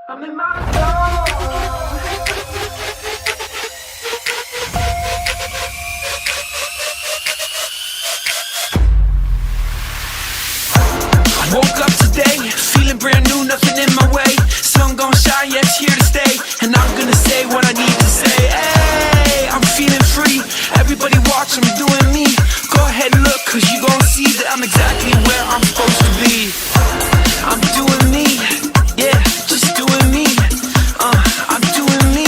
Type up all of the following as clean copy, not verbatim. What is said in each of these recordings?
I'm in my zone. I woke up today, feeling brand new, nothing in my way. Sun gon' shine, yeah, it's here to stay. And I'm gonna say what I need to say. Hey, I'm feeling free. Everybody watch, I'm doing me. Go ahead and look, cause you gon' see that I'm exactly where I'm supposed to be. I'm doing me, yeah, just doing me. I'm doing me,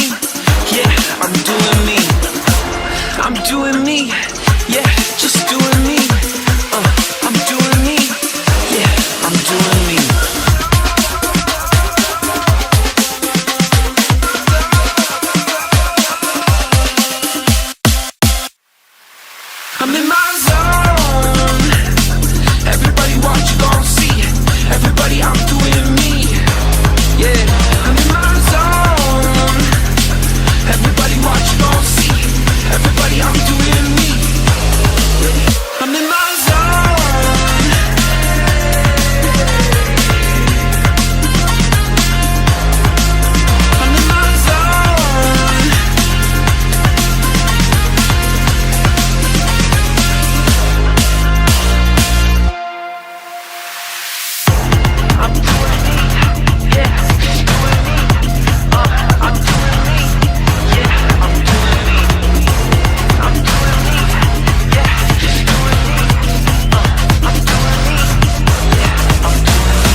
yeah, I'm doing me. I'm doing me, yeah, just doing me. I'm doing me, yeah, I'm doing me. I'm in my zone. Everybody watch, you gon' see. Everybody, I'm doing me. Yeah, I'm in my zone. Everybody watch, you gon' see. Everybody, I'm doing me. I'm in my zone. I'm in my zone. I'm doing me, yeah, just doing me. I'm doing me, yeah, I'm doing me. I'm doing me, yeah, just doing me. I'm doing me, yeah, I'm doing me.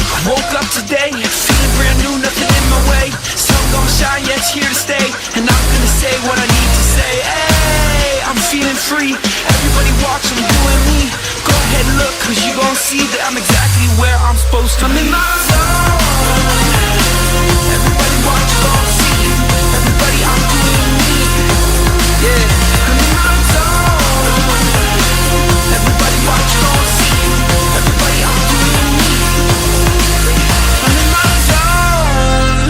I woke up today, feeling brand new, nothing in my way. Sun gon' shine, yeah, it's here to stay. And I'm gonna say what I need to say. Hey, I'm feeling free. Everybody watch, I'm doing me. Go ahead and look, cause you gon' see that I'm exactly where I'm supposed to be. I'm in my zone. Everybody watch, you gon' see. Everybody, I'm doing me. Yeah, I'm in my zone. Everybody watch, you gon' see. Everybody, I'm doing me. I'm in my zone.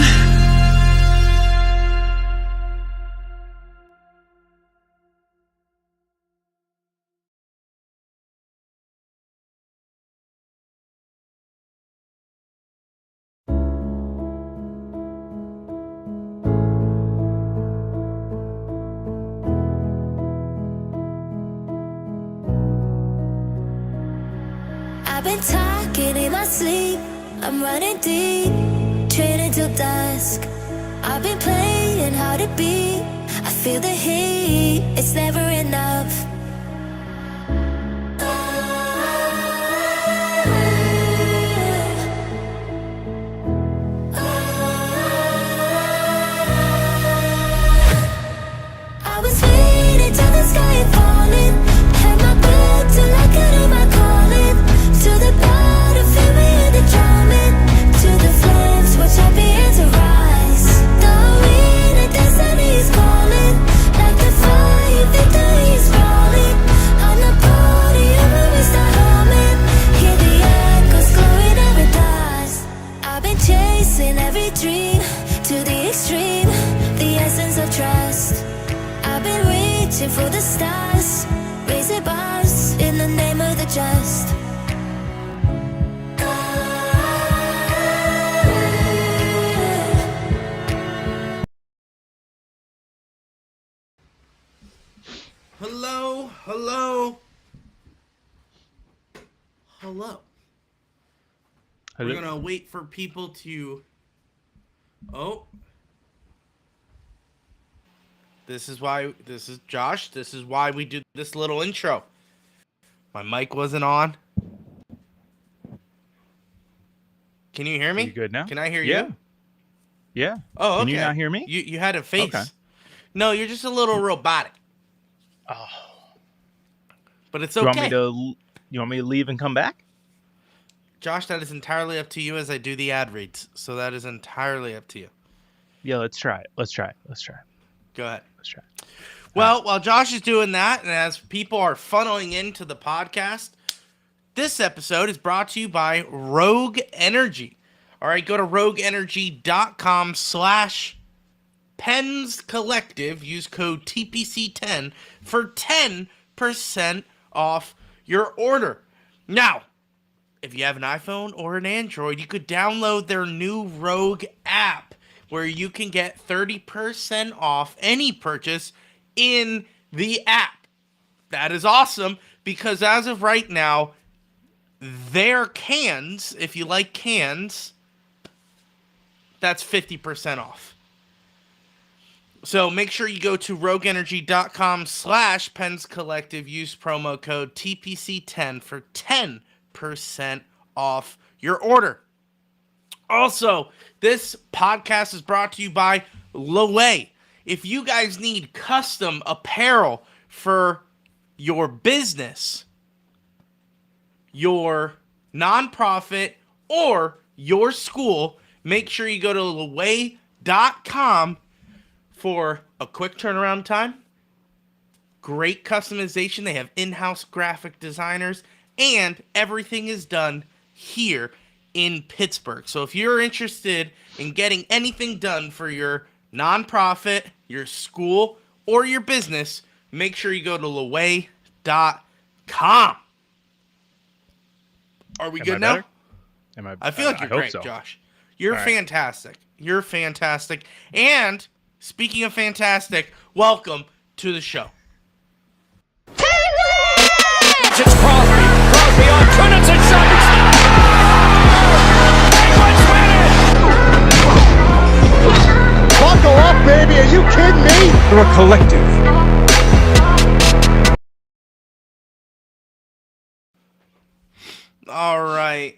I've been talking in my sleep. I'm running deep, training till dusk. I've been playing hard to beat. I feel the heat, it's never enough. I was waiting till the sky had fallen. Had my back till I could hear my calling. To the battlefield we hear the drumming. To the flames, we're champions to rise. The arena, destiny is calling. Like the fire, victory is falling. On the podium when we start humming. Hear the echoes glowing every dust. I've been chasing every dream to the extreme. The essence of trust. I've been reaching for the stars, raising bars in the name of the just. Hello, hello, hello. Hello. We're gonna wait for people to. Oh. This is Josh. This is why we do this little intro. My mic wasn't on. Can you hear me? You good now? Can I hear Yeah. you? Yeah. Oh, okay. Can you not hear me? You had a face. Okay. No, you're just a little robotic. Oh. But it's You okay. want me to leave and come back? Josh, that is entirely up to you as I do the ad reads. So that is entirely up to you. Yeah, let's try it. Go ahead. Let's try it. Well, while Josh is doing that, and as people are funneling into the podcast, this episode is brought to you by Rogue Energy. All right, go to rogueenergy.com/Pens Collective. Use code TPC10 for 10% off your order. Now, if you have an iPhone or an Android, you could download their new Rogue app where you can get 30% off any purchase in the app. That is awesome because as of right now, their cans, if you like cans, that's 50% off. So make sure you go to rogueenergy.com/Pens Collective. Use promo code TPC10 for 10% off your order. Also, this podcast is brought to you by Louie. If you guys need custom apparel for your business, your nonprofit, or your school, make sure you go to Louie.com for a quick turnaround time, great customization. They have in-house graphic designers, and everything is done here in Pittsburgh. So if you're interested in getting anything done for your nonprofit, your school, or your business, make sure you go to Louie.com. Are we good now? I feel like you're great, so. Josh. You're fantastic. You're fantastic. And speaking of fantastic, welcome to the show. It's Crosby. Crosby on Kunitz and shot. Buckle up, baby. Are you kidding me? We're a collective. All right.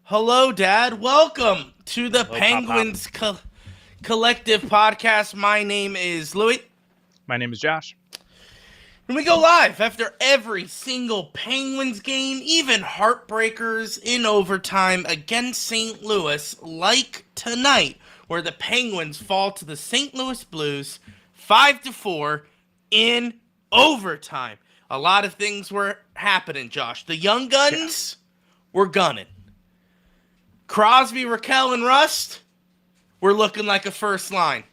Hello, Dad. Welcome to the Penguins Collective podcast. My name is Louie. My name is Josh. And we go live after every single Penguins game, even heartbreakers in overtime against St. Louis, like tonight, where the Penguins fall to the St. Louis Blues 5-4 in overtime. A lot of things were happening, Josh. The young guns were gunning. Crosby, Raquel, and Rust were looking like a first line.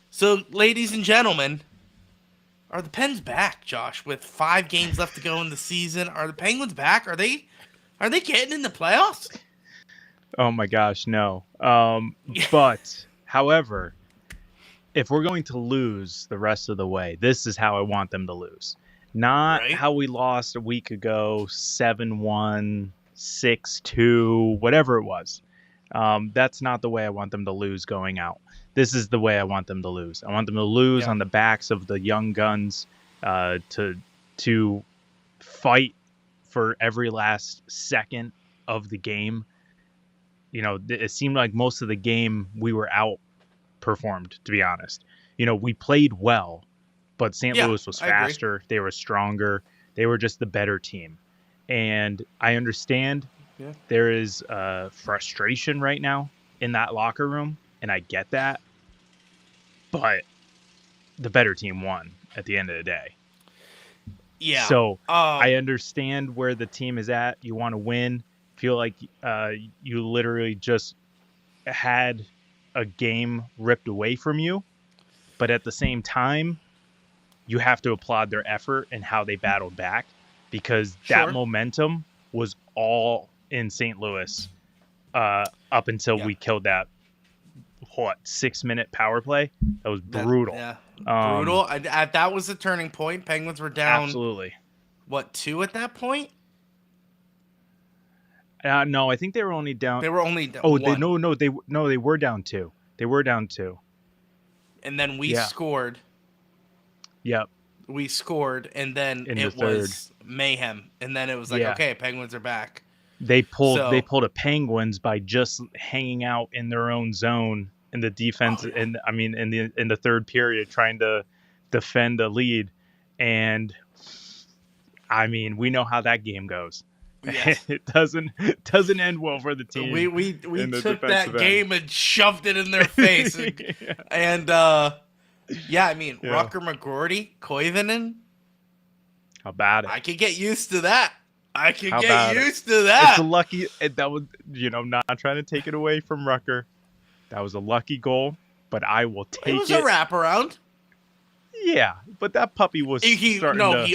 So, ladies and gentlemen, are the Pens back, Josh? With 5 games left to go in the season, are the Penguins back? Are they getting in the playoffs? Oh my gosh, no. But, however, if we're going to lose the rest of the way, this is how I want them to lose. Not how we lost a week ago, 7-1, 6-2, whatever it was. That's not the way I want them to lose going out. This is the way I want them to lose. I want them to lose on the backs of the young guns, to fight for every last second of the game. You know, it seemed like most of the game we were outperformed, to be honest. You know, we played well, but St. Louis was faster. They were stronger. They were just the better team. And I understand there is frustration right now in that locker room, and I get that. But the better team won at the end of the day. Yeah. So I understand where the team is at. You want to win. Feel like you literally just had a game ripped away from you. But at the same time, you have to applaud their effort and how they battled back, because that momentum was all in St. Louis up until we killed that 6-minute power play. That was brutal. Brutal. That was the turning point. Penguins were down. Absolutely. What, 2 at that point? No, I think they were only down. They were only down. Oh, they were down 2. They were down 2. And then we scored. Yep. We scored, and then it was mayhem. And then it was like, okay, Penguins are back. They pulled a Penguins by just hanging out in their own zone in the defense, in the third period, trying to defend the lead. And I mean, we know how that game goes. Yes. It doesn't end well for the team. We took that game and shoved it in their face. And Rucker, McGroarty, Koivunen. How bad? I could get used to that. It's a lucky. That was, not trying to take it away from Rucker. That was a lucky goal, but I will take it. It was a wraparound. Yeah, but that puppy was He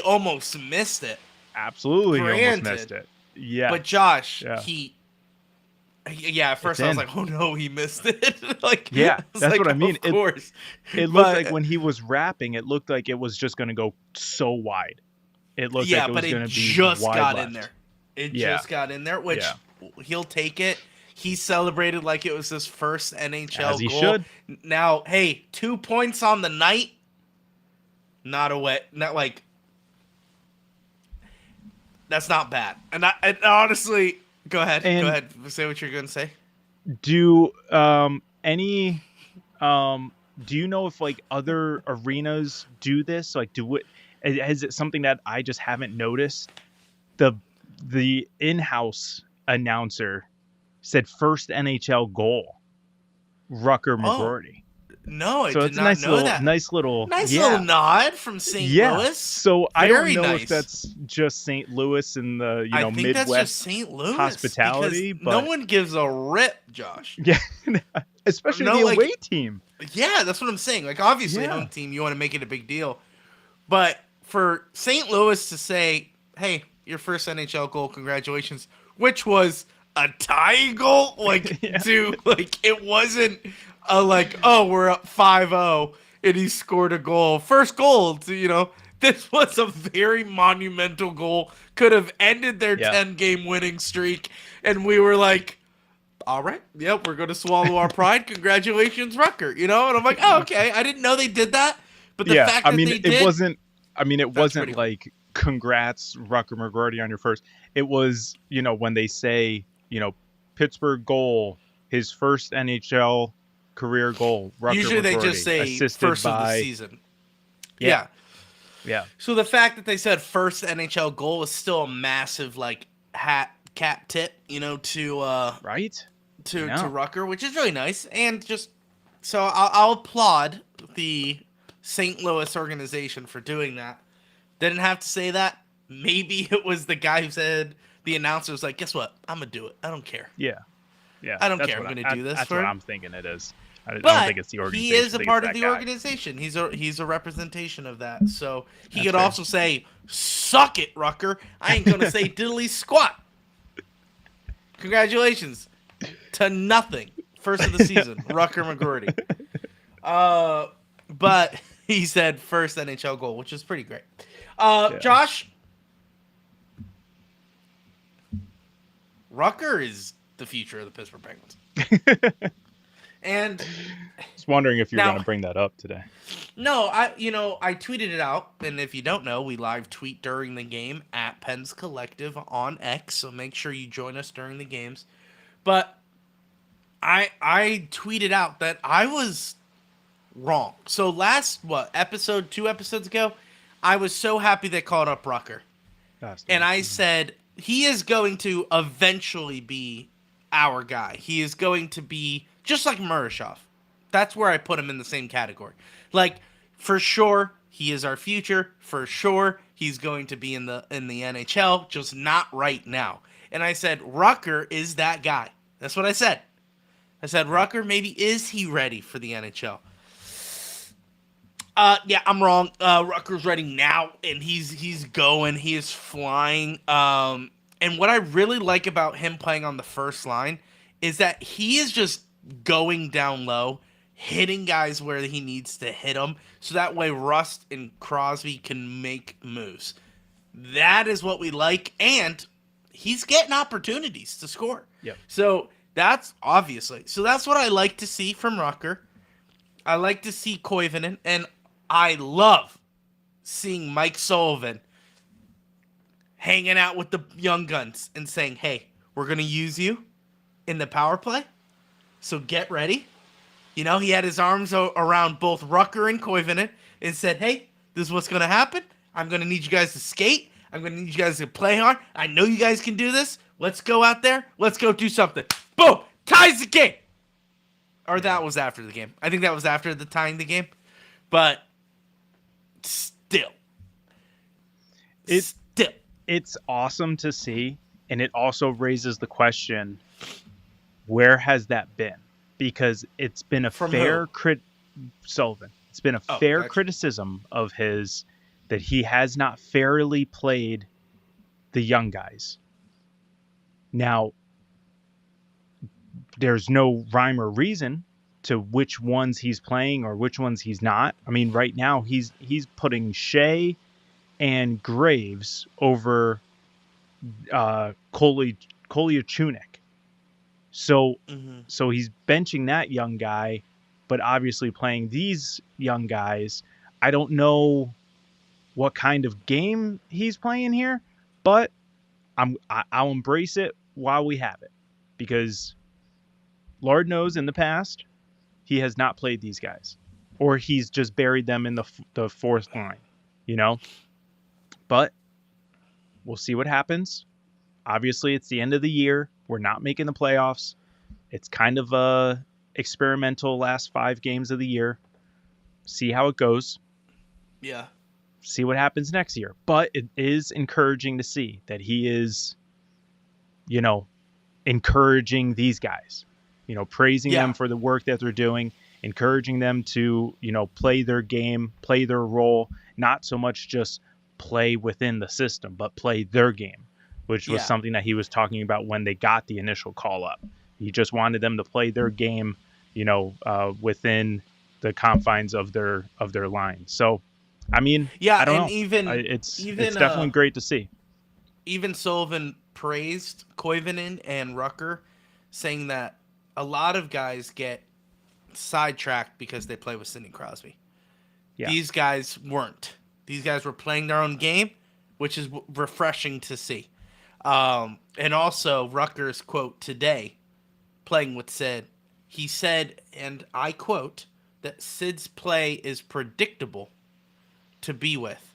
almost missed it. Absolutely, he almost missed it. Yeah. But Josh, Yeah. at first It's I was in. like, oh no, he missed it. Like, Yeah, I was that's like, what I mean. Of course. It looked like when he was rapping, it looked like it was just going to go so wide. It looked like it but was going it to be just wide got left. in there. It Yeah. just got in there, which Yeah. he'll take it. He celebrated like it was his first NHL As he goal. should. Now, hey, 2 points on the night. Not like that's not bad. And honestly, go ahead. And- Go ahead. Say what you're going to say. Do do you know if like other arenas do this? Like, is it something that I just haven't noticed? The in-house announcer said first NHL goal, Rucker McGroarty. No, I So did it's a not know that. nice little Little nod from St. Louis. So I don't Very know nice. if that's just St. Louis and the I think Midwest that's just St. Louis hospitality, because but no one gives a rip, Josh. yeah, especially No, the like- away team. Yeah, that's what I'm saying. Like, obviously, Yeah. home team, you want to make it a big deal. But for St. Louis to say, hey, your first NHL goal, congratulations, which was a tying goal, like, Yeah. dude, like, it wasn't a, like, oh, we're up 5-0, and he scored a goal. First goal, this was a very monumental goal. Could have ended their Yeah. 10-game winning streak, and we were like, all right, yep, we're going to swallow our pride. Congratulations, Rucker. And I'm like, oh, okay. I didn't know they did that. But the fact that they did. It wasn't pretty cool. like, congrats, Rucker McGroarty, on your first. It was, when they say, Pittsburgh goal, his first NHL career goal, Rucker Usually they McGroarty, just say assisted first of the by- season. Yeah. Yeah. So the fact that they said first NHL goal is still a massive, like, cap tip, to Right? to I know. Rucker, which is really nice. And just so I'll applaud the St. Louis organization for doing that. Didn't have to say that. Maybe it was the guy who said, the announcer was like, guess what? I'm going to do it. I don't care. Yeah. Yeah. I don't That's care. what I'm gonna do this That's for what him. I'm thinking it is. I don't But think it's the organization. he is I a think part it's of the that guy. organization. He's a representation of that. So he That's could fair. also say, suck it, Rucker. I ain't going to say diddly squat. Congratulations to nothing. First of the season, Rucker McGroarty. But he said first NHL goal, which is pretty great. Josh, Rucker is the future of the Pittsburgh Penguins. And Just wondering if you're Now- going to bring that up today. no, I tweeted it out, and if you don't know, we live tweet during the game at Pens Collective on X, so make sure you join us during the games. But I tweeted out that I was wrong. So episode 2 episodes ago, I was so happy they called up Rucker. And I said, he is going to eventually be our guy. He is going to be just like Murashov. That's where I put him in the same category. Like, for sure, he is our future. For sure, he's going to be in the NHL, just not right now. And I said, Rucker is that guy. That's what I said. I said, Rucker, maybe is he ready for the NHL? Yeah, I'm wrong. Rucker's ready now, and he's going. He is flying. And what I really like about him playing on the first line is that he is just going down low, hitting guys where he needs to hit them, so that way Rust and Crosby can make moves. That is what we like, and he's getting opportunities to score. Yep. So that's obviously. So that's what I like to see from Rucker. I like to see Koivunen, and I love seeing Mike Sullivan hanging out with the young guns and saying, hey, we're going to use you in the power play, so get ready. He had his arms around both Rucker and Koivunen and said, hey, this is what's going to happen. I'm going to need you guys to skate. I'm going to need you guys to play hard. I know you guys can do this. Let's go out there. Let's go do something. Boom! Ties the game! Or that was after the game. I think that was after the tying the game. But still. It's awesome to see, and it also raises the question, where has that been? Because it's been a From fair Sullivan. It's been a fair gotcha. criticism of his that he has not fairly played the young guys. Now, there's no rhyme or reason to which ones he's playing or which ones he's not. I mean, right now he's putting Shea and Graves over Kolyachuk. So so he's benching that young guy, but obviously playing these young guys. I don't know what kind of game he's playing here, but I'll embrace it while we have it, because Lord knows in the past he has not played these guys, or he's just buried them in the fourth line, you know. But we'll see what happens. Obviously, it's the end of the year. We're not making the playoffs. It's kind of a experimental last 5 games of the year. See how it goes. Yeah. See what happens next year. But it is encouraging to see that he is, you know, encouraging these guys, you know, praising them for the work that they're doing, encouraging them to, you know, play their game, play their role, not so much just play within the system, but play their game, which was something that he was talking about when they got the initial call up. He just wanted them to play their game, you know, within the confines of their line. So, I mean, I don't know. It's definitely great to see. Even Sullivan praised Koivunen and Rucker, saying that a lot of guys get sidetracked because they play with Sidney Crosby. Yeah. These guys weren't. These guys were playing their own game, which is refreshing to see. And also, Rucker's quote today, playing with Sid, he said, and I quote, that Sid's play is predictable to be with.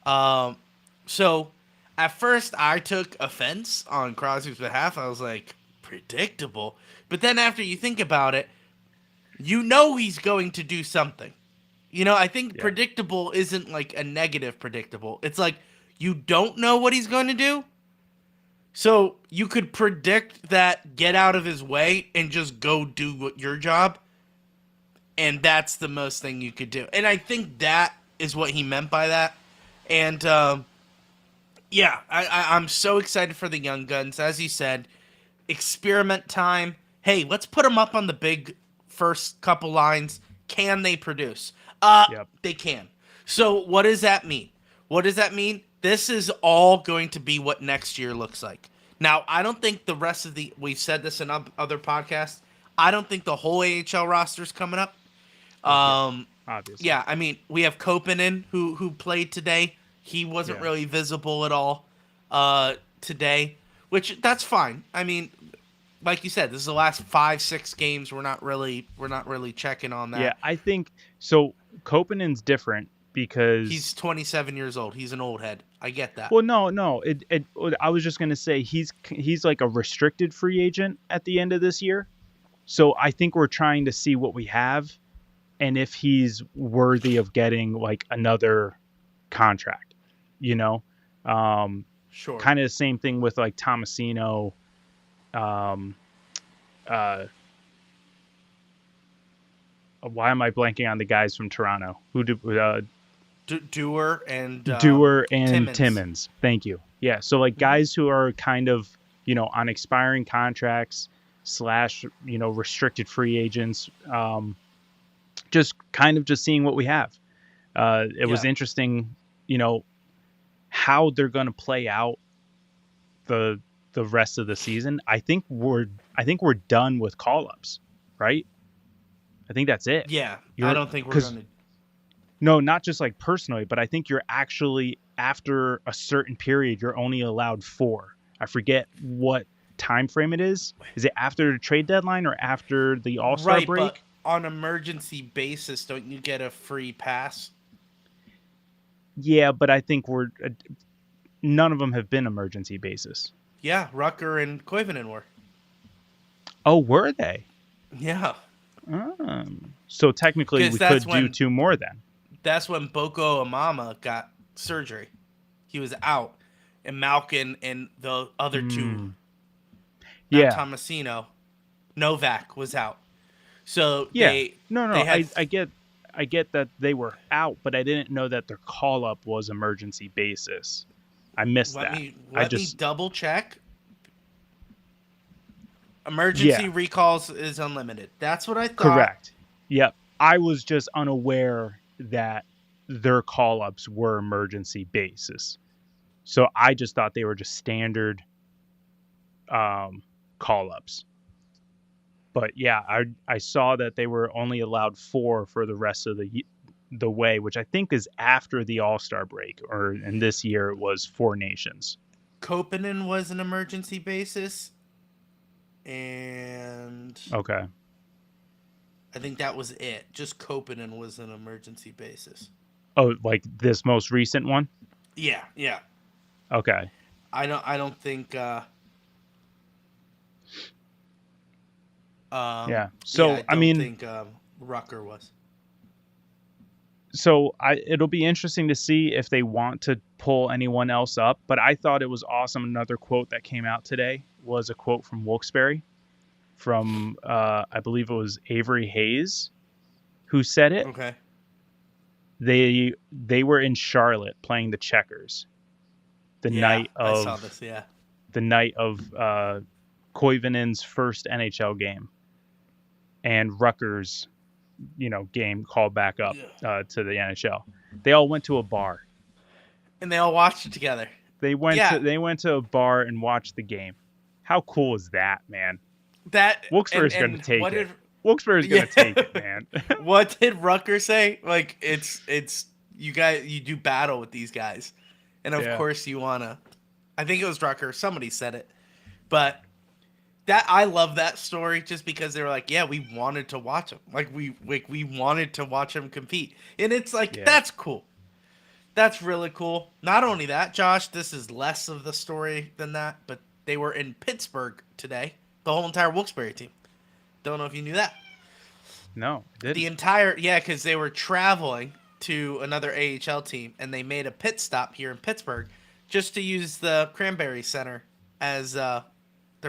So, at first, I took offense on Crosby's behalf. I was like, predictable? But then after you think about it, you know he's going to do something. You know, I think predictable isn't like a negative predictable. It's like you don't know what he's going to do. So you could predict that, get out of his way and just go do your job. And that's the most thing you could do. And I think that is what he meant by that. And I'm so excited for the young guns. As you said, experiment time. Hey, let's put them up on the big first couple lines. Can they produce? They can. So what does that mean? What does that mean? This is all going to be what next year looks like. Now, I don't think the rest of we've said this in other podcasts, I don't think the whole AHL roster is coming up. Obviously. Yeah, I mean, we have Kopanen who played today. He wasn't really visible at all today, which that's fine. I mean, like you said, this is the last 5-6 games. We're not really checking on that. Yeah, I think so. Kopanen's different because he's 27 years old. He's an old head. I get that. Well, no. I was just gonna say he's like a restricted free agent at the end of this year. So I think we're trying to see what we have, and if he's worthy of getting like another contract. You know, sure. Kind of the same thing with like Tomasino. Why am I blanking on the guys from Toronto? Who do Dewar and Timmins. Thank you. Yeah, so like guys who are kind of, you know, on expiring contracts / you know, restricted free agents. Just seeing what we have. It was interesting, you know, how they're going to play out the rest of the season. I think we're done with call-ups, right? I think that's it. Yeah, I don't think we're going to. No, not just like personally, but I think you're actually, after a certain period, you're only allowed 4. I forget what time frame it is. Is it after the trade deadline or after the All-Star break? But on emergency basis, don't you get a free pass? Yeah, but I think none of them have been emergency basis. Yeah, Rucker and Koivunen were. Oh, were they? Yeah. So technically we could do 2 more then. That's when Boko Amama got surgery. He was out. And Malkin and the other 2, Tomasino, Novak was out. So I get that they were out, but I didn't know that their call-up was emergency basis. I missed that. Let me double check. Emergency recalls is unlimited. That's what I thought. Correct. Yep. I was just unaware that their call-ups were emergency basis. So I just thought they were just standard call-ups. But yeah, I saw that they were only allowed 4 for the rest of the way, which I think is after the All-Star break, or in this year it was 4 nations. Koponen was an emergency basis, and Okay. I think that was it. Just Koponen was an emergency basis. Oh, like this most recent one? Yeah. Okay. I don't think. Yeah. So I don't think Rucker was. So it'll be interesting to see if they want to pull anyone else up. But I thought it was awesome. Another quote that came out today was a quote from Wilkes-Barre, from I believe it was Avery Hayes, who said it. Okay. They were in Charlotte playing the Checkers the night of I saw this, the night of Koivunen's first NHL game, and Rutgers, game called back up to the NHL. They all went to a bar, and they all watched it together. They went to a bar and watched the game. How cool is that, man? That Wilkes-Barre's going to take it. Wilkes-Barre's going to take it, man. What did Rucker say? Like, it's you guys, you do battle with these guys, and of course you wanna. I think it was Rucker. Somebody said it, but that I love that story just because they were like, yeah, we wanted to watch him. Like we wanted to watch him compete, and it's like that's cool. That's really cool. Not only that, Josh, this is less of the story than that, but they were in Pittsburgh today. The whole entire Wilkes-Barre team. Don't know if you knew that. No, I didn't. The entire, because they were traveling to another AHL team, and they made a pit stop here in Pittsburgh just to use the Cranberry Center as their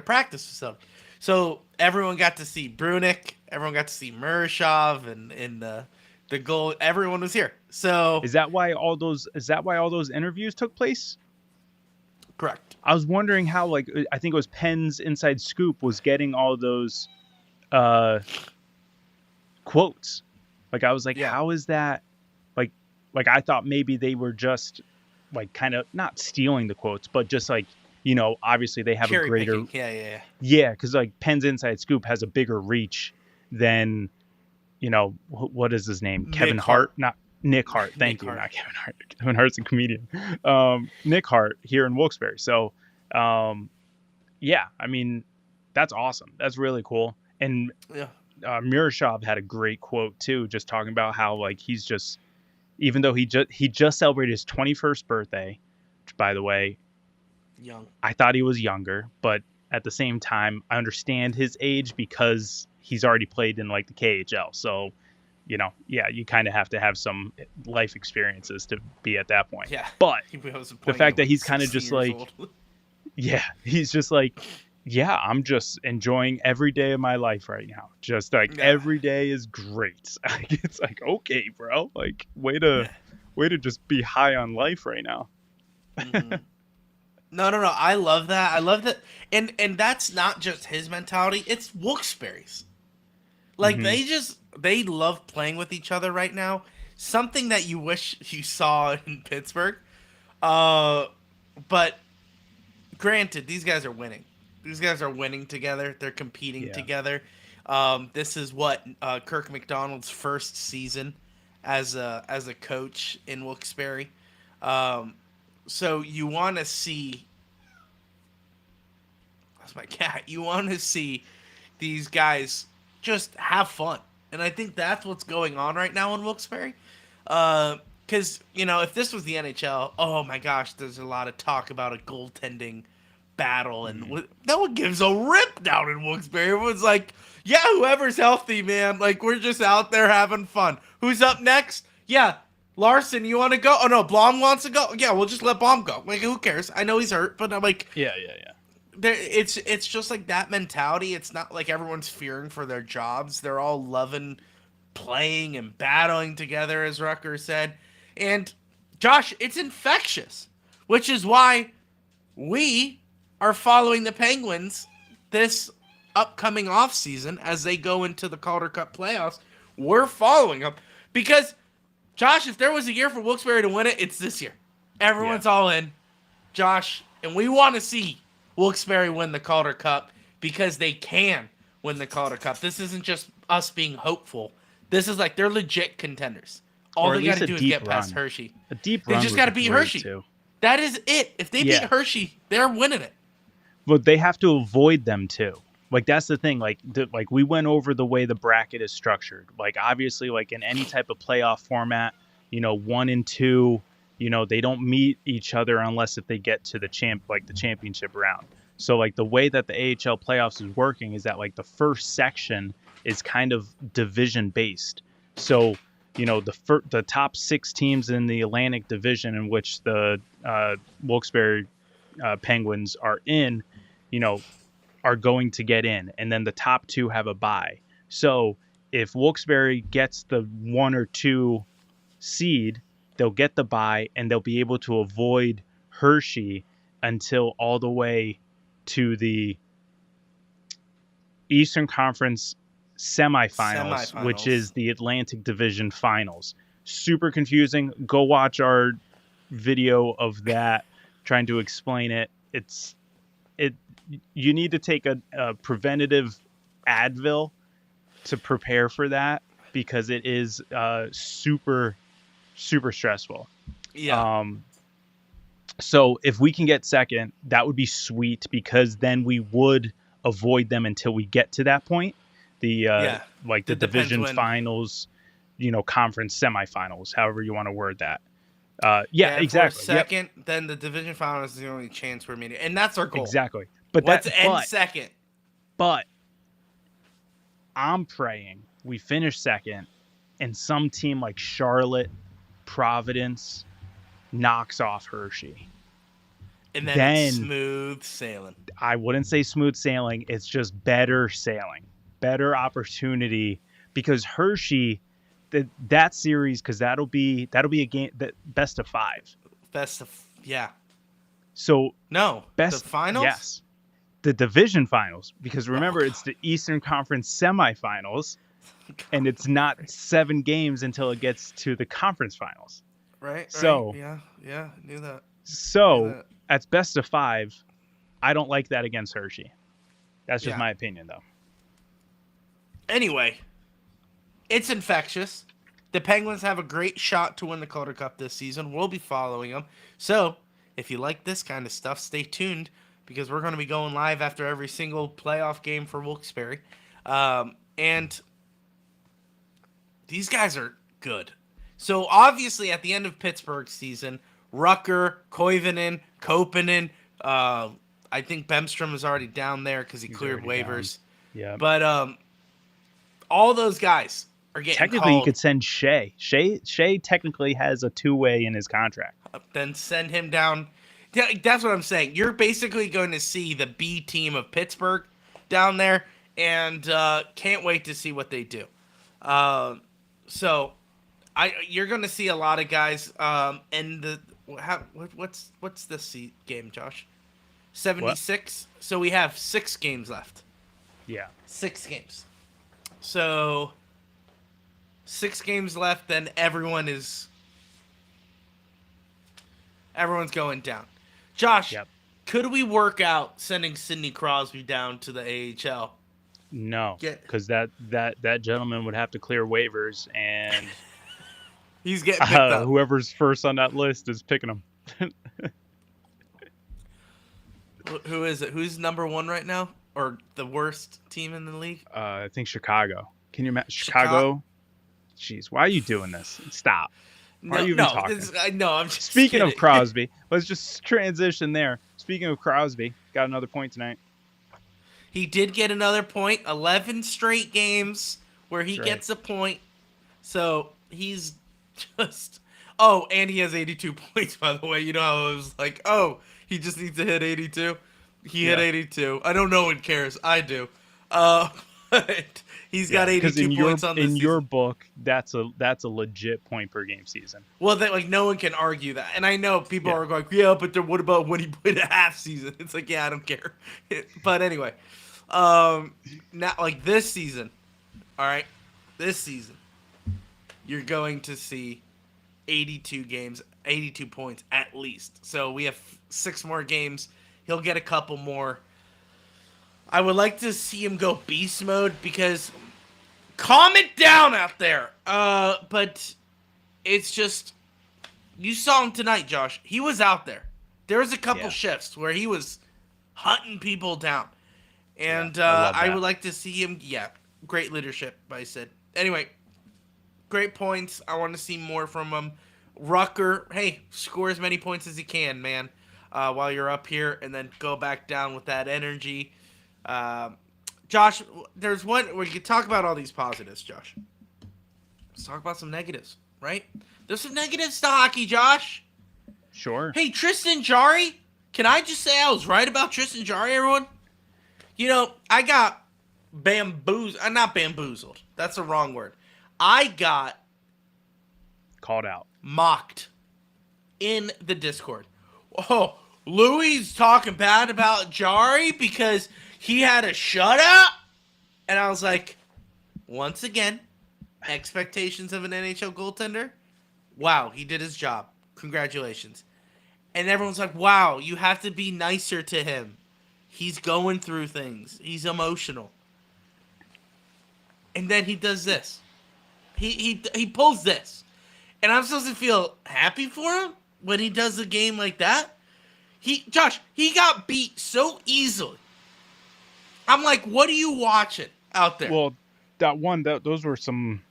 practice facility. So everyone got to see Brunick, everyone got to see Murashov, and the goal. Everyone was here. So is that why all those interviews took place? Correct. I was wondering how, I think it was Penn's Inside Scoop was getting all those quotes. I was like, how is that? Like I thought maybe they were just kind of not stealing the quotes, but just obviously they have a greater picking. Yeah, because Penn's Inside Scoop has a bigger reach than what is his name? Kevin Hart, not Nick Hart. Thank you, not Kevin Hart. Kevin Hart's a comedian. Nick Hart here in Wilkes-Barre. So, I mean, that's awesome. That's really cool. And Murashov had a great quote too, just talking about how he's just, even though he just celebrated his 21st birthday, which by the way, young. I thought he was younger, but at the same time, I understand his age because he's already played in the KHL. So, you kind of have to have some life experiences to be at that point. Yeah. But the fact that he's kind of just he's just I'm just enjoying every day of my life right now. Just every day is great. It's okay, bro. Way to just be high on life right now. Mm-hmm. No. I love that. I love that. And that's not just his mentality. It's Wilkes-Barre's. They love playing with each other right now. Something that you wish you saw in Pittsburgh. But granted, these guys are winning. These guys are winning together. They're competing together. This is what Kirk McDonald's first season as a coach in Wilkes-Barre. So you want to see. That's my cat. You want to see these guys just have fun, and I think that's what's going on right now in Wilkes-Barre. Because if this was the NHL, oh my gosh, there's a lot of talk about a goaltending battle, and no one gives a rip down in Wilkes-Barre. Everyone's like, yeah, whoever's healthy, man. We're just out there having fun. Who's up next? Yeah, Larson, you want to go? Oh no, Blom wants to go. Yeah, we'll just let Blom go. Who cares? I know he's hurt, but I'm yeah. It's just that mentality. It's not like everyone's fearing for their jobs. They're all loving playing and battling together, as Rucker said. And Josh, it's infectious, which is why we are following the Penguins this upcoming offseason as they go into the Calder Cup playoffs. We're following them because, Josh, if there was a year for Wilkes-Barre to win it, it's this year. Everyone's all in, Josh, and we want to see Wilkes-Barre win the Calder Cup because they can win the Calder Cup. This isn't just us being hopeful. This is like they're legit contenders. All they got to do is get past Hershey. A deep run. They just got to beat Hershey. Too. That is it. If they beat Hershey, they're winning it. But they have to avoid them too. Like that's the thing. Like we went over the way the bracket is structured. Like obviously, like in any type of playoff format, 1 and 2, they don't meet each other unless if they get to the championship round. So like the way that the AHL playoffs is working is that like the first section is kind of division based. So the top 6 teams in the Atlantic Division in which the Wilkes-Barre Penguins are in, are going to get in, and then the top 2 have a bye. So if Wilkes-Barre gets the 1 or 2 seed, they'll get the bye and they'll be able to avoid Hershey until all the way to the Eastern Conference semifinals, which is the Atlantic Division finals. Super confusing. Go watch our video of that trying to explain it. You need to take a preventative Advil to prepare for that because it is super stressful. Yeah. So if we can get second, that would be sweet because then we would avoid them until we get to that point. The division finals, conference semifinals, however you want to word that. Exactly. Second, then the division finals is the only chance we're meeting, and that's our goal. Exactly. But let's end second. But I'm praying we finish second, and some team like Charlotte, Providence, knocks off Hershey. And then it's smooth sailing. I wouldn't say smooth sailing. It's just better sailing, better opportunity because Hershey, that series, because that'll be a game that best of 5. So the finals. Yes, the division finals because remember it's the Eastern Conference semifinals, and it's not 7 games until it gets to the conference finals. Right. So yeah, knew that. So that's best of 5. I don't like that against Hershey. That's just my opinion, though. Anyway, it's infectious. The Penguins have a great shot to win the Calder Cup this season. We'll be following them. So if you like this kind of stuff, stay tuned because we're going to be going live after every single playoff game for Wilkes-Barre. And these guys are good. So, obviously, at the end of Pittsburgh's season, Rucker, Koivunen, Koppanen, I think Bemstrom is already down there because he cleared waivers. Yeah. But all those guys are getting technically, called. you could send Shea. Shea technically has a 2-way in his contract. Then send him down. Yeah, that's what I'm saying. You're basically going to see the B team of Pittsburgh down there, and can't wait to see what they do. You're going to see a lot of guys. And what's this game, Josh? 76. What? So we have 6 games left. Yeah, 6 games. So 6 games left. Then everyone's going down. Josh, could we work out sending Sidney Crosby down to the AHL? No, because that gentleman would have to clear waivers and. He's getting picked up. Whoever's first on that list is picking him. Who is it? Who's number 1 right now? Or the worst team in the league? I think Chicago. Can you imagine? Chicago? Jeez, why are you doing this? Stop. Why are you even talking? I'm just Speaking kidding. of Crosby, let's just transition there. Speaking of Crosby, got another point tonight. He did get another point. 11 straight games where he gets a point. So he's just... Oh, and he has 82 points, by the way. You know how I was like, oh, he just needs to hit 82? He hit 82. I don't know one cares. I do. But he's got 82 points on this season. In your book, that's a legit point per game season. Well, no one can argue that. And I know people are going, but what about when he played a half season? It's like, I don't care. But anyway, Now, like this season, all right, this season, you're going to see 82 games, 82 points at least. So we have 6 more games. He'll get a couple more. I would like to see him go beast mode because calm it down out there. But it's just, you saw him tonight, Josh. He was out there. There was a couple shifts where he was hunting people down. And I would like to see him, great leadership, I said. Anyway, great points. I want to see more from him. Rucker, hey, score as many points as he can, man, while you're up here, and then go back down with that energy. Josh, there's one where you can talk about all these positives, Josh. Let's talk about some negatives, right? There's some negatives to hockey, Josh. Sure. Hey, Tristan Jarry, can I just say I was right about Tristan Jarry, everyone? You know, I got not bamboozled. That's the wrong word. I got called out, mocked in the Discord. Oh, Louie's talking bad about Jarry because he had a shutout? And I was like, once again, expectations of an NHL goaltender? Wow, he did his job. Congratulations. And everyone's like, wow, you have to be nicer to him. He's going through things. He's emotional. And then he does this. He pulls this. And I'm supposed to feel happy for him when he does a game like that? Josh, he got beat so easily. I'm like, what are you watching out there? Well, those were some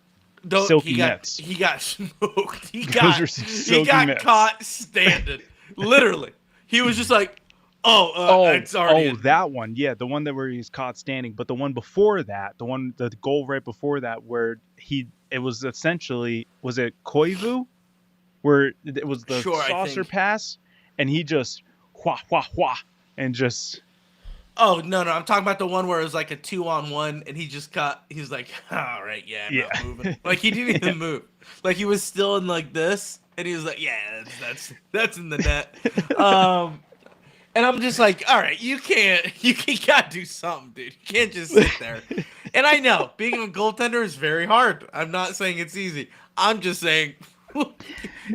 silky nets. He got smoked. He Those are some silky got nets. caught standing. Literally. He was just like, it's already in. That one. Yeah, the one where he's caught standing. But the one before that, the goal right before that, where it was essentially, was it Koivu? Where it was the saucer pass, and he just, wha, and just... Oh, no, I'm talking about the one where it was like a 2-on-1, and he's like, all right, I'm not moving. Like, he didn't even move. Like, he was still in like this, and he was like, yeah, that's in the net. And I'm just like, all right, you gotta do something, dude. You can't just sit there. And I know, being a goaltender is very hard. I'm not saying it's easy. I'm just saying,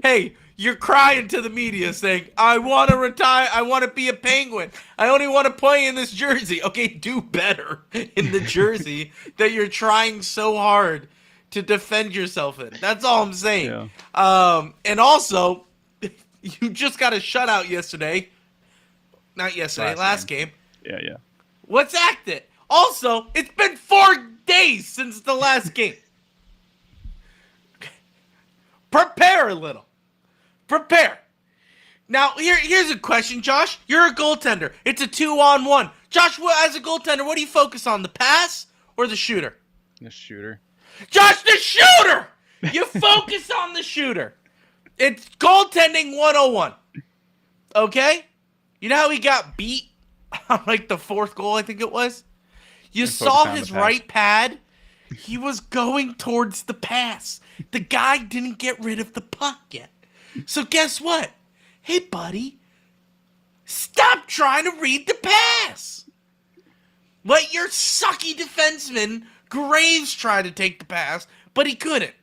hey, you're crying to the media saying, I want to retire. I want to be a Penguin. I only want to play in this jersey. Okay, do better in the jersey that you're trying so hard to defend yourself in. That's all I'm saying. Yeah. And also, you just got a shutout yesterday. Not yesterday, last game. Yeah. What's acted? Also, it's been 4 days since the last game. Prepare a little. Prepare. Now, here's a question, Josh. You're a goaltender. It's a 2-on-1. Josh, as a goaltender, what do you focus on, the pass or the shooter? The shooter. Josh, the shooter! You focus on the shooter. It's goaltending 101. Okay? You know how he got beat on like the 4th goal, I think it was? You saw his right pad. He was going towards the pass. The guy didn't get rid of the puck yet. So guess what? Hey, buddy, stop trying to read the pass. Let your sucky defenseman, Graves, try to take the pass, but he couldn't.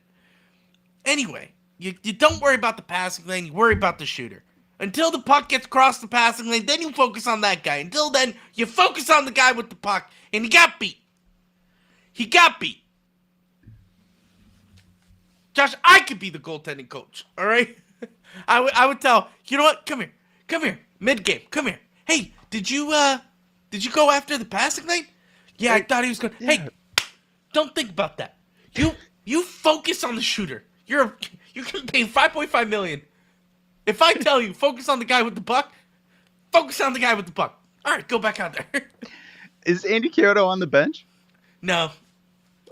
Anyway, you don't worry about the passing lane. You worry about the shooter. Until the puck gets across the passing lane, then you focus on that guy. Until then, you focus on the guy with the puck, and he got beat. He got beat. Josh, I could be the goaltending coach, all right? I would tell, you know what? Come here, mid-game, come here. Hey, did you go after the passing lane? Yeah, I thought he was going. Yeah. Hey, don't think about that. You focus on the shooter. You're getting paid $5.5 million. If I tell you focus on the guy with the puck, focus on the guy with the puck. All right, go back out there. Is Andy Kyoto on the bench? No.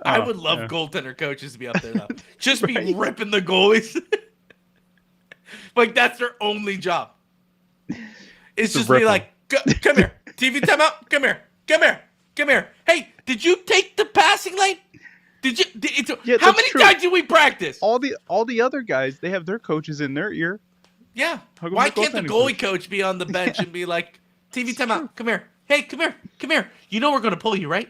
I would love goaltender coaches to be up there though. Just be ripping the goalies. Like that's their only job. It's just be like, come here, TV timeout. Come here. Hey, did you take the passing lane? Did you? How many times did we practice? All the other guys, they have their coaches in their ear. Yeah. Why can't the goalie coach be on the bench and be like, TV timeout? Come here. Hey, come here. Come here. You know we're going to pull you, right?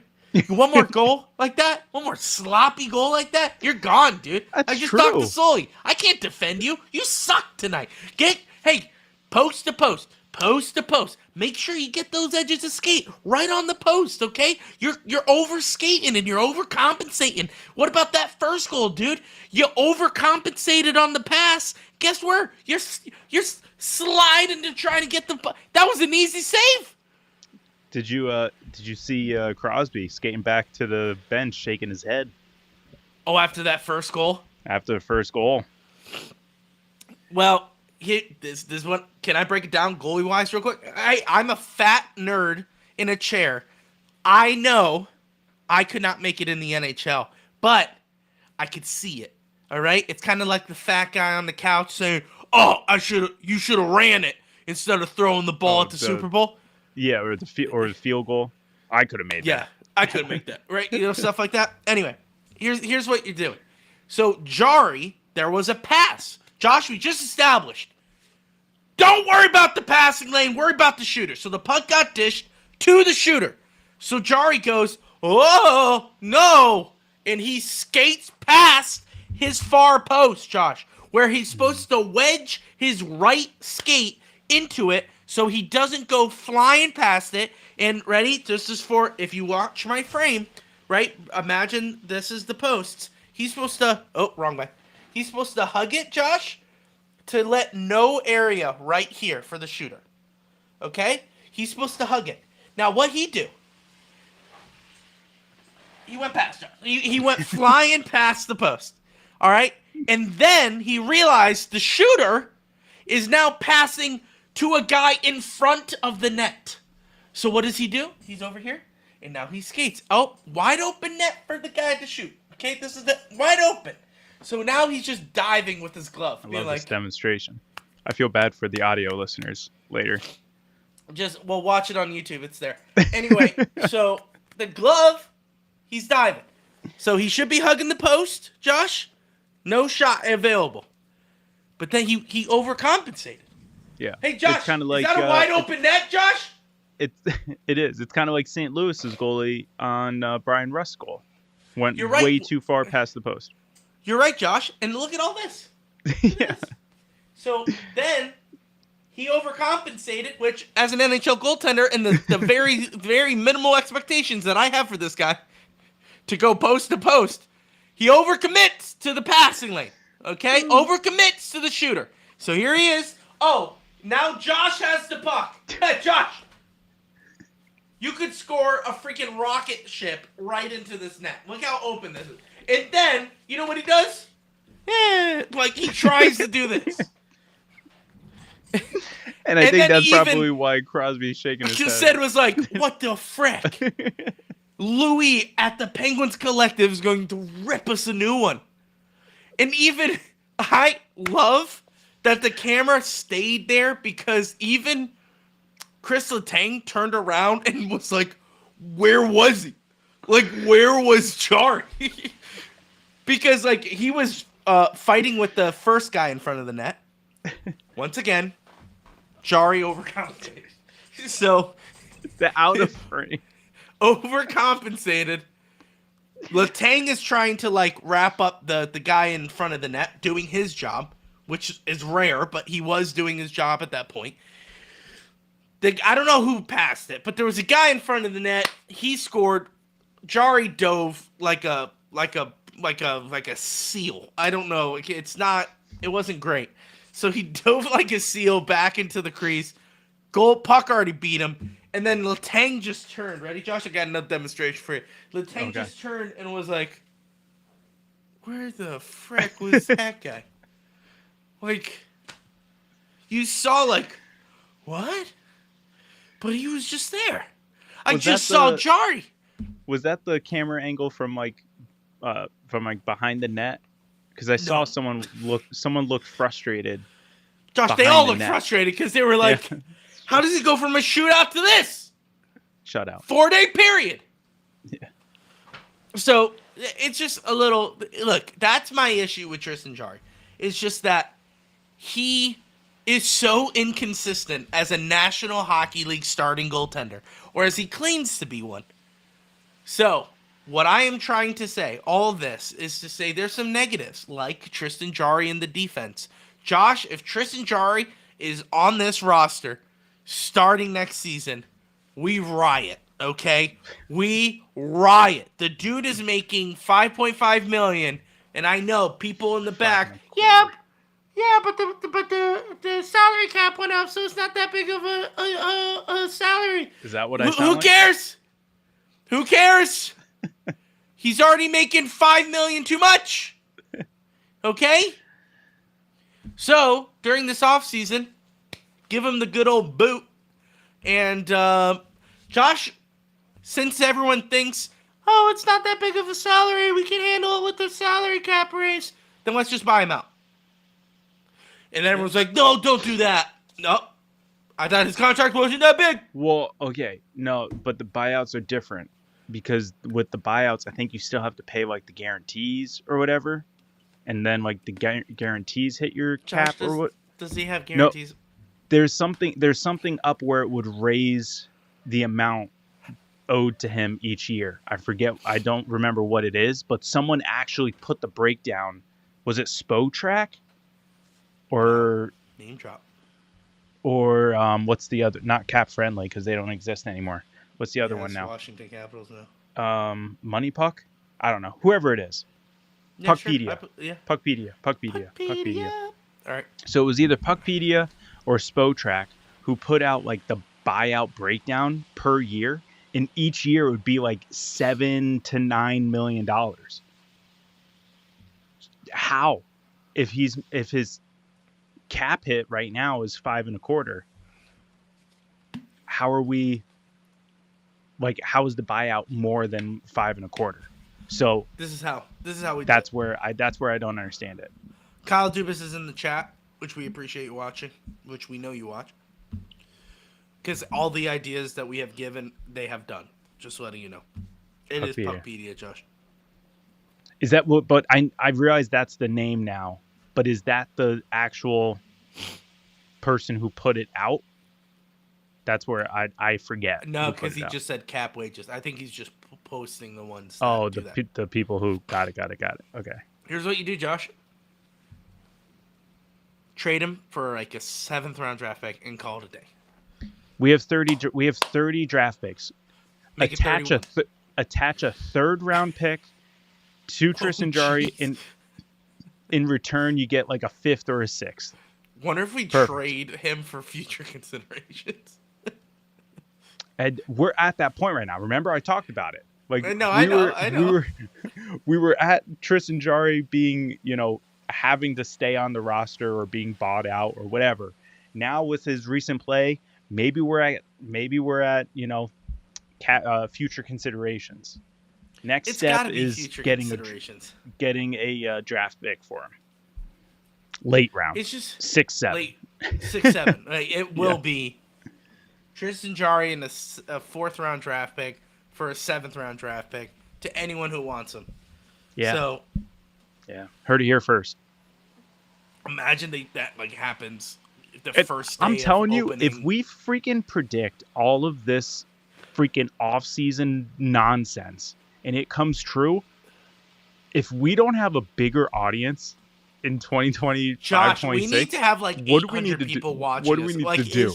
One more goal like that? One more sloppy goal like that? You're gone, dude. That's I just true. talked to Sully. I can't defend you. You suck tonight. Hey, post to post. Post to post. Make sure you get those edges of skate right on the post, okay? You're over skating and you're overcompensating. What about that first goal, dude? You overcompensated on the pass. Guess where? You're sliding to try to get the. That was an easy save. Did you see Crosby skating back to the bench, shaking his head Oh, after that first goal. after the first goal? Well, this one. Can I break it down goalie wise real quick? I'm a fat nerd in a chair. I know I could not make it in the NHL, but I could see it. All right, it's kind of like the fat guy on the couch saying, "Oh, you should have ran it instead of throwing the ball at the Super Bowl." Yeah, or the field goal. I could have made that. Yeah, I could make that, right? You know, stuff like that. Anyway, here's what you're doing. So, Jari, there was a pass. Josh, we just established. Don't worry about the passing lane. Worry about the shooter. So, the puck got dished to the shooter. So, Jari goes, oh, no. And he skates past his far post, Josh, where he's supposed to wedge his right skate into it so he doesn't go flying past it. And ready? This is for, if you watch my frame, right? Imagine this is the posts. He's supposed to, oh, wrong way. He's supposed to hug it, Josh, to let no area right here for the shooter. Okay? He's supposed to hug it. Now, what he do? He went past Josh. He went flying past the post. All right? And then he realized the shooter is now passing to a guy in front of the net. So what does he do? He's over here, and now he skates. Oh, wide open net for the guy to shoot. Okay, this is the wide open. So now he's just diving with his glove. I love this demonstration. I feel bad for the audio listeners later. Well, watch it on YouTube. It's there. Anyway, so the glove, he's diving. So he should be hugging the post, Josh. No shot available. But then he overcompensated. Yeah. Hey, Josh, it's kind of like, is that a wide open net, Josh? It is. It's kind of like St. Louis's goalie on Brian Rust's goal. Went You're right. way too far past the post. You're right, Josh. And look at all this. Yeah. So then he overcompensated, which as an NHL goaltender and the very, very minimal expectations that I have for this guy to go post to post, he overcommits to the passing lane. Okay? Overcommits to the shooter. So here he is. Oh, now Josh has the puck. Hey, Josh. You could score a freaking rocket ship right into this net. Look how open this is. And then, you know what he does? Like he tries to do this. And I think that's probably why Crosby's shaking his head. Said was like, what the frick? Louie at the Penguins Collective is going to rip us a new one. And even, I love that the camera stayed there because even Chris Letang turned around and was like, where was he? Like, where was Jari? Because, like, he was fighting with the first guy in front of the net. Once again, Jari overcompensated. So, the out of frame. Overcompensated. Letang is trying to, like, wrap up the guy in front of the net, doing his job, which is rare, but he was doing his job at that point. I don't know who passed it, but there was a guy in front of the net. He scored. Jari dove like a seal. I don't know. It wasn't great. So he dove like a seal back into the crease. Puck already beat him. And then Letang just turned. Ready, Josh? I got another demonstration for you. Letang just turned and was like, where the frick was that guy? Like, you saw, like, what? But he was just there. I just saw Jari. Was that the camera angle from behind the net? Because I saw someone looked frustrated. Josh, they all looked frustrated because they were like, how does he go from a shootout to this? Shutout. 4-day period. Yeah. So it's just a little. Look, that's my issue with Tristan Jari. It's just that he is so inconsistent as a National Hockey League starting goaltender, or as he claims to be one. So, what I am trying to say, all of this, is to say there's some negatives, like Tristan Jarry in the defense. Josh, if Tristan Jarry is on this roster starting next season, we riot, okay? We riot. The dude is making $5.5 million, and I know people in the back, yeah, but the salary cap went up, so it's not that big of a salary. Is that what I sound Who like? cares? Who cares? He's already making $5 million too much. Okay? So, during this offseason, give him the good old boot. And, Josh, since everyone thinks, oh, it's not that big of a salary, we can handle it with the salary cap raise, then let's just buy him out. And everyone's like, no, don't do that. No. I thought his contract wasn't that big. Well, okay. No, but the buyouts are different. Because with the buyouts, I think you still have to pay like the guarantees or whatever. And then like the guarantees hit your cap or what? Does he have guarantees? No, there's something up where it would raise the amount owed to him each year. I don't remember what it is, but someone actually put the breakdown. Was it Spotrac? Or name drop. Or what's the other? Not Cap Friendly because they don't exist anymore. What's the other one now? Washington Capitals now. Money Puck? I don't know. Whoever it is. Yeah, Puckpedia. Sure. Puckpedia. All right. So it was either Puckpedia or Spotrac who put out like the buyout breakdown per year, and each year it would be like $7 to $9 million. How? If his cap hit right now is 5.25, how are we? Like, how is the buyout more than 5.25? So this is how we. That's where I don't understand it. Kyle Dubas is in the chat, which we appreciate you watching, which we know you watch, because all the ideas that we have given, they have done. Just letting you know, it is Puckpedia, Josh. Is that what? But I realize that's the name now. But is that the actual person who put it out? That's where I forget. No, because he just said cap wages. I think he's just posting the ones. The people who got it. Okay. Here's what you do, Josh. Trade him for like a 7th round draft pick and call it a day. We have 30 draft picks. Attach a 3rd round pick to Tristan Jarry. In return, you get like a 5th or a 6th. Wonder if we trade him for future considerations. And we're at that point right now. Remember, I talked about it. Like, I know. We were at Tristan Jarry being, having to stay on the roster or being bought out or whatever. Now with his recent play, maybe we're at future considerations. Next step is getting a draft pick for him. Late round. It's just 6-7. Late 6-7. It will be Tristan Jarry in a 4th round draft pick for a 7th round draft pick to anyone who wants him. Yeah. So, heard it here first. Imagine that happens the first day. I'm telling you, opening. if we freaking predict all of this freaking off-season nonsense and it comes true, if we don't have a bigger audience in 2025, Josh, 26, we need to have like 800 people watching. What do we need to do?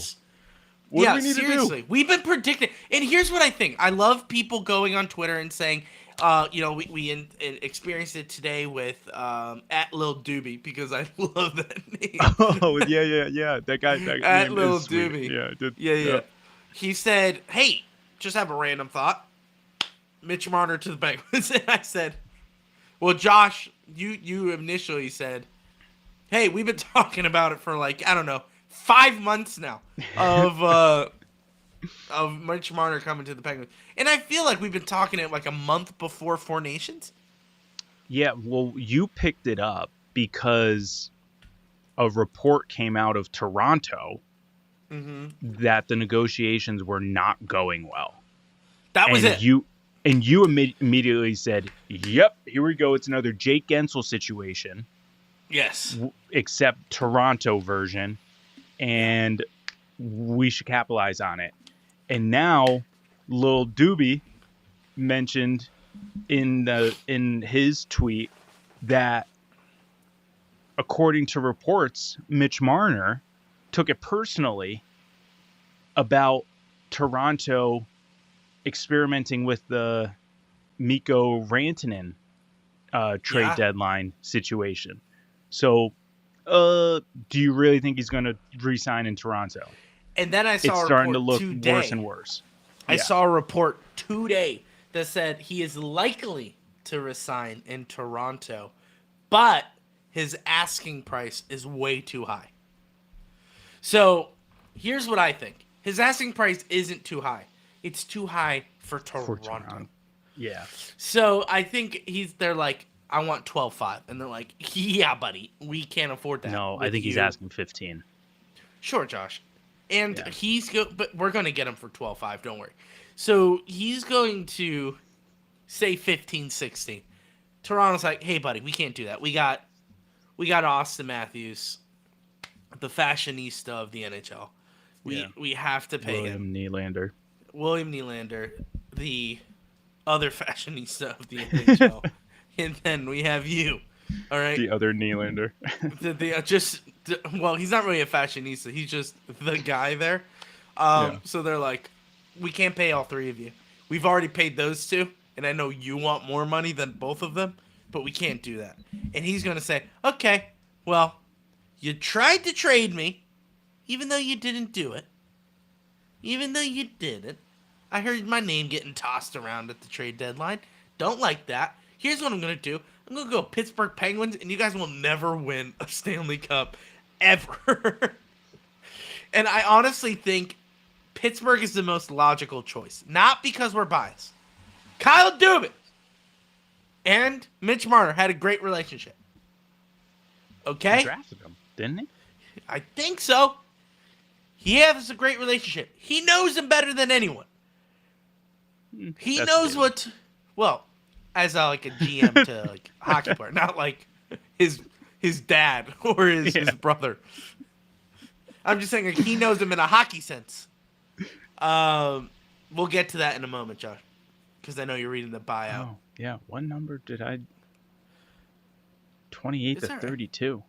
What do we need seriously. to do? We've been predicting. And here's what I think. I love people going on Twitter and saying, we experienced it today with at Lil Doobie because I love that name. Oh, yeah. That guy. That at name Lil is sweet. Doobie. Yeah. He said, hey, just have a random thought. Mitch Marner to the Penguins. And I said, well, Josh, you initially said, hey, we've been talking about it for 5 months now of Mitch Marner coming to the Penguins. And I feel like we've been talking it like a month before Four Nations. Yeah, well, you picked it up because a report came out of Toronto that the negotiations were not going well. That was it. You immediately said, yep, here we go. It's another Jake Gensel situation. Yes. Except Toronto version. and we should capitalize on it. And now, Lil Doobie mentioned in his tweet that, according to reports, Mitch Marner took it personally about Toronto experimenting with the Mikko Rantanen trade deadline situation. So, do you really think he's going to re-sign in Toronto? And then I saw it's starting to look worse and worse. I saw a report today that said he is likely to resign in Toronto, but his asking price is way too high. So here's what I think. His asking price isn't too high. It's too high for Toronto. Yeah. So I think they're like, I want 12.5. And they're like, yeah, buddy, we can't afford that. No, I think he's asking 15. Sure, Josh. And but we're going to get him for 12.5, don't worry. So he's going to say 15, 16. Toronto's like, hey, buddy, we can't do that. We got Austin Matthews, the fashionista of the NHL. We have to pay him. William Nylander, the other fashionista of the NHL. And then we have you. All right. The other Nylander. Well, he's not really a fashionista. He's just the guy there. So they're like, we can't pay all three of you. We've already paid those two, and I know you want more money than both of them, but we can't do that. And he's going to say, okay, well, you tried to trade me, even though you didn't do it. Even though you didn't. I heard my name getting tossed around at the trade deadline. Don't like that. Here's what I'm going to do. I'm going to go Pittsburgh Penguins, and you guys will never win a Stanley Cup ever. And I honestly think Pittsburgh is the most logical choice. Not because we're biased. Kyle Dubas and Mitch Marner had a great relationship. Okay? He drafted him, didn't he? I think so. He has a great relationship. He knows him better than anyone. He knows what... Well, as like a GM to like a hockey player, not like his dad or his brother. I'm just saying like, he knows him in a hockey sense. We'll get to that in a moment, Josh, because I know you're reading the buyout. Oh, yeah. What number did I... 28 to 32.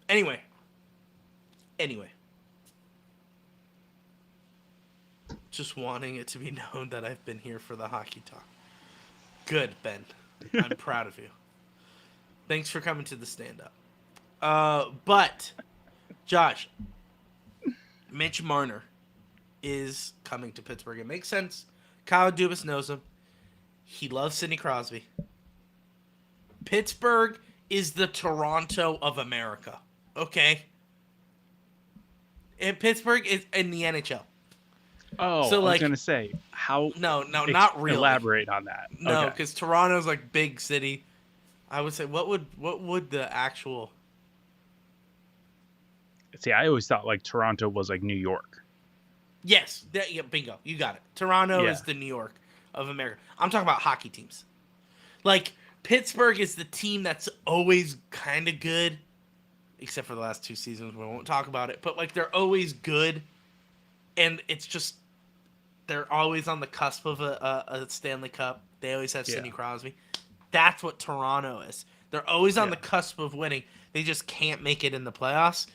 Anyway. Just wanting it to be known that I've been here for the hockey talk. Good, Ben. I'm proud of you. Thanks for coming to the stand-up. But, Josh, Mitch Marner is coming to Pittsburgh. It makes sense. Kyle Dubas knows him. He loves Sidney Crosby. Pittsburgh is the Toronto of America. Okay? And Pittsburgh is in the NHL. Oh, so I was going to say, how... No, not really. Elaborate on that. No, because Toronto's like big city. I would say, what would the actual... See, I always thought like Toronto was like New York. Yes. Bingo. You got it. Toronto is the New York of America. I'm talking about hockey teams. Like, Pittsburgh is the team that's always kind of good, except for the last 2 seasons. We won't talk about it. But, like, they're always good, and it's just they're always on the cusp of a Stanley Cup. They always have Sidney Crosby. That's what Toronto is. They're always on the cusp of winning. They just can't make it in the playoffs.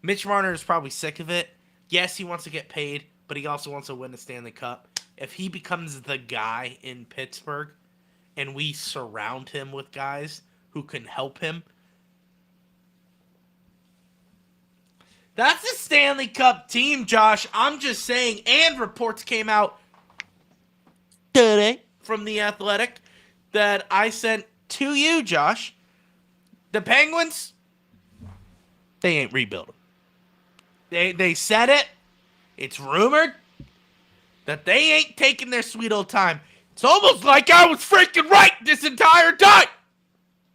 Mitch Marner is probably sick of it. Yes, he wants to get paid, but he also wants to win the Stanley Cup. If he becomes the guy in Pittsburgh and we surround him with guys who can help him, that's the Stanley Cup team, Josh. I'm just saying. And reports came out today from The Athletic that I sent to you, Josh. The Penguins, they ain't rebuilding. They said it. It's rumored that they ain't taking their sweet old time. It's almost like I was freaking right this entire time.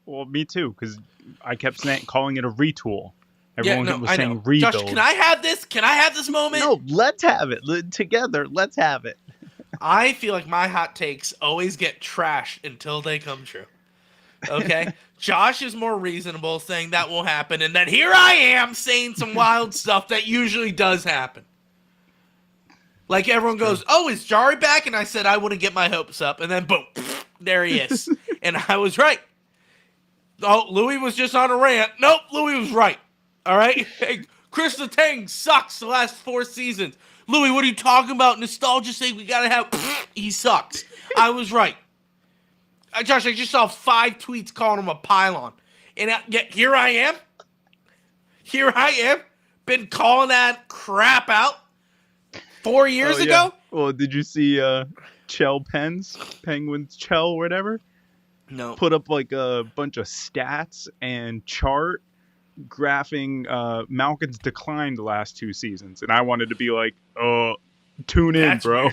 Well, me too, because I kept calling it a retool. Everyone was saying rebuild. Josh, can I have this? Can I have this moment? No, let's have it. Together, let's have it. I feel like my hot takes always get trashed until they come true. Okay? Josh is more reasonable, saying that will happen, and then here I am saying some wild stuff that usually does happen. Like everyone goes, "Oh, is Jari back?" And I said I wouldn't get my hopes up, and then boom, there he is, and I was right. Oh, Louie was just on a rant. Nope, Louie was right. All right, hey, Chris Letang sucks the last 4 seasons. Louie, what are you talking about? Nostalgia sake, we gotta have. He sucks. I was right. Josh, I just saw 5 tweets calling him a pylon. And yet here I am. Here I am. Been calling that crap out 4 years ago. Well, did you see Penguins Chell, whatever? No. Put up like a bunch of stats and chart graphing Malkin's decline the last 2 seasons. And I wanted to be like, tune in, That's bro.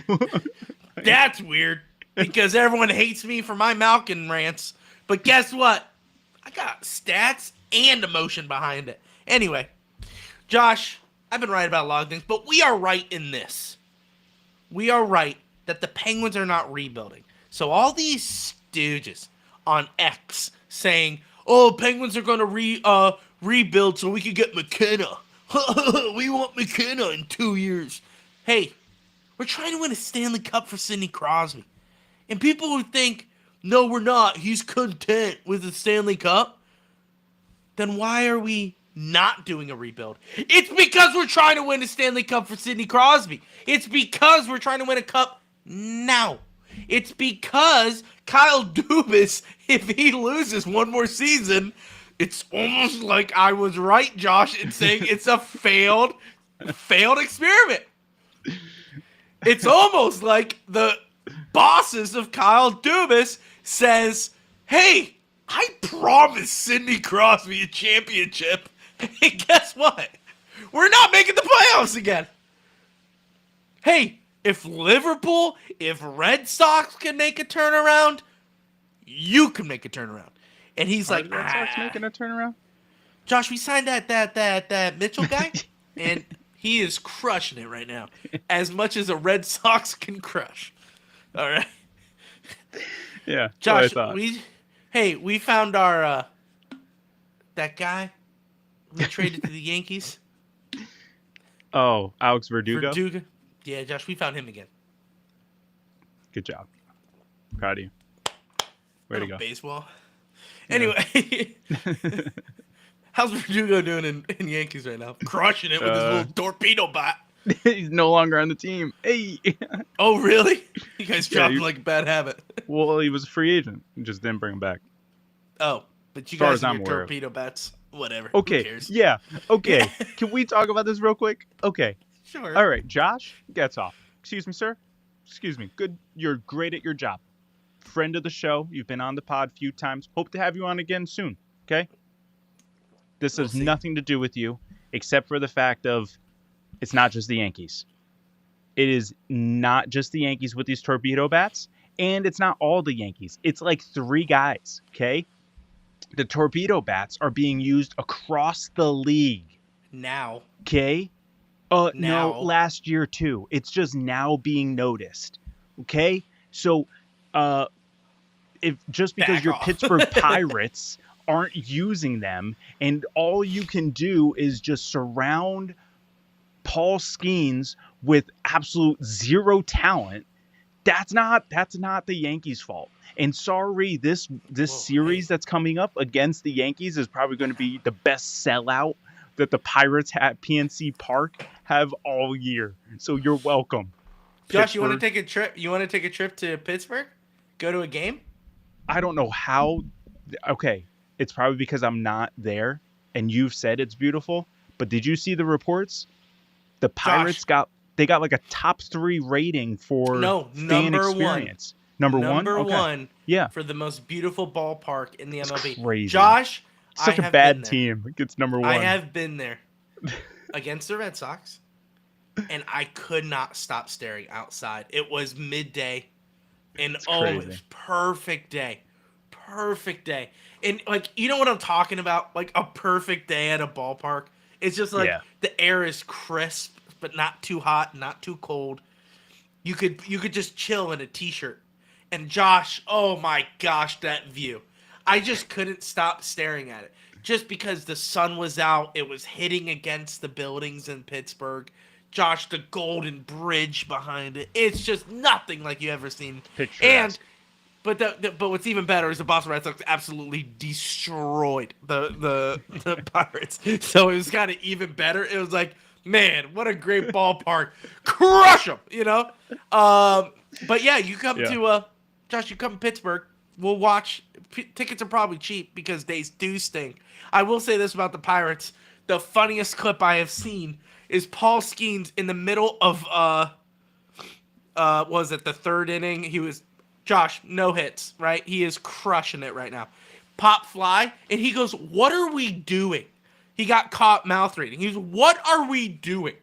That's weird. Because everyone hates me for my Malkin rants. But guess what? I got stats and emotion behind it. Anyway, Josh, I've been right about a lot of things, but we are right in this. We are right that the Penguins are not rebuilding. So all these stooges on X saying, "Oh, Penguins are going to rebuild so we can get McKenna. We want McKenna in 2 years." Hey, we're trying to win a Stanley Cup for Sidney Crosby. And people who think, "No, we're not. He's content with the Stanley Cup." Then why are we not doing a rebuild? It's because we're trying to win a Stanley Cup for Sidney Crosby. It's because we're trying to win a cup now. It's because Kyle Dubas, if he loses one more season, it's almost like I was right, Josh, in saying it's a failed experiment. It's almost like the bosses of Kyle Dubas says, "Hey, I promised Sidney Crosby a championship, and guess what? We're not making the playoffs again." Hey, if Liverpool, if Red Sox can make a turnaround, you can make a turnaround. And he's like, Red Sox making a turnaround? Josh, we signed that Mitchell guy, and he is crushing it right now, as much as a Red Sox can crush. All right. Yeah, Josh, what I thought. we found our that guy we traded to the Yankees. Oh, Alex Verdugo? Verdugo. Yeah, Josh, we found him again. Good job. Proud of you. Way to go. Baseball. Anyway, how's Verdugo doing in Yankees right now? Crushing it with his little torpedo bat. He's no longer on the team. Hey. Oh, really? You guys dropped you- him like a bad habit. Well, he was a free agent. Just didn't bring him back. Oh, but you As far guys as and I'm your aware of. torpedo bats. Whatever. Okay. Who cares? Yeah. Okay. Can we talk about this real quick? Okay. Sure. All right. Josh gets off. Excuse me, sir. Excuse me. Good. You're great at your job. Friend of the show. You've been on the pod a few times. Hope to have you on again soon. Okay. This has nothing to do with you, except for the fact of it's not just the Yankees. It is not just the Yankees with these torpedo bats, and it's not all the Yankees. It's like 3 guys, okay? The torpedo bats are being used across the league, Now. okay? Now. No, last year too. It's just now being noticed, okay? So, if just because Back your off. Pittsburgh Pirates aren't using them, and all you can do is just surround Paul Skeens with absolute zero talent, that's not the Yankees' fault. And sorry, this series that's coming up against the Yankees is probably going to be the best sellout that the Pirates at PNC Park have all year. So you're welcome. Josh, you want to Pittsburgh. take a trip? You want to take a trip to Pittsburgh? Go to a game? I don't know how. Okay, it's probably because I'm not there, and you've said it's beautiful. But did you see the reports? The Pirates got like a top 3 rating for fan experience. Number one? Number Okay. one. Yeah. For the most beautiful ballpark in the MLB. crazy. Josh, Such I a have bad been there. team gets number 1. I have been there against the Red Sox, and I could not stop staring outside. It was midday, and it crazy. was perfect day. Perfect day. And, like, you know what I'm talking about? Like, a perfect day at a ballpark. It's just like the air is crisp, but not too hot, not too cold. You could just chill in a t-shirt. And Josh, oh my gosh, that view. I just couldn't stop staring at it. Just because the sun was out, it was hitting against the buildings in Pittsburgh. Josh, the Golden Bridge behind it. It's just nothing like you ever seen. Picturesque. But what's even better is the Boston Red Sox absolutely destroyed the Pirates. So it was kind of even better. It was like, man, what a great ballpark. Crush them, you know? But yeah, you come to, Josh, you come to Pittsburgh. We'll watch. Tickets are probably cheap because they do stink. I will say this about the Pirates. The funniest clip I have seen is Paul Skeens in the middle of, was it the third inning? He was, Josh, no hits, right? He is crushing it right now. Pop fly, and he goes, what are we doing? He got caught mouth reading. He goes, what are we doing?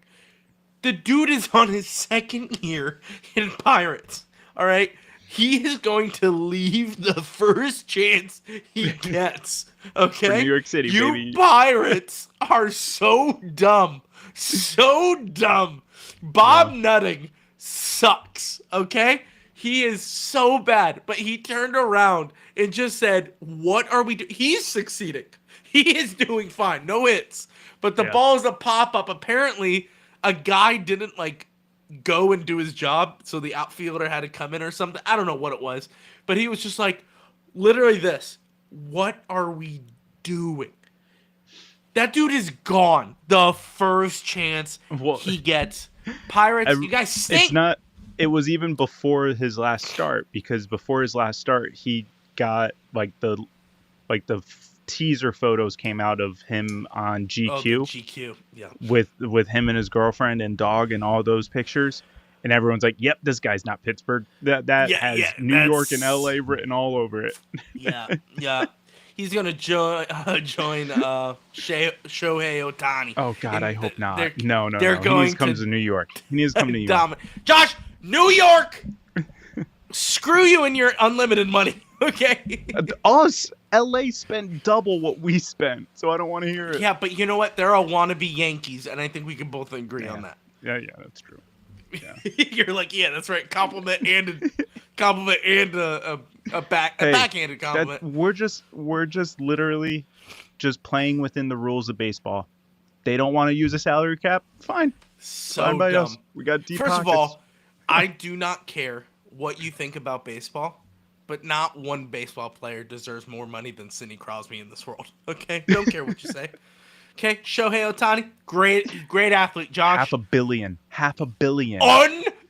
The dude is on his second year in Pirates, all right? He is going to leave the first chance he gets, okay? For New York City, you baby. You Pirates are so dumb. So dumb. Bob Nutting sucks, okay? He is so bad, but he turned around and just said, what are we doing? He's succeeding. He is doing fine. No hits. But the ball is a pop-up. Apparently, a guy didn't, go and do his job, so the outfielder had to come in or something. I don't know what it was. But he was just like, literally this. What are we doing? That dude is gone the first chance he gets. Pirates, you guys stink. It's not. It was even before his last start, because before his last start, he got the teaser photos came out of him on GQ. Oh, GQ, yeah. With him and his girlfriend and dog and all those pictures, and everyone's like, "Yep, this guy's not Pittsburgh. That has New York and LA written all over it." Yeah. He's gonna join Shohei Ohtani. Oh God, I hope not. No. They're going he needs to come to New York. He needs to come to New York. Josh, New York. Screw you and your unlimited money. Okay. Us, LA spent double what we spent, so I don't want to hear it. Yeah, but you know what? They're a wannabe Yankees, and I think we can both agree on that. Yeah, that's true. Yeah. You're like, yeah, that's right. Compliment and a backhanded compliment. We're just literally just playing within the rules of baseball. They don't want to use a salary cap. Fine. So fine by dumb. us. We got deep First pockets. of all, I do not care what you think about baseball, but not one baseball player deserves more money than Sidney Crosby in this world. Okay? Don't care what you say. Okay? Shohei Ohtani, great athlete, Josh. $500 million.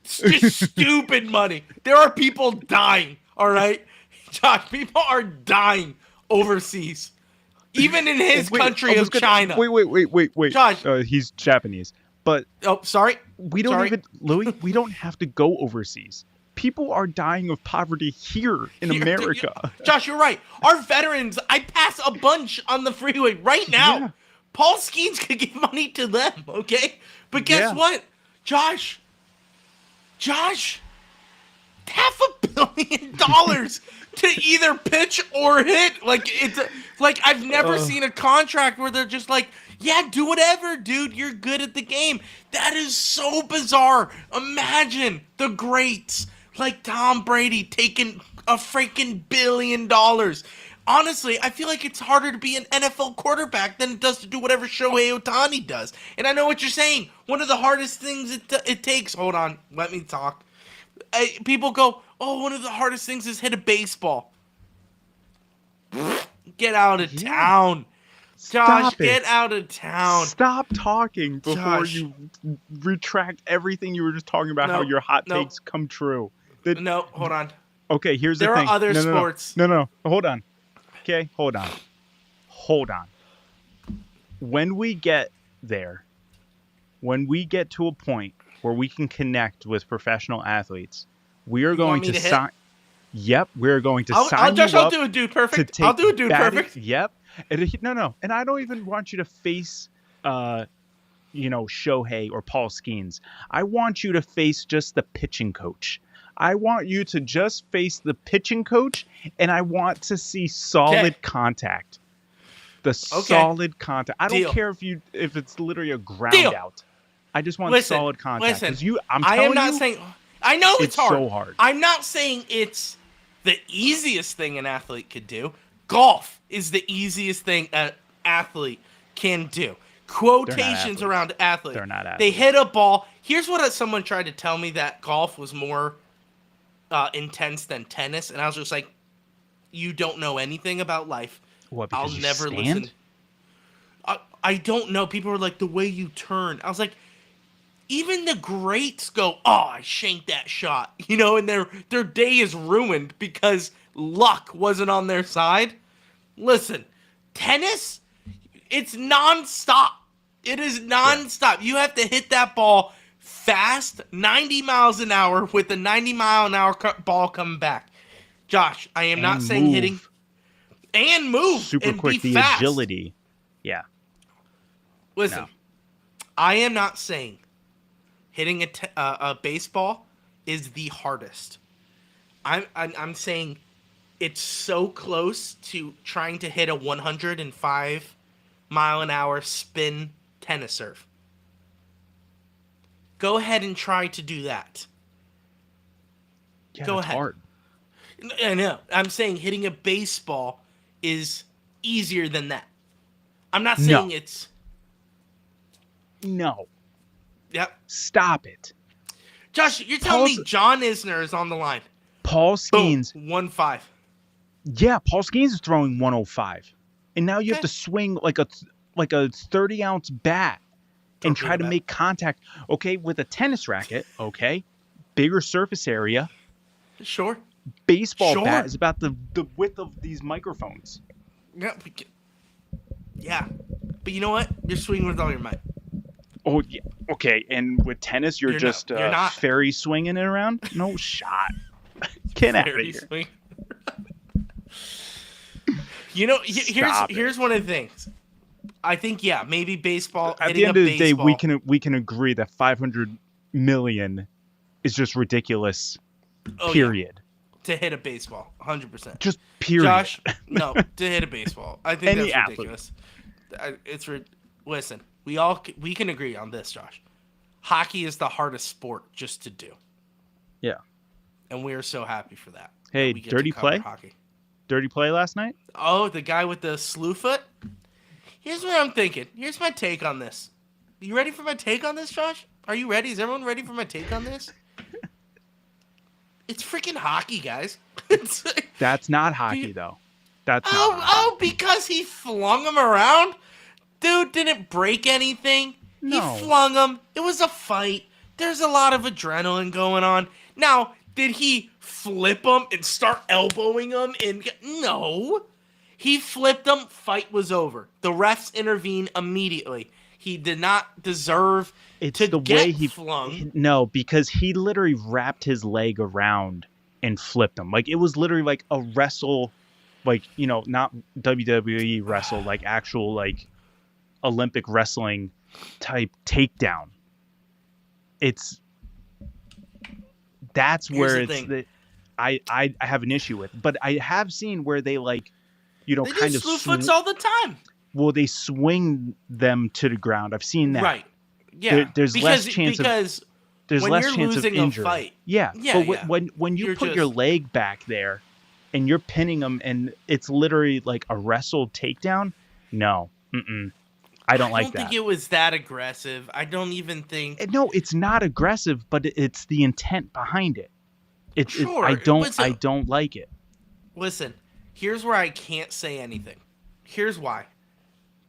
Just stupid money. There are people dying, all right? Josh, people are dying overseas. Even in his country of China. Wait. Josh. He's Japanese. But sorry. Louis, we don't have to go overseas. People are dying of poverty here in America. Josh, you're right. Our veterans, I pass a bunch on the freeway right now. Yeah. Paul Skeens could give money to them, okay? But guess what? Josh, $500 million to either pitch or hit. It's I've never seen a contract where they're just like, yeah, do whatever, dude. You're good at the game. That is so bizarre. Imagine the greats like Tom Brady taking a freaking $1 billion. Honestly, I feel like it's harder to be an NFL quarterback than it does to do whatever Shohei Ohtani does. And I know what you're saying. One of the hardest things it takes. Hold on. Let me talk. People go, one of the hardest things is hit a baseball. Get out of town. Josh, get out of town. Stop talking before you retract everything you were just talking about, how your hot takes come true. No, hold on. Okay, here's the thing. There are other sports. No, hold on. Okay, hold on. When we get there, when we get to a point where we can connect with professional athletes, we are going to sign. Yep, we're going to sign you up. I'll do a dude perfect. I'll do a dude perfect. Yep. No. And I don't even want you to face, Shohei or Paul Skeens. I want you to face just the pitching coach. I want you to just face the pitching coach, and I want to see solid contact. Solid contact. I don't care if it's literally a ground out. I just want solid contact. Listen, I know it's hard. So hard. I'm not saying it's the easiest thing an athlete could do, Golf is the easiest thing an athlete can do. Quotations around athlete. They're not They athletes. hit a ball. Here's what someone tried to tell me, that golf was more intense than tennis, and I was just like, you don't know anything about life. What, I'll because you never stand? listen. I don't know. People are like, the way you turn. I was like, even the greats go, oh, I shanked that shot, and their day is ruined because luck wasn't on their side. Listen, tennis, it's nonstop. It is nonstop. You have to hit that ball fast, 90 miles an hour, with a 90-mile-an-hour ball coming back. Josh, I am not saying move. hitting and move Super and quick, be the fast. agility. Yeah. Listen, No. I am not saying hitting a baseball is the hardest. I'm saying it's so close to trying to hit a 105-mile-an-hour spin tennis serve. Go ahead and try to do that. Yeah, Go that's ahead. hard. I know. I'm saying hitting a baseball is easier than that. I'm not saying it's... No. Yep. Stop it. Josh, you're telling me John Isner is on the line. Paul Skeens. Boom. 1-5. Yeah, Paul Skeens is throwing 105. And now you have Okay. to swing like a 30-ounce bat and try to make contact. Okay, with a tennis racket, okay, bigger surface area. Sure. Baseball Sure. bat is about the width of these microphones. Yeah. But you know what? You're swinging with all your might. Oh, yeah. Okay, and with tennis, you're just you're not. fairy swinging it around? No shot. Get out of Fairy here. swing. Here's one of the things. I think, maybe baseball. At the end of the day, we can agree that 500 million is just ridiculous. Period. To hit a baseball, 100%. Just period. Josh, no, to hit a baseball. I think Any that's ridiculous. Listen, we can agree on this, Josh. Hockey is the hardest sport just to do. Yeah. And we are so happy for that. Hey, We get dirty to cover play? Hockey. Dirty play last night? Oh, the guy with the slew foot? Here's what I'm thinking. Here's my take on this. You ready for my take on this, Josh? Are you ready? Is everyone ready for my take on this? It's freaking hockey, guys. That's not hockey, though. That's not hockey. Oh, because he flung him around? Dude didn't break anything. No. He flung him. It was a fight. There's a lot of adrenaline going on. Now, did he flip him and start elbowing him? No. He flipped him. Fight was over. The refs intervened immediately. He did not deserve to get flung. No, because he literally wrapped his leg around and flipped him. Like, it was literally like a wrestle, like, not WWE wrestle, like actual, like, Olympic wrestling type takedown. That's where it's I have an issue with. But I have seen where they They kind do of slew foots all the time. Well, they swing them to the ground. I've seen that. Right. Yeah. There's less chance because there's when less you're chance of losing injury. a fight. Yeah. Yeah, But when you put your leg back there and you're pinning them and it's literally like a wrestle takedown, no. I don't like that. I don't think it was that aggressive. I don't even think. No, it's not aggressive, but it's the intent behind it. Sure. I don't like it. Listen, here's where I can't say anything. Here's why.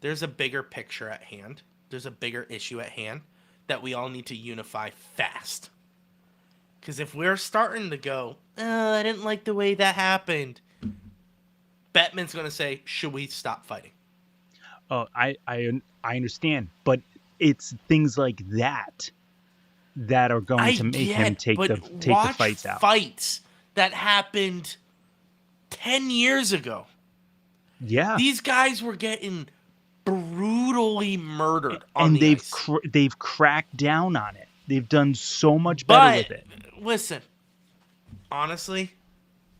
There's a bigger picture at hand. There's a bigger issue at hand that we all need to unify fast. Because if we're starting to go, I didn't like the way that happened, Bettman's going to say, should we stop fighting? Oh, I understand, but it's things like that are going to make him take the fights out. Fights that happened 10 years ago. Yeah. These guys were getting brutally murdered on and the they've ice. They've cracked down on it. They've done so much better with it. Listen, honestly,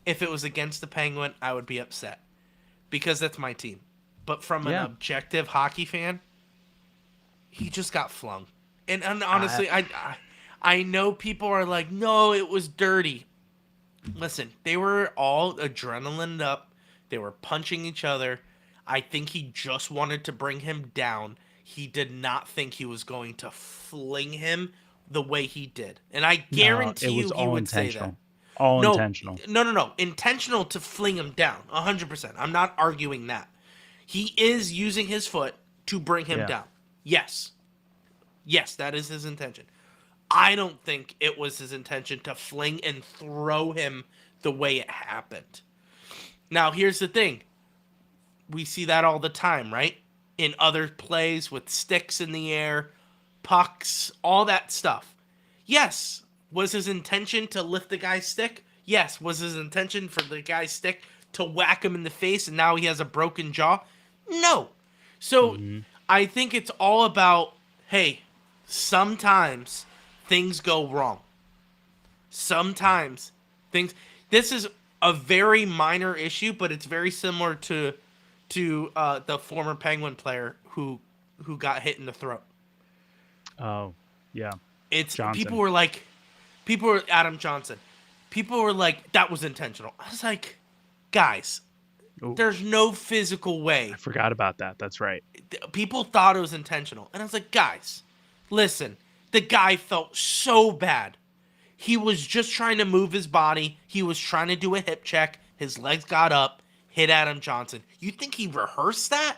if it was against the Penguin, I would be upset because that's my team. But from an objective hockey fan, he just got flung. And honestly, I know people are like, no, it was dirty. Listen, they were all adrenaline up They were punching each other. I think he just wanted to bring him down. He did not think he was going to fling him the way he did. And I No, it guarantee was you he all would say that. intentional. All No, intentional. no. Intentional to fling him down. 100%. I'm not arguing that. He is using his foot to bring him Yeah. down. Yes. Yes, that is his intention. I don't think it was his intention to fling and throw him the way it happened. Now, here's the thing. We see that all the time, right? In other plays with sticks in the air, pucks, all that stuff. Yes. Was his intention to lift the guy's stick? Yes. Was his intention for the guy's stick to whack him in the face and now he has a broken jaw? No. So I think it's all about, hey, sometimes things go wrong. Sometimes things. This is a very minor issue, but it's very similar to the former Penguin player who got hit in the throat. Oh, yeah. It's Johnson. people were Adam Johnson. People were like, that was intentional. I was like, guys, Ooh. there's no physical way. I forgot about that. That's right. People thought it was intentional. And I was like, guys, listen, the guy felt so bad. He was just trying to move his body. He was trying to do a hip check. His legs got up, hit Adam Johnson. You think he rehearsed that?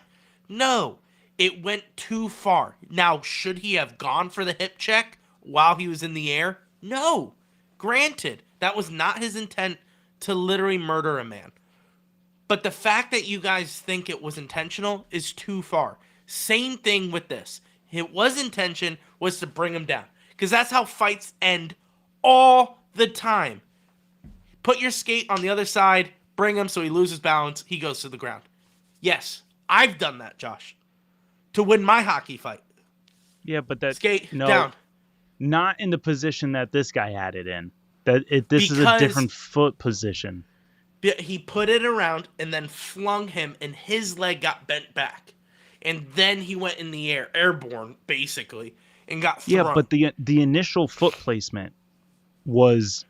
No. It went too far. Now, should he have gone for the hip check while he was in the air? No. Granted, that was not his intent to literally murder a man. But the fact that you guys think it was intentional is too far. Same thing with this. It was intention was to bring him down. Because that's how fights end all the time. Put your skate on the other side, bring him so he loses balance, he goes to the ground. Yes, I've done that, Josh. To win my hockey fight. Yeah, but that Skate no, down. not in the position that this guy had it in. This is a different foot position. He put it around and then flung him, and his leg got bent back. And then he went in the air, airborne, basically, and got thrown. Yeah, but the initial foot placement was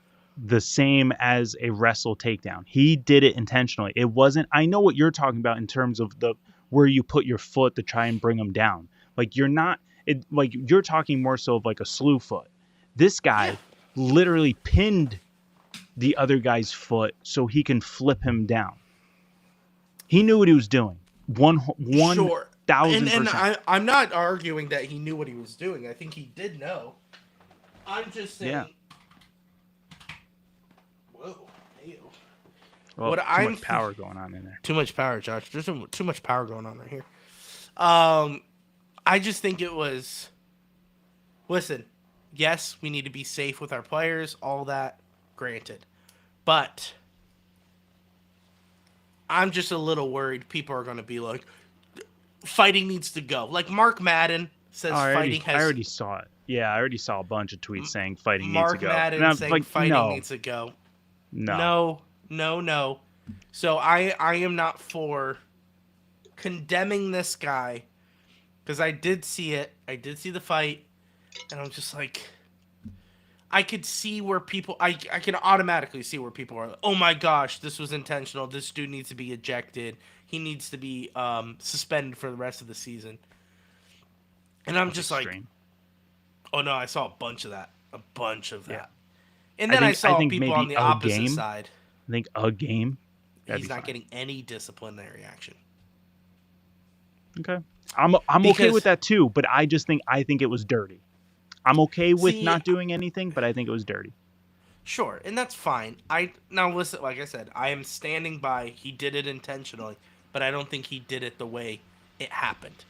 the same as a wrestle takedown. He did it intentionally. It wasn't. I know what you're talking about in terms of where you put your foot to try and bring him down. Like you're not. Like you're talking more so of like a slew foot. This guy literally pinned the other guy's foot so he can flip him down. He knew what he was doing. One Sure. 1,000%. And I'm not arguing that he knew what he was doing. I think he did know. I'm just saying. Yeah. Whoa. Ew. Well, what too much power going on in there. Too much power, Josh. There's too much power going on right here. I just think it was. Listen, yes, we need to be safe with our players, all that, granted. But I'm just a little worried people are going to be like, fighting needs to go. Like Mark Madden says fighting has... I already saw it. Yeah, I already saw a bunch of tweets saying fighting needs to go. Mark Madden saying fighting needs to go. No. No. So I am not for condemning this guy because I did see it. I did see the fight. And I'm just like... I could see where people... I can automatically see where people are like, oh my gosh, this was intentional. This dude needs to be ejected. He needs to be suspended for the rest of the season. And I'm just like... Oh no, I saw a bunch of that. Yeah. And then I saw people on the opposite side. I think a game. He's not getting any disciplinary action. Okay. I'm okay with that too, but I think it was dirty. I'm okay with not doing anything, but I think it was dirty. Sure, and that's fine. Now listen, like I said, I am standing by he did it intentionally, but I don't think he did it the way it happened.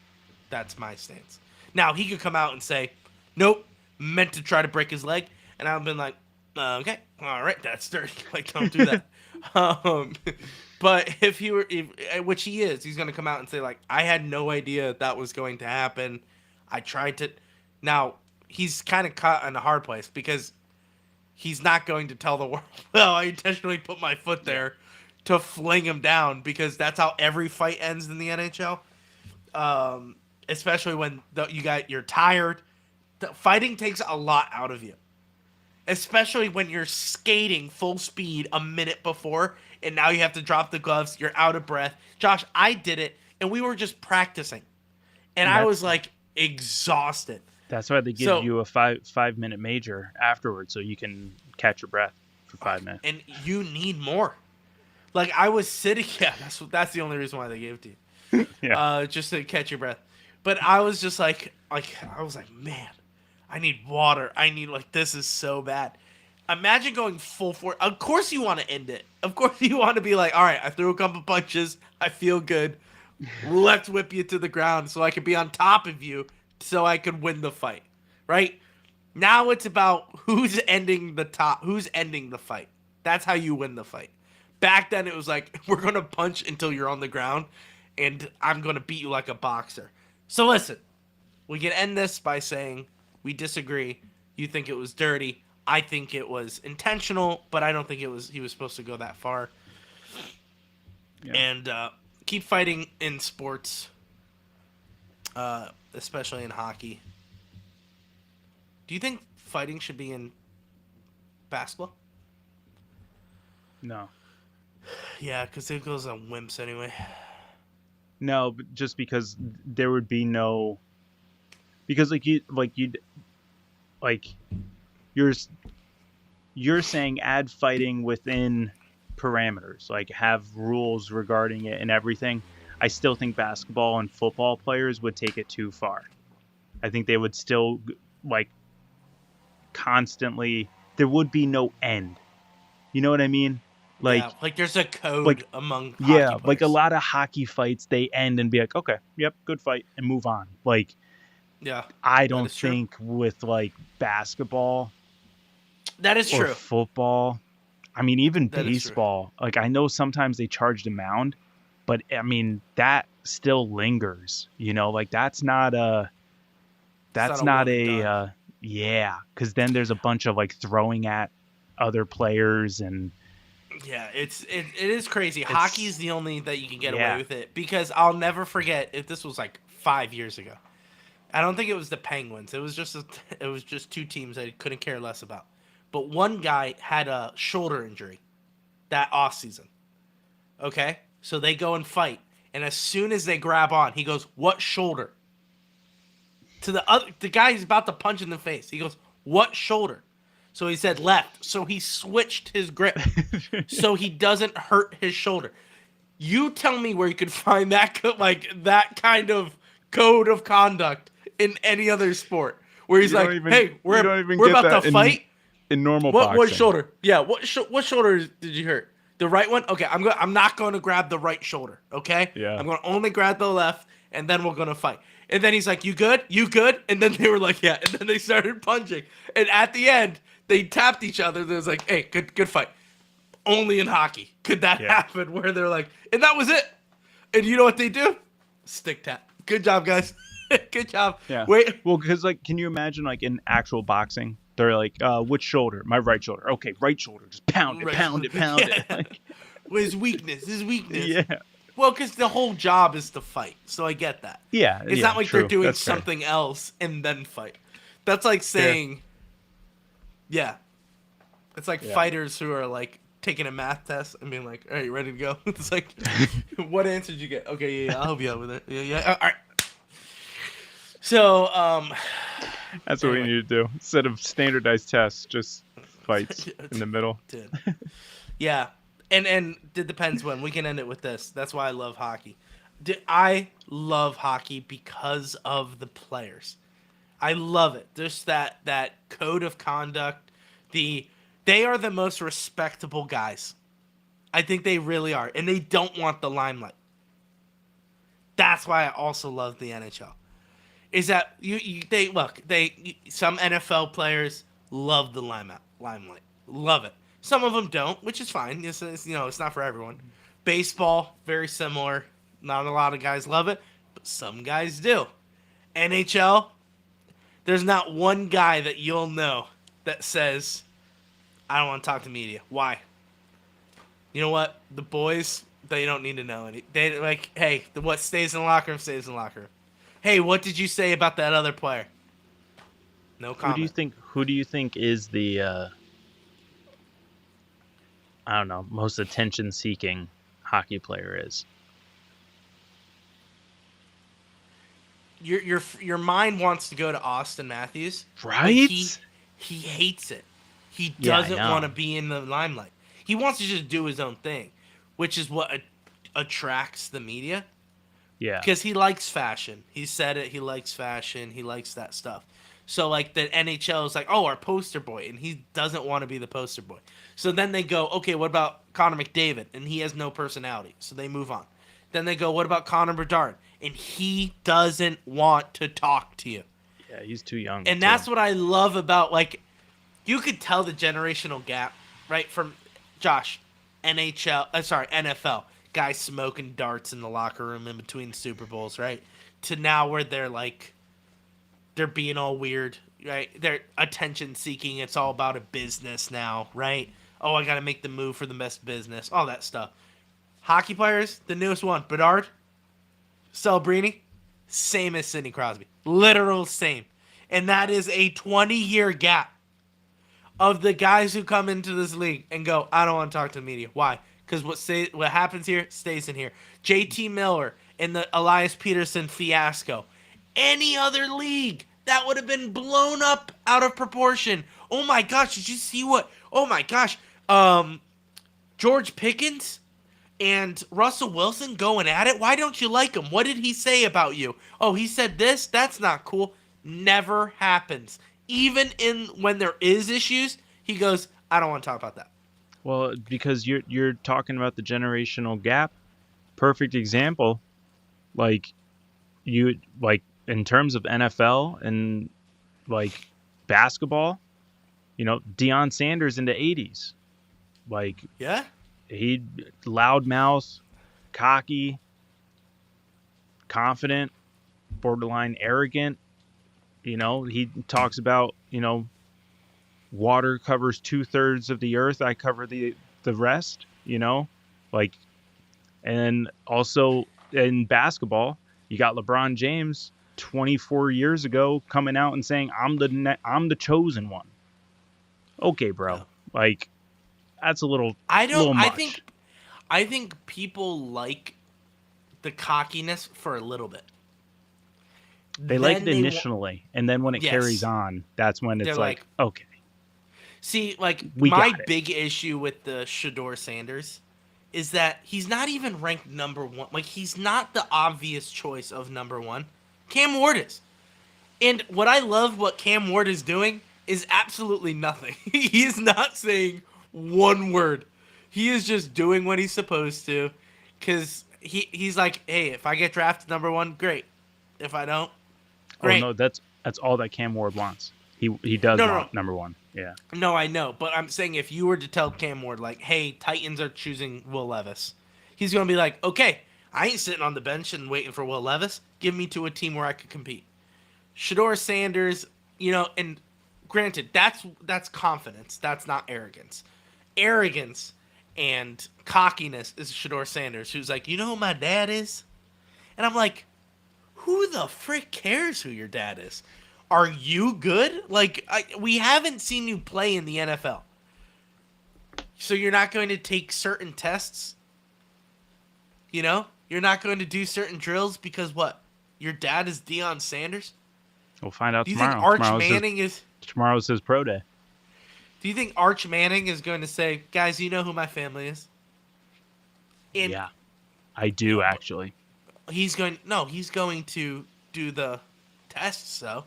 That's my stance. Now, he could come out and say, nope, meant to try to break his leg, and I've been like, okay, all right, that's dirty. Like, don't do that. But if he were, which he is, he's going to come out and say, like, I had no idea that was going to happen. I tried to. Now, he's kind of caught in a hard place because he's not going to tell the world, well, I intentionally put my foot there to fling him down because that's how every fight ends in the NHL. Especially when you're tired. Fighting takes a lot out of you. especially when you're skating full speed a minute before, and now you have to drop the gloves. You're out of breath. Josh, I did it, and we were just practicing, and I was like exhausted. That's why they give you a 5-minute major afterwards, so you can catch your breath for 5 minutes. And you need more. Like, I was sitting, yeah, that's the only reason why they gave it to you. Yeah. Just to catch your breath. But I was just like, I was like, man, I need water. I need, like, this is so bad. Imagine going full force. Of course you want to end it. Of course you want to be like, all right, I threw a couple punches. I feel good. Let's whip you to the ground so I can be on top of you so I could win the fight. Right? Now it's about who's ending the fight. That's how you win the fight. Back then, it was like, we're going to punch until you're on the ground, and I'm going to beat you like a boxer. So listen, we can end this by saying we disagree. You think it was dirty. I think it was intentional, but I don't think he was supposed to go that far. Yeah. And keep fighting in sports, especially in hockey. Do you think fighting should be in basketball? No. Yeah, because it goes on wimps anyway. No, but just because there would be no, because you're saying add fighting within parameters, like have rules regarding it and everything. I still think basketball and football players would take it too far. I think they would still like constantly. There would be no end. You know what I mean? Like there's a code among hockey players. Like a lot of hockey fights, they end and be like, okay, yep, good fight, and move on. Like, yeah, I don't think with like basketball, that is true. Football, I mean, even baseball. Like, I know sometimes they charge a mound, but I mean that still lingers. You know, like that's not a because then there's a bunch of like throwing at other players and. Yeah, it is crazy. Hockey is the only that you can get away with it because I'll never forget if this was like 5 years ago. I don't think it was the Penguins. It was just two teams I couldn't care less about. But one guy had a shoulder injury that off season. Okay, so they go and fight, and as soon as they grab on, he goes, "What shoulder?" To the guy he's about to punch in the face. He goes, "What shoulder?" So he said left. So he switched his grip so he doesn't hurt his shoulder. You tell me where you could find that that kind of code of conduct in any other sport where he's like, "Hey, we're about to fight in normal boxing." What shoulder? Yeah, what shoulder did you hurt? The right one? Okay, I'm not going to grab the right shoulder. Okay, yeah, I'm going to only grab the left, and then we're going to fight. And then he's like, "You good? You good?" And then they were like, "Yeah." And then they started punching. And at the end, they tapped each other. There was like, "Hey, good fight." Only in hockey could that happen where they're like, and that was it. And you know what they do? Stick tap. Good job, guys. Good job. Yeah. Wait. Well, because like, can you imagine like in actual boxing, they're like, which shoulder? My right shoulder. Okay, right shoulder. Just pound it, pound it. Like, his weakness. Yeah. Well, because the whole job is to fight, so I get that. Yeah. It's not like they're doing something else and then fight. That's like saying, it's like fighters who are like taking a math test and being like, "All right, you ready to go?" It's like, what answer did you get? Okay, yeah, I'll help you out with it. Yeah, all right. So, that's what we need to do. Instead of standardized tests, just fights in the middle. Yeah. And it depends when. We can end it with this. That's why I love hockey. I love hockey because of the players. I love it. Just that code of conduct. They are the most respectable guys. I think they really are. And they don't want the limelight. That's why I also love the NHL. Is that some NFL players love the limelight. Love it. Some of them don't, which is fine. It's not for everyone. Baseball, very similar. Not a lot of guys love it, but some guys do. NHL, there's not one guy that you'll know that says, "I don't want to talk to media." Why? You know what? The boys, they don't need to know any. They like, hey, what stays in the locker room stays in the locker room. Hey, what did you say about that other player? No comment. Who do you think is the I don't know, most attention-seeking hockey player is? Your mind wants to go to Austin Matthews, but he Right? hates it. He Yeah, I doesn't want to know. be in the limelight. He wants to just do his own thing, which is what attracts the media. Yeah. Because he likes fashion. He said it. He likes fashion. He likes that stuff. So like the NHL is like, oh, our poster boy, and he doesn't want to be the poster boy. So then they go, okay, what about Connor McDavid? And he has no personality. So they move on. Then they go, what about Connor Bedard? And he doesn't want to talk to you. Yeah, he's too young. And that's what I love about, like, you could tell the generational gap, right, from Josh, NFL, guys smoking darts in the locker room in between Super Bowls, right, to now where they're like, they're being all weird, right? They're attention seeking. It's all about a business now, right? Oh, I got to make the move for the best business, all that stuff. Hockey players, the newest one, Bedard, Celebrini, same as Sidney Crosby. Literal same. And that is a 20-year gap of the guys who come into this league and go, I don't want to talk to the media. Why? Because what happens here stays in here. JT Miller and the Elias Peterson fiasco. Any other league, that would have been blown up out of proportion. Oh my gosh, did you see what? Oh my gosh. George Pickens and Russell Wilson going at it. Why don't you like him? What did he say about you? Oh, he said this? That's not cool. Never happens. Even when there is issues, he goes, I don't want to talk about that. Well, because you're talking about the generational gap. Perfect example. Like in terms of NFL and like basketball, Deion Sanders in the 80s. Like, Yeah? he loudmouth, cocky, confident, borderline arrogant. He talks about, water covers 2/3 of the earth. I cover the rest, and also in basketball, you got LeBron James 24 years ago coming out and saying, I'm the chosen one. Okay, bro. Like, that's a little much. I think people like the cockiness for a little bit. They like it initially, and then when it carries on, that's when it's like, okay. See, like, my big issue with the Shedeur Sanders is that he's not even ranked number one. Like, he's not the obvious choice of number one. Cam Ward is. And what Cam Ward is doing is absolutely nothing. He is not saying one word. He is just doing what he's supposed to, because he's like, hey, if I get drafted number one, great. If I don't, great. Oh, no, that's all that Cam Ward wants. He does want number one. Yeah. No, I know, but I'm saying if you were to tell Cam Ward, like, hey, Titans are choosing Will Levis, he's going to be like, okay, I ain't sitting on the bench and waiting for Will Levis. Give me to a team where I could compete. Shedeur Sanders, and granted, that's confidence. That's not arrogance. Arrogance and cockiness is Shedeur Sanders, who's like, you know who my dad is? And I'm like, who the frick cares who your dad is? Are you good? Like, we haven't seen you play in the NFL. So you're not going to take certain tests? You're not going to do certain drills because what? Your dad is Deion Sanders? We'll find out tomorrow. Do you think Arch Manning is... Tomorrow's his pro day. Do you think Arch Manning is going to say, guys, you know who my family is? Yeah, I do, actually. He's going to do the tests, though.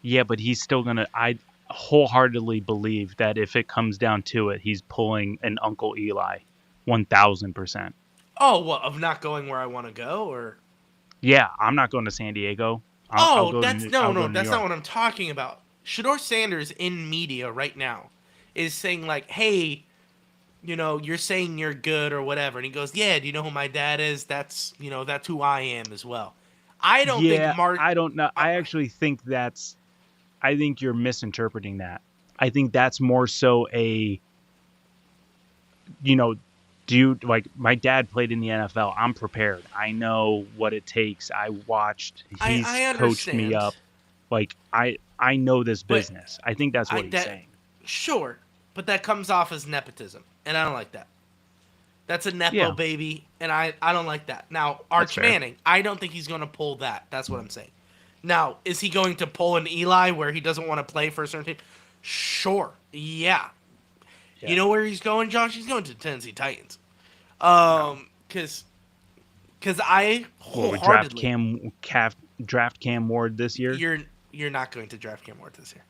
Yeah, but he's still going to... I wholeheartedly believe that if it comes down to it, he's pulling an Uncle Eli. 1,000%. Oh, what, of not going where I want to go, or... Yeah, I'm not going to San Diego. That's not what I'm talking about. Shedeur Sanders in media right now is saying, like, hey, you're saying you're good or whatever. And he goes, yeah, do you know who my dad is? That's who I am as well. I don't think I don't know. I actually think I think you're misinterpreting that. I think that's more so like, my dad played in the NFL. I'm prepared. I know what it takes. I watched. He's coached me up. Like, I know this business. I think that's what he's saying. Sure, but that comes off as nepotism, and I don't like that. That's a Nepo baby, and I don't like that. Now, Arch Manning, I don't think he's going to pull that. That's what I'm saying. Now, is he going to pull an Eli where he doesn't want to play for a certain team? Sure, yeah. You know where he's going, Josh? He's going to the Tennessee Titans. Because I wholeheartedly... draft Cam Ward this year? You're not going to draft Cam Ward this year.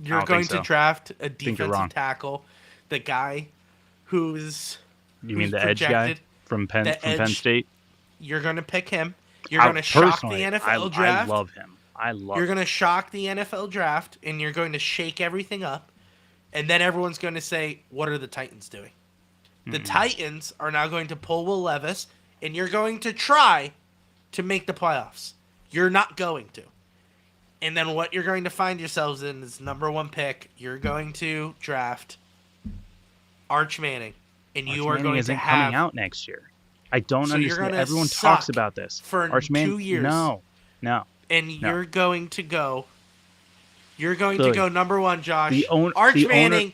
You're going to draft a defensive tackle, the guy who's mean the edge guy from Penn State? You're going to pick him. You're going to shock the NFL draft. I love him. You're going to shock the NFL draft, and you're going to shake everything up, and then everyone's going to say, what are the Titans doing? The Titans are now going to pull Will Levis, and you're going to try to make the playoffs. You're not going to. And then what you're going to find yourselves in is number 1 pick. You're going to draft Arch Manning, and you are going to have coming out next year. I don't understand. Everyone talks about this for Arch Manning, 2 years. No. And you're going to go. You're going to go number 1, Josh. Arch Manning.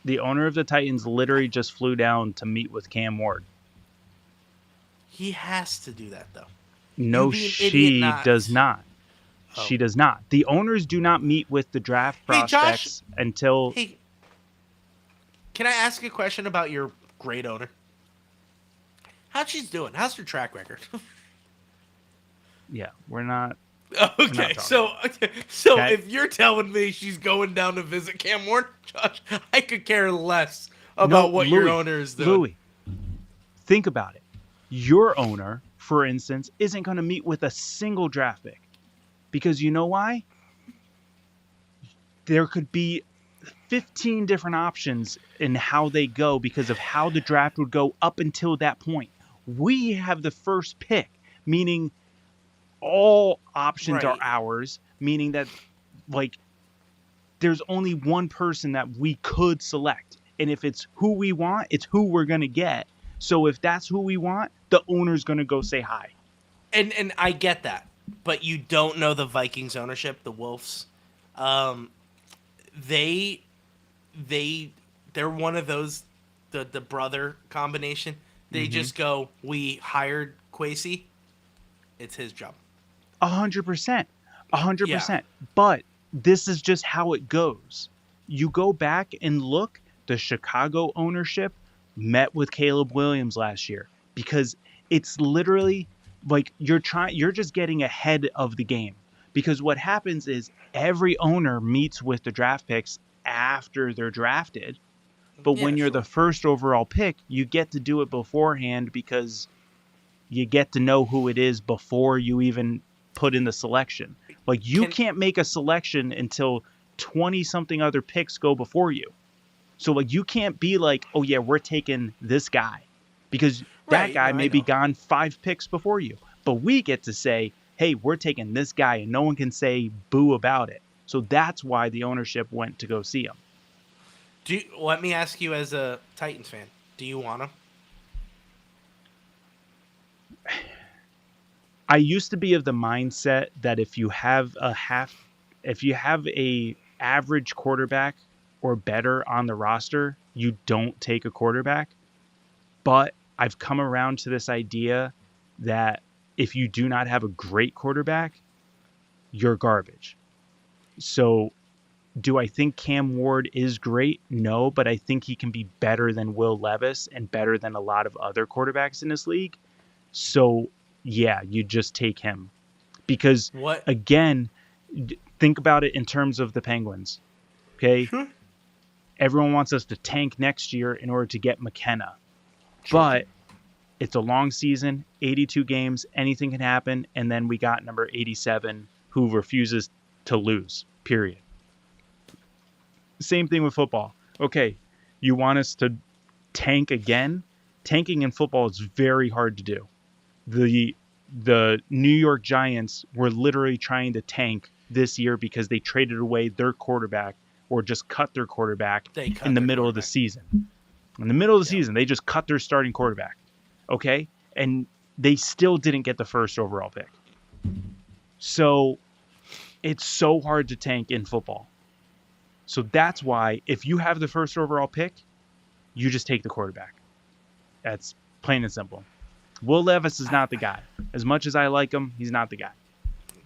The owner of the Titans literally just flew down to meet with Cam Ward. He has to do that, though. No, she does not. Oh. She does not. The owners do not meet with the draft prospects until... Hey, can I ask a question about your great owner? How's she doing? How's her track record? Yeah, we're not... Okay, so if you're telling me she's going down to visit Cam Ward, Josh, I could care less about what your owner is doing. Louie, think about it. Your owner, for instance, isn't going to meet with a single draft pick. Because you know why? There could be 15 different options in how they go because of how the draft would go up until that point. We have the first pick, meaning all options are ours, meaning that there's only one person that we could select. And if it's who we want, it's who we're going to get. So if that's who we want, the owner's going to go say hi. And I get that. But you don't know the Vikings ownership, the Wolves. They're one of those, the brother combination. They just go, we hired Kwesi. It's his job. 100%. 100%. But this is just how it goes. You go back and look, the Chicago ownership met with Caleb Williams last year because it's literally you're just getting ahead of the game, because what happens is every owner meets with the draft picks after they're drafted. But when you're the first overall pick, you get to do it beforehand because you get to know who it is before you even put in the selection. You can't make a selection until 20 something other picks go before you. So you can't be oh yeah, we're taking this guy, because that guy may be gone 5 picks before you. But we get to say, hey, we're taking this guy, and no one can say boo about it. So that's why the ownership went to go see him. Let me ask you, as a Titans fan, do you want him? I used to be of the mindset that if you have a average quarterback or better on the roster, you don't take a quarterback. But I've come around to this idea that if you do not have a great quarterback, you're garbage. So do I think Cam Ward is great? No, but I think he can be better than Will Levis and better than a lot of other quarterbacks in this league. So yeah, you just take him. Because again, think about it in terms of the Penguins. Okay? Sure. Everyone wants us to tank next year in order to get McKenna. Sure. But it's a long season, 82 games, anything can happen, and then we got number 87 who refuses to lose, period. Same thing with football. Okay, you want us to tank again? Tanking in football is very hard to do. The New York Giants were literally trying to tank this year because they traded away their quarterback, or just cut their quarterback in the middle of the season. In the middle of the season, they just cut their starting quarterback. Okay? And they still didn't get the first overall pick. So It's so hard to tank in football. So that's why if you have the first overall pick, you just take the quarterback. That's plain and simple. Will Levis is not the guy. As much as I like him, he's not the guy.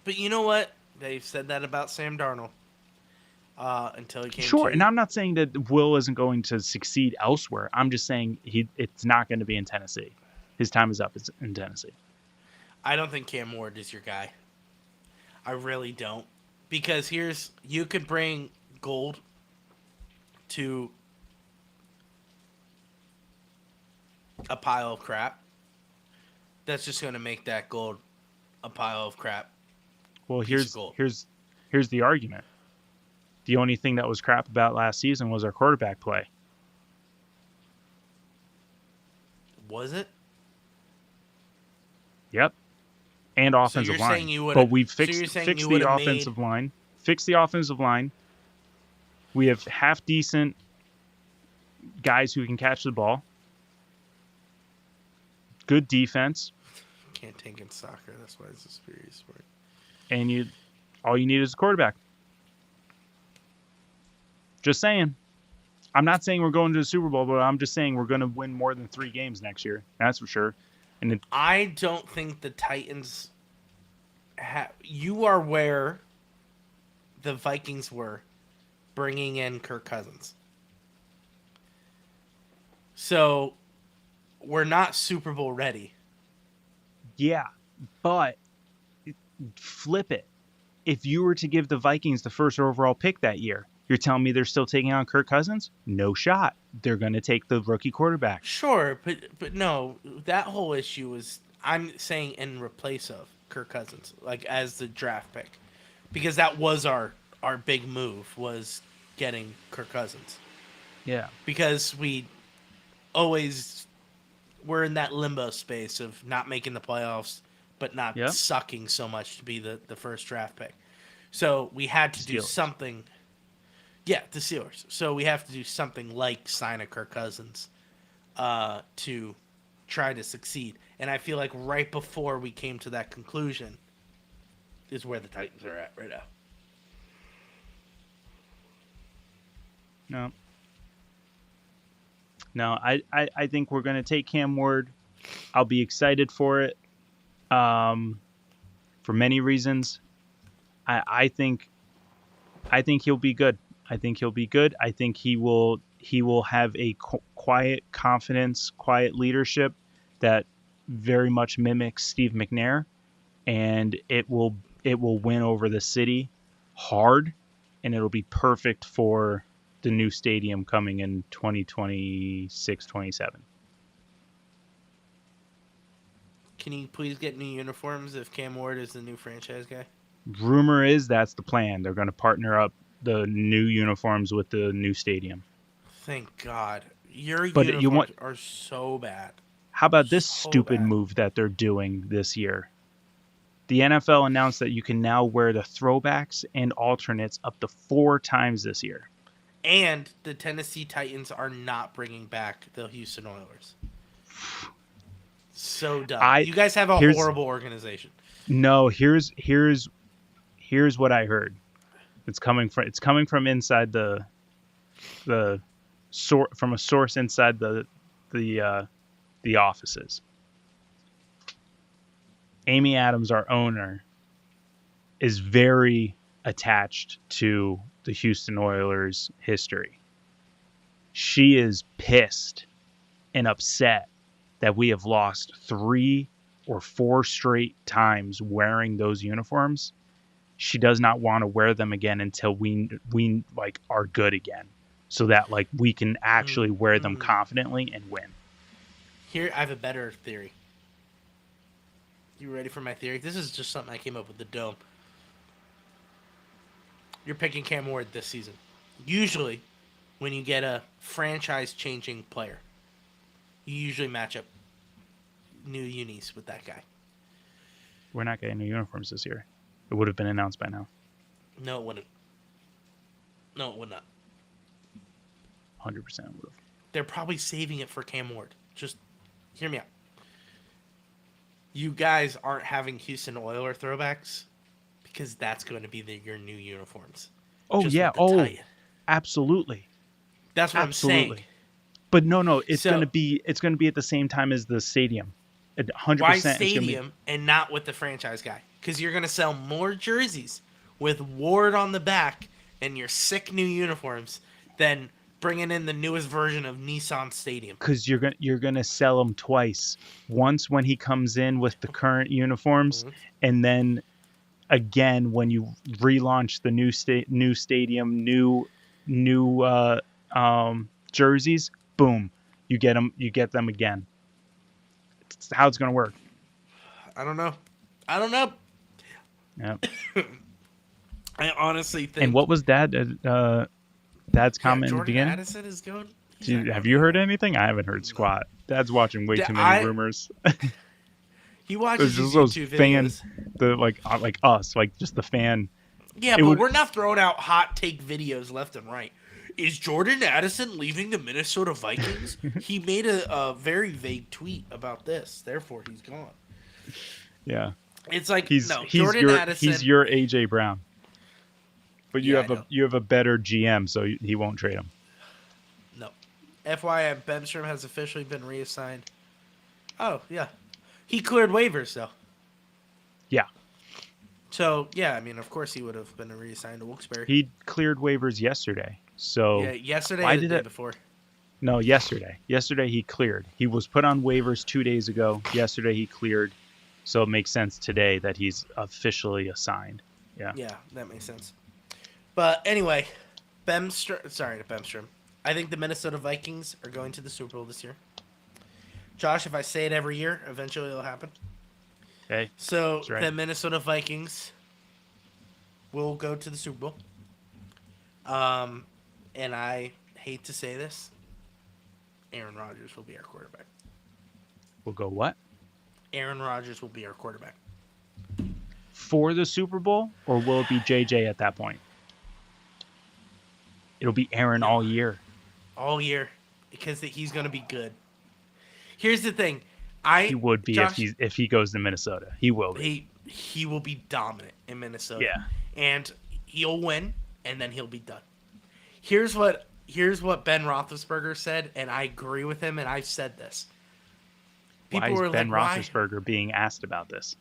But you know what? They've said that about Sam Darnold until he came Sure, to... and I'm not saying that Will isn't going to succeed elsewhere. I'm just saying it's not going to be in Tennessee. His time is up in Tennessee. I don't think Cam Ward is your guy. I really don't. Because you could bring gold to a pile of crap. That's just going to make that gold a pile of crap. Well, here's the argument. The only thing that was crap about last season was our quarterback play. Was it? Yep. And offensive line. But we've fixed the offensive line. Fixed the offensive line. We have half decent guys who can catch the ball. Good defense. Can't tank in soccer. That's why it's a serious sport. And all you need is a quarterback. Just saying. I'm not saying we're going to the Super Bowl, but I'm just saying we're going to win more than 3 games next year. That's for sure. And I don't think the Titans you are where the Vikings were bringing in Kirk Cousins. So we're not Super Bowl ready. Yeah, but flip it. If you were to give the Vikings the first overall pick that year, you're telling me they're still taking on Kirk Cousins? No shot. They're going to take the rookie quarterback. Sure, but no, that whole issue is, I'm saying in replace of Kirk Cousins, like as the draft pick. Because that was our big move, was getting Kirk Cousins. Yeah. Because we're in that limbo space of not making the playoffs, but not sucking so much to be the first draft pick. So we had to do something. Yeah, the Steelers. So we have to do something like sign a Kirk Cousins to try to succeed. And I feel like right before we came to that conclusion is where the Titans are at right now. No, I think we're going to take Cam Ward. I'll be excited for it for many reasons. I think he'll be good. I think he'll be good. I think he will have a quiet confidence, quiet leadership that very much mimics Steve McNair, and it will win over the city hard, and it'll be perfect for the new stadium coming in 2026-27. Can you please get new uniforms if Cam Ward is the new franchise guy? Rumor is that's the plan. They're going to partner up the new uniforms with the new stadium. Thank God. Your uniforms are so bad. How about this stupid move that they're doing this year? The NFL announced that you can now wear the throwbacks and alternates up to 4 times this year. And the Tennessee Titans are not bringing back the Houston Oilers. So dumb. You guys have a horrible organization. No, here's what I heard. It's coming from inside from a source inside the offices. Amy Adams, our owner, is very attached to the Houston Oilers history. She is pissed and upset that we have lost 3 or 4 straight times wearing those uniforms. She does not want to wear them again until we like are good again, so that like we can actually wear them confidently and win. Here, I have a better theory. You ready for my theory? This is just something I came up with the dome. You're picking Cam Ward this season. Usually, when you get a franchise-changing player, you usually match up new unis with that guy. We're not getting new uniforms this year. It would have been announced by now. No, it wouldn't. No, it would not. 100% would have. They're probably saving it for Cam Ward. Just hear me out. You guys aren't having Houston Oiler throwbacks because that's going to be your new uniforms. Oh Just yeah. with the Oh, Titan. absolutely. That's what I'm saying. But no, it's So- gonna be at the same time as the stadium. 100%. Why it's gonna be- stadium and not with the franchise guy? Because you're going to sell more jerseys with Ward on the back and your sick new uniforms than bringing in the newest version of Nissan Stadium. Because you're gonna sell him twice. Once when he comes in with the current uniforms, and then again when you relaunch the new stadium, new jerseys. Boom, you get them again. It's how it's gonna work. I don't know. Yeah. I honestly think. And what was Dad's comment in the Jordan beginning? Addison is good. He's not Have going you heard anything? I haven't heard squat. Dad's watching way too many rumors. He watches There's these just YouTube those videos. fans, like us, like just the fan. Yeah, but we're not throwing out hot take videos left and right. Is Jordan Addison leaving the Minnesota Vikings? He made a very vague tweet about this. Therefore, he's gone. Yeah, It's like he's Jordan Addison. He's your AJ Brown, but you Yeah, you have a better GM, so he won't trade him. No. FYI, Bemstrom has officially been reassigned. Oh, yeah. He cleared waivers, though. Yeah, So, yeah, I mean, of course he would have been reassigned to Wilkes-Barre. he cleared waivers yesterday. So Yeah, yesterday why or the did day it? before. No, yesterday. Yesterday he cleared. He was put on waivers 2 days ago. Yesterday he cleared. So it makes sense today that he's officially assigned. Yeah. Yeah, that makes sense. But anyway, Bemstrom. I think the Minnesota Vikings are going to the Super Bowl this year. Josh, if I say it every year, eventually it'll happen. Okay. So That's right. the Minnesota Vikings will go to the Super Bowl. And I hate to say this, Aaron Rodgers will be our quarterback. We'll go what? Aaron Rodgers will be our quarterback. For the Super Bowl, or will it be JJ at that point? It'll be Aaron all year. All year, because he's going to be good. Here's the thing. He would be Josh, if he goes to Minnesota. He will be. He will be dominant in Minnesota. Yeah. And he'll win, and then he'll be done. Here's what Ben Roethlisberger said, and I agree with him, and I've said this. Why is Ben Roethlisberger being asked about this?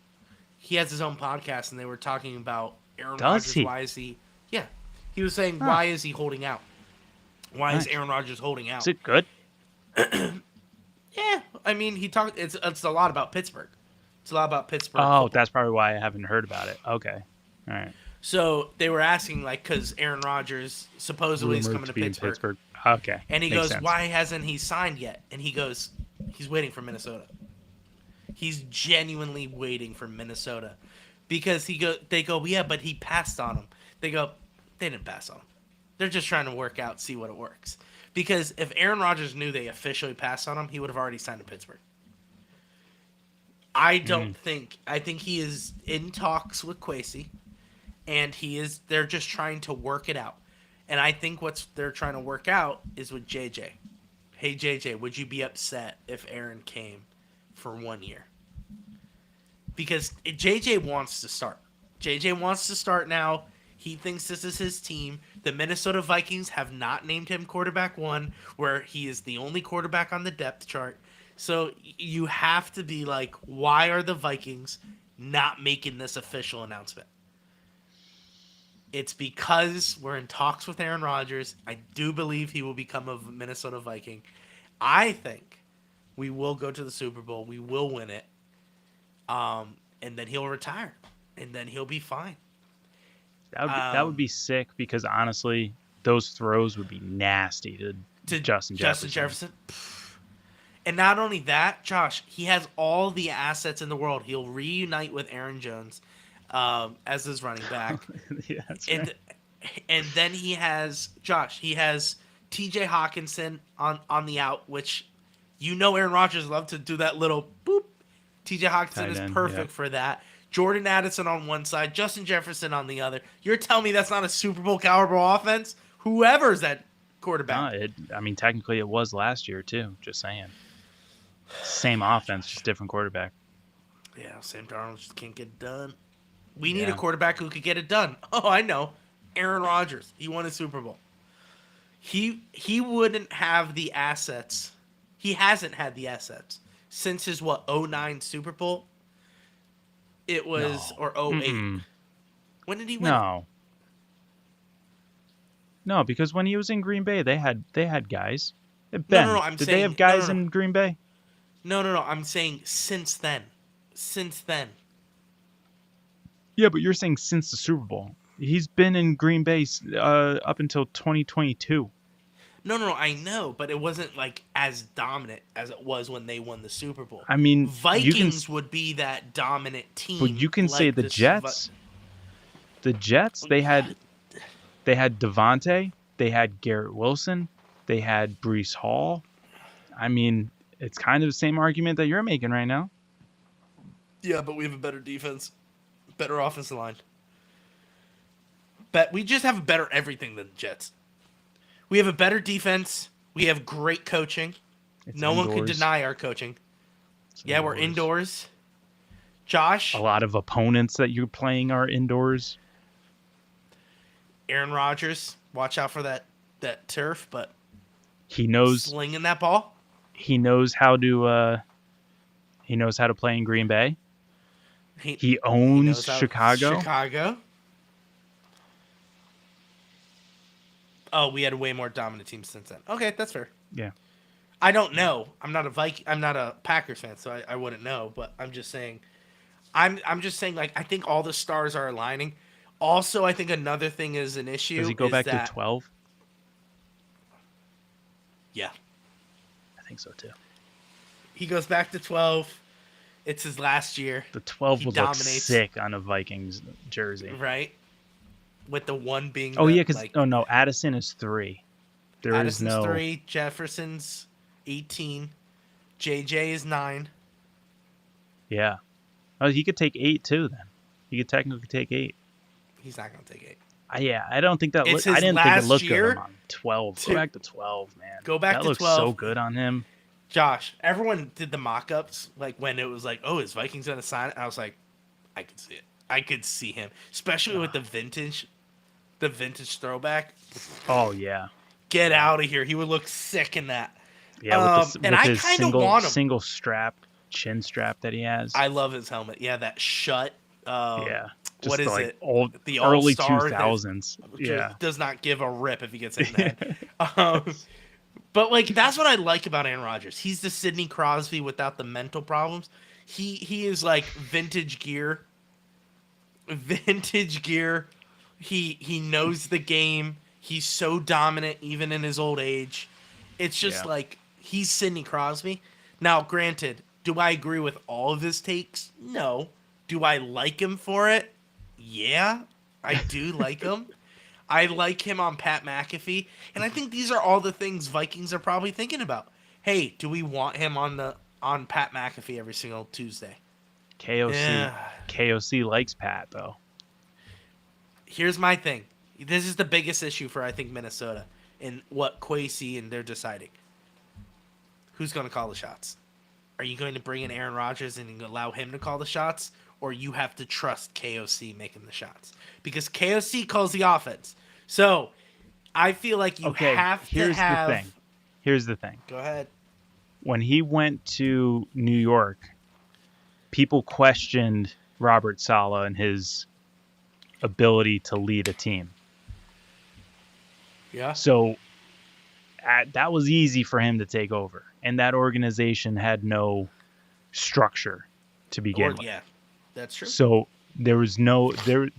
He has his own podcast, and they were talking about Aaron Does Rodgers. he? Why is he? Yeah. He was saying, why is he holding out? Why is Aaron Rodgers holding out? Is it good? Yeah. I mean, he talked. It's a lot about Pittsburgh. It's a lot about Pittsburgh. Oh, football. that's probably why I haven't heard about it. Okay. All right. So they were asking, like, because Aaron Rodgers supposedly is Rumored coming to be in Pittsburgh. Okay. And he Makes goes, sense. why hasn't he signed yet? And he goes, he's waiting for Minnesota. He's genuinely waiting for Minnesota. Because they go, yeah, but he passed on him. They go, they didn't pass on him. They're just trying to work out, see what it works. Because if Aaron Rodgers knew they officially passed on him, he would have already signed in Pittsburgh. I think he is in talks with Kwesi, and they're just trying to work it out. And I think they're trying to work out is with JJ. Hey, JJ, would you be upset if Aaron came for 1 year? Because JJ wants to start. JJ wants to start now. He thinks this is his team. The Minnesota Vikings have not named him quarterback 1, where he is the only quarterback on the depth chart. So you have to be like, why are the Vikings not making this official announcement? It's because we're in talks with Aaron Rodgers. I do believe he will become a Minnesota Viking. I think we will go to the Super Bowl. We will win it. And then he'll retire. And then he'll be fine. That would be sick because honestly, those throws would be nasty to Justin Jefferson. And not only that, Josh, he has all the assets in the world. He'll reunite with Aaron Jones as his running back. Yeah, that's and right. and then he has TJ Hawkinson on the out, which Aaron Rodgers loved to do that little boop. TJ Hawkinson is perfect for that. Jordan Addison on one side, Justin Jefferson on the other. You're telling me that's not a Super Bowl caliber offense? Whoever's that quarterback. No, technically it was last year too. Just saying. Same offense, just different quarterback. Yeah, Sam Darnold just can't get it done. We need a Yeah. quarterback who could get it done. Oh, I know. Aaron Rodgers. He won a Super Bowl. He wouldn't have the assets. He hasn't had the assets since his '09 Super Bowl. It was No. or '08. Mm-mm. When did he win? No. No, because when he was in Green Bay, they had guys. Ben, no, I'm did saying they have guys no. in Green Bay? No. I'm saying since then. Since then. Yeah, but you're saying since the Super Bowl. He's been in Green Bay up until 2022. No, I know, but it wasn't like as dominant as it was when they won the Super Bowl. I mean, Vikings would be that dominant team. But you can say like the Jets. The Jets, they had Devontae, they had Garrett Wilson, they had Breece Hall. I mean, it's kind of the same argument that you're making right now. Yeah, but we have a better defense, better offensive line. But we just have better everything than the Jets. We have a better defense. We have great coaching. No one can deny our coaching. Yeah, we're indoors. Josh. A lot of opponents that you're playing are indoors. Aaron Rodgers, watch out for that turf, but he knows slinging that ball. He knows how to play in Green Bay. He owns Chicago. Oh, we had a way more dominant team since then. Okay, that's fair. Yeah. I don't know. I'm not a Packers fan, so I wouldn't know, but I'm just saying I'm just saying, like, I think all the stars are aligning. Also, I think another thing is an issue. Does he go back to 12? Yeah. I think so too. He goes back to 12. It's his last year. The 12 would look sick on a Vikings jersey. Right? With the one being because Addison is 3. Addison's 3, Jefferson's 18, JJ is 9. Yeah. Oh, he could take 8 too then. He could technically take 8. He's not going to take 8. I don't think that I didn't think it looked good on 12. Go back to 12, man. Go back to 12. That looks so good on him. Josh, everyone did the mock-ups, like when it was like, oh, is Vikings going to sign it? I was like, I could see it. I could see him, especially with the vintage throwback. Oh, yeah. Get out of here. He would look sick in that. Yeah, with I kind of want him. Single strap, chin strap that he has. I love his helmet. Yeah, that shut. Yeah. Just what is it? The early 2000s. Yeah. Does not give a rip if he gets hit in the head. But, like, that's what I like about Aaron Rodgers. He's the Sidney Crosby without the mental problems. He is, like, vintage gear. Vintage gear. He knows the game. He's so dominant even in his old age. It's just like he's Sidney Crosby. Now, granted, do I agree with all of his takes? No. Do I like him for it? Yeah, I do like him. I like him on Pat McAfee. And I think these are all the things Vikings are probably thinking about. Hey, do we want him on Pat McAfee every single Tuesday? KOC likes Pat, though. Here's my thing. This is the biggest issue for, I think, Minnesota and what Kwesi and they're deciding. Who's going to call the shots? Are you going to bring in Aaron Rodgers and allow him to call the shots? Or you have to trust KOC making the shots? Because KOC calls the offense. So, I feel like you have to have... Here's the thing. Go ahead. When he went to New York, people questioned Robert Saleh and his ability to lead a team. Yeah. So that was easy for him to take over, and that organization had no structure to begin with. Yeah, that's true. So there was no there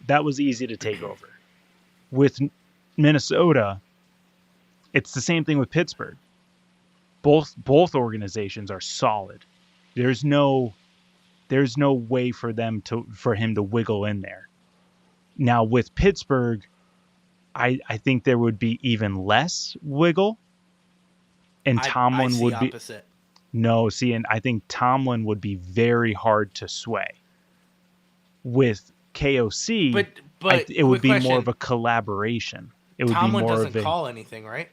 that was easy to take over. With Minnesota, it's the same thing with Pittsburgh. Both organizations are solid. There's no way for him to wiggle in there. Now with Pittsburgh, I think there would be even less wiggle, and Tomlin would be opposite. No, see, and I think Tomlin would be very hard to sway. With KOC, but it would be more of a collaboration. It would Tomlin be more doesn't call anything, right?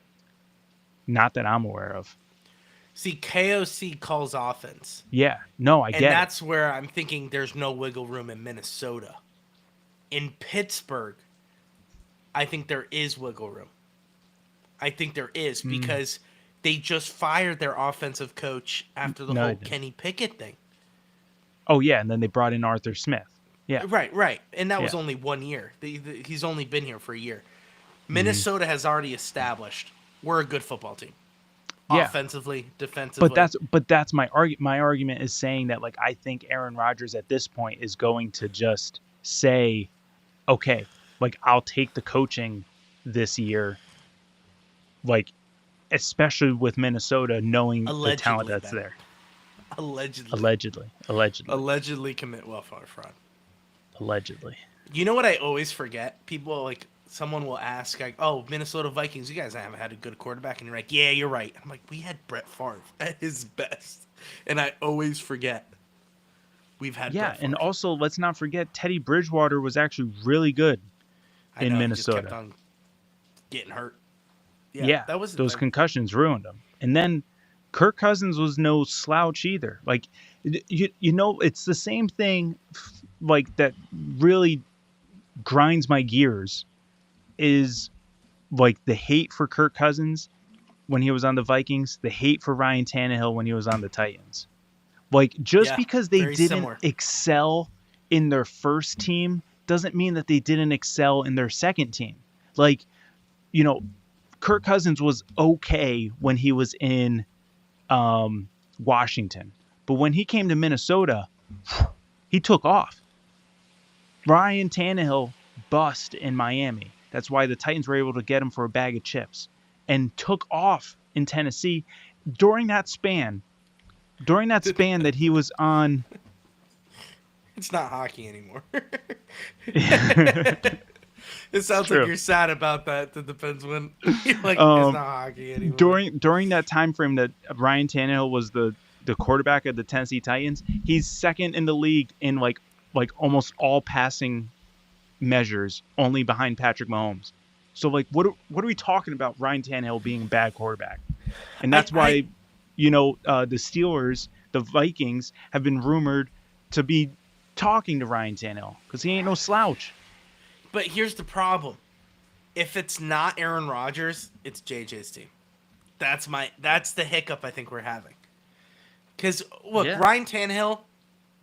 Not that I'm aware of. See, KOC calls offense. Yeah. No, I And get that's where I'm thinking there's no wiggle room in Minnesota. In Pittsburgh, I think there is wiggle room. I think there is because they just fired their offensive coach after the No, whole they didn't. Kenny Pickett thing. Oh, yeah, and then they brought in Arthur Smith. Yeah. Right. And that was Yeah. only 1 year. He's only been here for a year. Mm-hmm. Minnesota has already established we're a good football team. Yeah. Offensively, defensively. But that's my argument. My argument is saying that, like, I think Aaron Rodgers at this point is going to just say, okay, like, I'll take the coaching this year, like, especially with Minnesota knowing the talent Allegedly, that's Ben. there. Allegedly. Allegedly commit welfare fraud. Allegedly. You know what I always forget? People, like, someone will ask, like, oh, Minnesota Vikings, you guys haven't had a good quarterback. And you're like, yeah, you're right. I'm like, we had Brett Favre at his best. And I always forget we've had Yeah, Brett Favre. and also let's not forget Teddy Bridgewater was actually really good I in know, Minnesota. He just kept on getting hurt. Yeah, that was those concussions ruined him. And then Kirk Cousins was no slouch either. Like, you know, it's the same thing, like, that really grinds my gears is, like, the hate for Kirk Cousins when he was on the Vikings, the hate for Ryan Tannehill when he was on the Titans. Like, just because they very didn't similar. excel in their first team doesn't mean that they didn't excel in their second team. Like, you know, Kirk Cousins was okay when he was in Washington. But when he came to Minnesota, he took off. Ryan Tannehill bust in Miami. That's why the Titans were able to get him for a bag of chips and took off in Tennessee during that span. During that span that he was on. It's not hockey anymore. It sounds True. like you're sad about that. That depends when. You're like, it's not hockey anymore. During that time frame that Ryan Tannehill was the quarterback of the Tennessee Titans, he's second in the league in like almost all passing measures, only behind Patrick Mahomes. So, like, what are we talking about Ryan Tannehill being a bad quarterback? And that's why, you know, the Steelers, the Vikings have been rumored to be talking to Ryan Tannehill because he ain't no slouch. But here's the problem: if it's not Aaron Rodgers, it's JJ's team. That's the hiccup I think we're having. Because look, Yeah. Ryan Tannehill,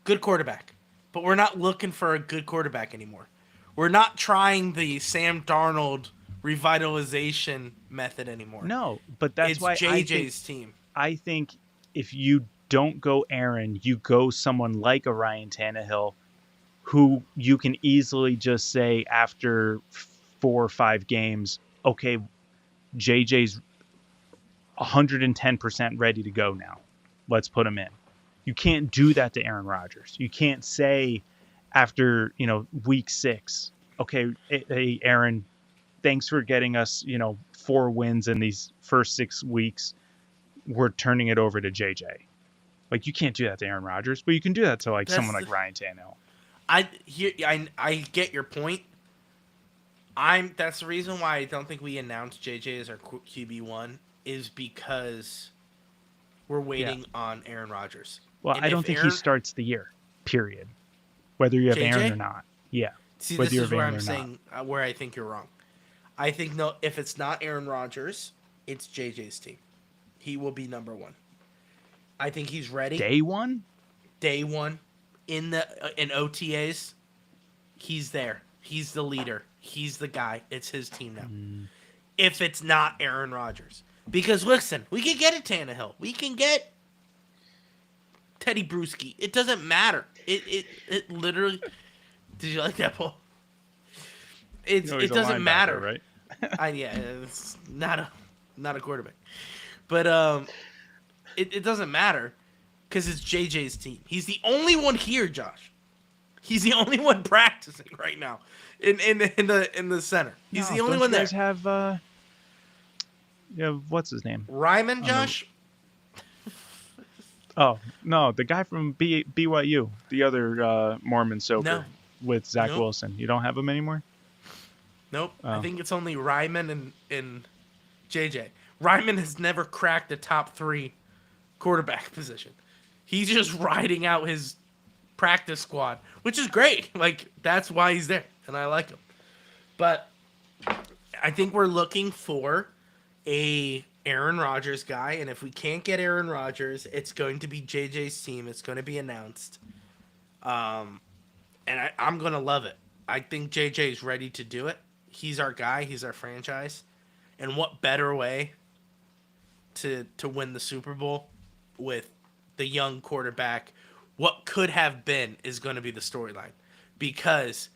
good quarterback, but we're not looking for a good quarterback anymore. We're not trying the Sam Darnold revitalization method anymore. No, but that's it's why JJ's team. I think if you don't go Aaron, you go someone like a Ryan Tannehill, who you can easily just say after 4 or 5 games, okay, JJ's 110% ready to go now. Let's put him in. You can't do that to Aaron Rodgers. You can't say after, you know, week 6, okay, hey, Aaron, thanks for getting us, you know, 4 wins in these first 6 weeks. We're turning it over to JJ. Like, you can't do that to Aaron Rodgers, but you can do that to, like, someone like Ryan Tannehill. I get your point. That's the reason why I don't think we announced JJ as our QB1 is because we're waiting on Aaron Rodgers. Well, And I don't if think Aaron- he starts the year, period. Whether you have JJ? Aaron or not. Yeah. See, whether this you is have where Aaron I'm or saying where I think you're wrong. I think no, if it's not Aaron Rodgers, it's JJ's team. He will be number 1. I think he's ready. Day one? Day 1 in OTAs. He's there. He's the leader. He's the guy. It's his team now. If it's not Aaron Rodgers. Because listen, we can get a Tannehill. We can get Teddy Bruschi. It doesn't matter. It literally. Did you like that, Paul? It doesn't matter, right? Yeah, it's not a quarterback, but it doesn't matter because it's JJ's team. He's the only one here, Josh. He's the only one practicing right now in the center. He's the only one there. You guys have what's his name? Ryman, Josh. Oh no, the guy from BYU, the other Mormon soaker No. with Zach Nope. Wilson. You don't have him anymore? Nope. Oh. I think it's only Ryman and JJ. Ryman has never cracked the top 3 quarterback position. He's just riding out his practice squad, which is great. Like, that's why he's there, and I like him. But I think we're looking for a Aaron Rodgers guy, and if we can't get Aaron Rodgers, it's going to be JJ's team. It's going to be announced. And I'm going to love it. I think JJ's ready to do it. He's our guy. He's our franchise. And what better way to win the Super Bowl with the young quarterback? What could have been is going to be the storyline. Because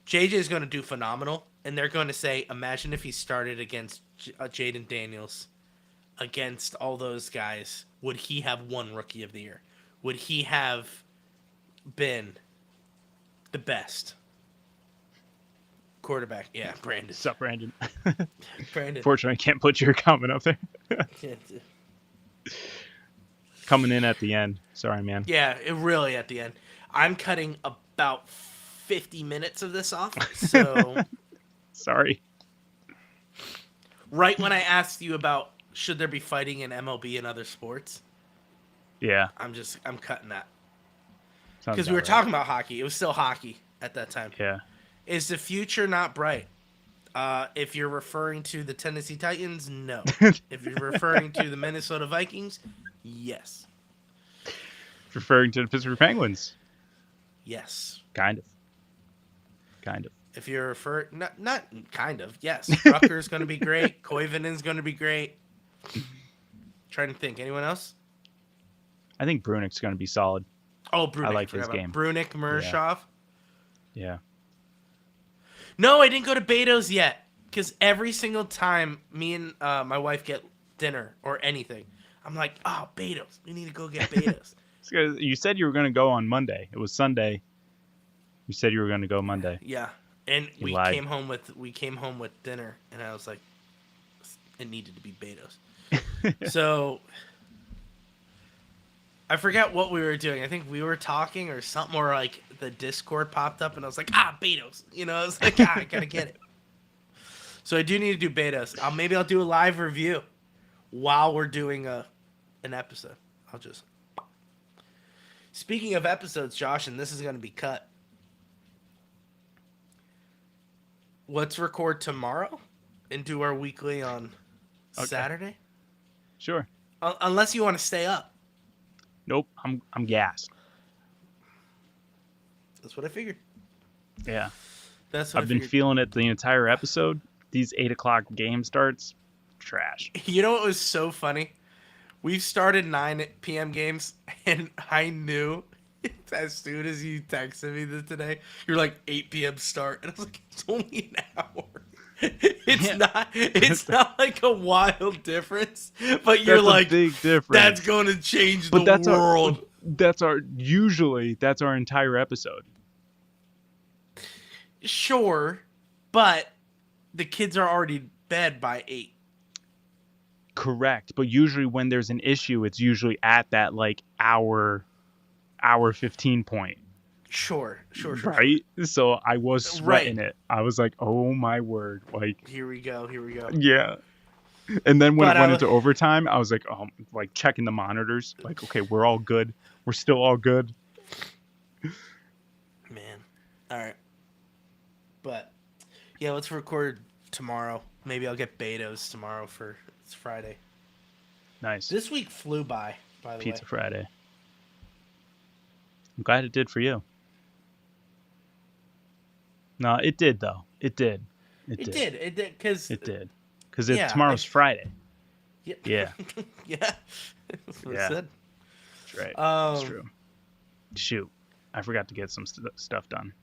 JJ is going to do phenomenal, and they're going to say, imagine if he started against Jaden Daniels, against all those guys. Would he have won Rookie of the Year? Would he have been the best quarterback? Yeah, Brandon. What's up, Brandon? Brandon. Fortunately, I can't put your comment up there. Coming in at the end. Sorry, man. Yeah, it really at the end. I'm cutting about 50 minutes of this off, so... Sorry. Right when I asked you about should there be fighting in MLB and other sports, Yeah. I'm cutting that. Sounds Because we were about talking about hockey. It was still hockey at that time. right. Yeah. Is the future not bright? If you're referring to the Tennessee Titans, no. If you're referring to the Minnesota Vikings, yes. Referring to the Pittsburgh Penguins. Yes. Kind of. Kind of. If you're referring... Not kind of. Yes. Rucker's going to be great. Koivinen's going to be great. Trying to think. Anyone else? I think Brunick's going to be solid. Oh, Brunick. I like his game. Brunick, Murashov. Yeah. No, I didn't go to Beto's yet. Because every single time me and my wife get dinner or anything, I'm like, oh, Beto's. We need to go get Beto's. You said you were going to go on Monday. It was Sunday. You said you were going to go Monday. Yeah. And You we lied. came home with dinner, and I was like, it needed to be Beto's. So I forgot what we were doing. I think we were talking or something, or like the Discord popped up, and I was like, Beto's. You know, I was like, I gotta get it. So I do need to do Beto's. Maybe I'll do a live review while we're doing an episode. Speaking of episodes, Josh, and this is going to be cut. Let's record tomorrow and do our weekly on Saturday. Sure. Unless you want to stay up. Nope. I'm gassed. That's what I figured. Yeah. That's what I've been feeling it the entire episode. These 8 o'clock game starts, trash. You know what was so funny? We've started 9 p.m. games, and I knew as soon as you texted me today, you're like 8 p.m. start, and I was like, it's only an hour. It's not like a wild difference, but you're That's like, a big difference. that's going to change But the world. That's our entire episode. Sure, but the kids are already in bed by 8. Correct, but usually when there's an issue, it's usually at that like hour 15 point. Sure. Right? So I was sweating it. I was like, oh my word. Like, Here we go. yeah. And then when it went into overtime, I was like, oh, like checking the monitors. Like, okay, we're all good. We're still all good. Man. All right. But, yeah, let's record tomorrow. Maybe I'll get Beto's tomorrow it's Friday. Nice. This week flew by the way. Pizza Friday. I'm glad it did for you. No, it did though. It did. It did. Because tomorrow's Friday. Yeah. Yeah. Yeah. That's what I said. That's right. That's true. Shoot. I forgot to get some stuff done.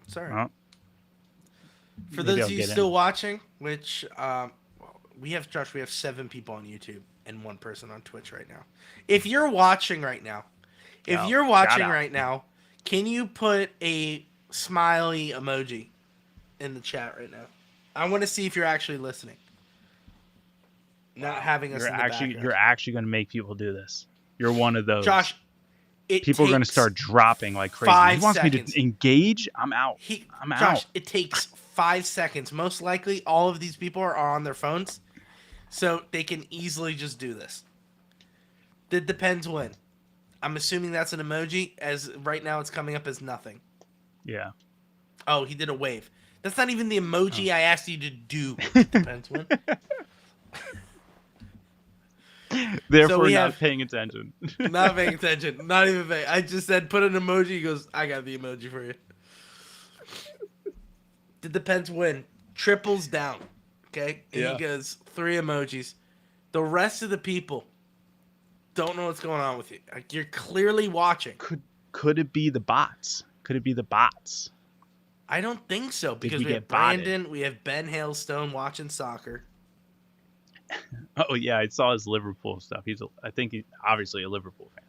Sorry. Well, For maybe those I'll of you get still in. watching, which we have 7 people on YouTube and 1 person on Twitch right now. If you're watching right now, can you put a smiley emoji in the chat right now? I want to see if you're actually listening. Not having us in the background. You're actually going to make people do this. You're one of those. Josh, people are going to start dropping like crazy. 5 He wants seconds. me to engage? I'm out. I'm Josh, out. it takes 5 seconds. Most likely, all of these people are on their phones, so they can easily just do this. Did the Pens win? I'm assuming that's an emoji, as right now it's coming up as nothing. Yeah. Oh, he did a wave. That's not even the emoji I asked you to do. Did the Pens win? Therefore, not paying attention. Not paying attention. Not even paying. I just said put an emoji. He goes, I got the emoji for you. Did the Pens win? Triples down. Okay? And Yeah. he goes, 3 emojis. The rest of the people don't know what's going on with you. Like, you're clearly watching. Could it be the bots? Could it be the bots? I don't think so, because we have Brandon, we have Ben Hailstone watching soccer. Oh yeah, I saw his Liverpool stuff. I think he's obviously a Liverpool fan.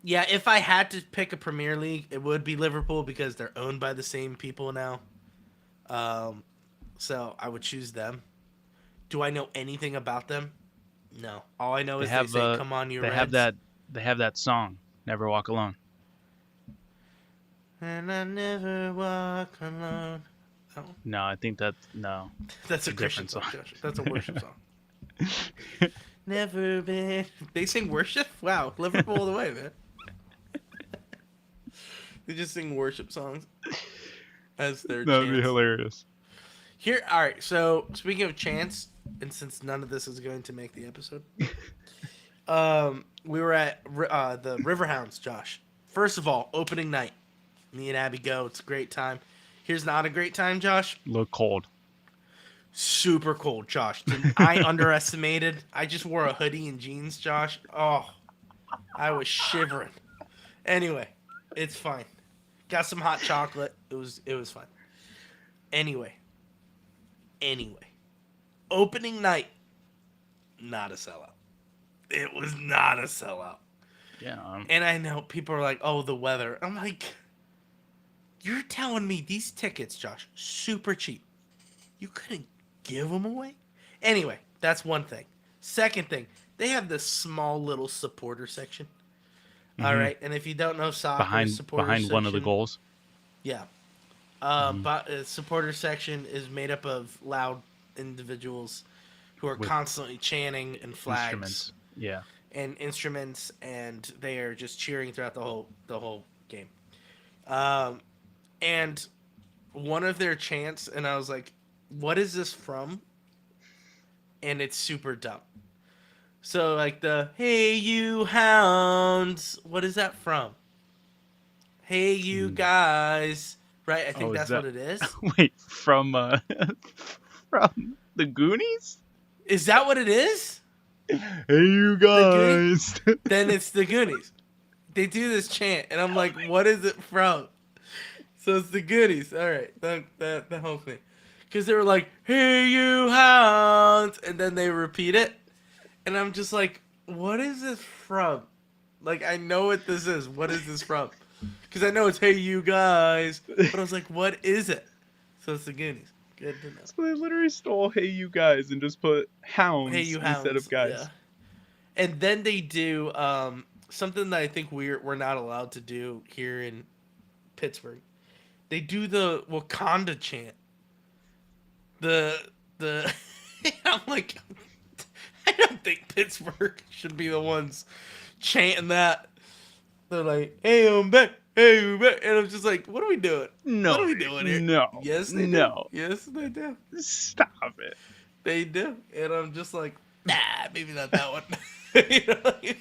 Yeah, if I had to pick a Premier League, it would be Liverpool because they're owned by the same people now. So I would choose them. Do I know anything about them? No. All I know is they say, "Come on, you Reds." They have that song, "Never Walk Alone." And I never walk alone. Oh. No, I think that's That's a Christian song. Josh. That's a worship song. Never been. They sing worship? Wow, Liverpool all the way, man. They just sing worship songs as their That would be chants. hilarious. Here, all right. So speaking of chants, and since none of this is going to make the episode, we were at the Riverhounds, Josh. First of all, opening night. Me and Abby go. It's a great time. Here's not a great time, Josh. Look cold. Super cold, Josh. I underestimated. I just wore a hoodie and jeans, Josh. Oh, I was shivering. Anyway, it's fine. Got some hot chocolate. It was fine. Anyway. Opening night, not a sellout. It was not a sellout. Yeah. And I know people are like, "Oh, the weather." I'm like, you're telling me these tickets, Josh, super cheap. You couldn't give them away? Anyway, that's one thing. Second thing, they have this small little supporter section. Mm-hmm. All right, and if you don't know soccer, behind one of the goals. Yeah. Supporter section is made up of loud individuals who are constantly chanting and flags. Instruments. Yeah. And instruments, and they are just cheering throughout the whole game. And one of their chants, and I was like, what is this from? And it's super dumb. So, like the, "Hey, you hounds," what is that from? "Hey, you guys," right? I think that's what it is. Wait, from the Goonies? Is that what it is? Hey, you guys. Then it's the Goonies. They do this chant, and I'm like, what is it from? So it's the Goonies. All right, the whole thing. Because they were like, "Hey, you hounds," and then they repeat it. And I'm just like, what is this from? Like, I know what this is. What is this from? Because I know it's "Hey, you guys." But I was like, what is it? So it's the Goonies. Good to know. So they literally stole "Hey, you guys" and just put hounds, "Hey, you hounds," instead of guys. Yeah. And then they do something that I think we're not allowed to do here in Pittsburgh. They do the Wakanda chant. I'm like, I don't think Pittsburgh should be the ones chanting that. They're like, "Hey, I'm back. Hey, I'm back." And I'm just like, what are we doing? No. What are we doing here? No. Yes, they no. do. Yes, they do. Stop it. They do. And I'm just like, nah, maybe not that one. You know, like,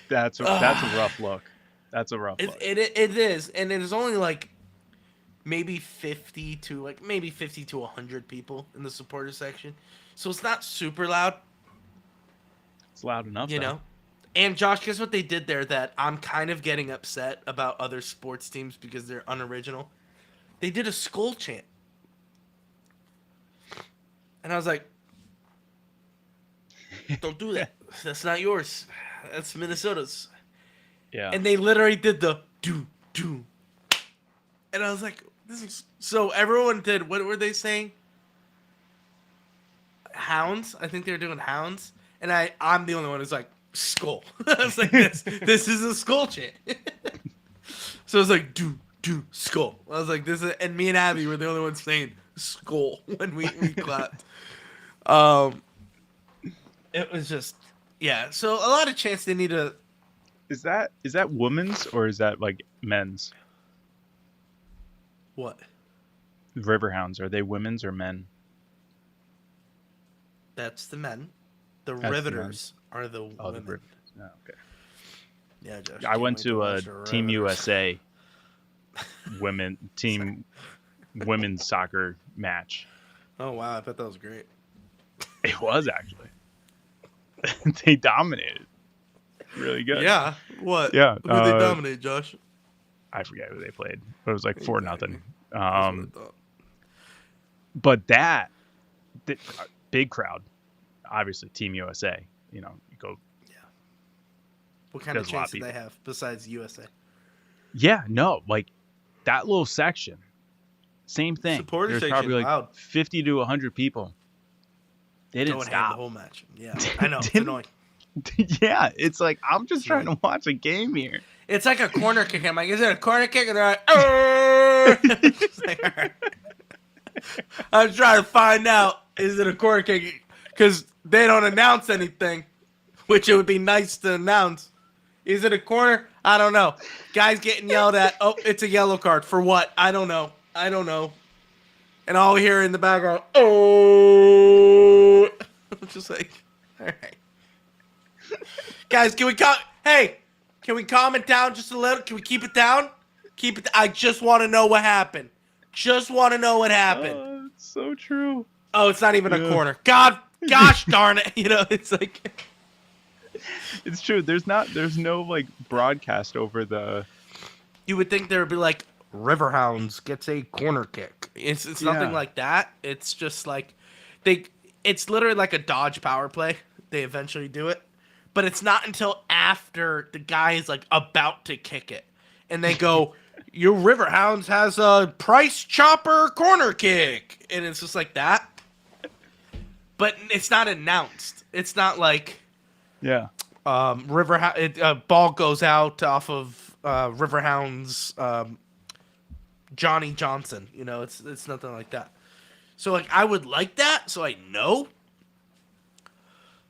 That's a rough look. That's a rough look. It is. And it is only like maybe 50 to 100 people in the supporter section. So it's not super loud. It's loud enough, you know. And Josh, guess what they did there that I'm kind of getting upset about other sports teams because they're unoriginal? They did a skull chant. And I was like, don't do that. That's not yours. That's Minnesota's. Yeah. And they literally did the do. And I was like, this is so everyone did. What were they saying? Hounds? I think they were doing hounds. And I'm the only one who's like, skull. I was like, this is a skull chant. So I was like, do, skull. I was like, and me and Abby were the only ones saying skull when we clapped. It was just, Yeah, so a lot of chance they need to. Is that women's or is that like men's? What? Riverhounds, are they women's or men? That's the men. The That's the Riveters are the Oh, the women. Riveters. Oh, okay. Yeah, Josh. I can't went wait to a watch the Team Riveters. USA women's soccer match. Oh wow, I bet that was great. It was actually. They dominated. Really good. Yeah. What? Yeah. Who they dominate, Josh? I forget who they played, but it was like 4-0. That's what I thought. But that big crowd, obviously Team USA. You know, you go. What kind of There's a lot chance of do they people. have besides USA? Yeah, no, like that little section. Same thing. Supporter There's section, probably like loud. 50 to 100 people. They didn't Going ham the stop. whole match. Yeah, I know. It's Didn't- annoying. Yeah, it's like I'm just trying to watch a game here. It's like a corner kick. I'm like, is it a corner kick? And they're like, oh! Just like, all right. I'm trying to find out, is it a corner kick? Because they don't announce anything, which it would be nice to announce. Is it a corner? I don't know. Guys getting yelled at. Oh, it's a yellow card. For what? I don't know. And all we hear in the background, oh. Just like, all right. Guys, can we calm it down just a little? Can we keep it down? I just want to know what happened. Oh, it's so true. Oh, it's not even a corner. Gosh darn it. You know, it's like. It's true. There's no like broadcast over the. You would think there would be like, Riverhounds gets a corner kick. It's nothing like that. It's just like, it's literally like a dodge power play. They eventually do it. But it's not until after the guy is like about to kick it. And they go, your Riverhounds has a price chopper corner kick. And it's just like that. But it's not announced. It's not like ball goes out off of Riverhounds Johnny Johnson. You know, it's nothing like that. So like I would like that so I know.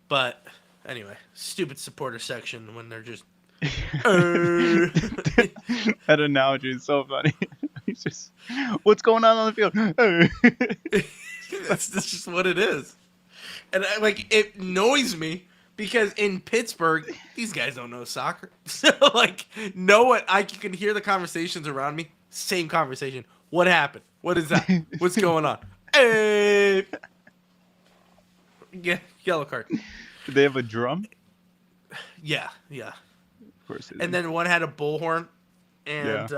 But anyway, stupid supporter section when they're just. That analogy is so funny. He's just, what's going on the field? That's just what it is, and it annoys me because in Pittsburgh these guys don't know soccer, so like I can hear the conversations around me. Same conversation. What happened? What is that? What's going on? Hey. Yeah, yellow card. Do they have a drum? Yeah. Of course they do. And then one had a bullhorn, and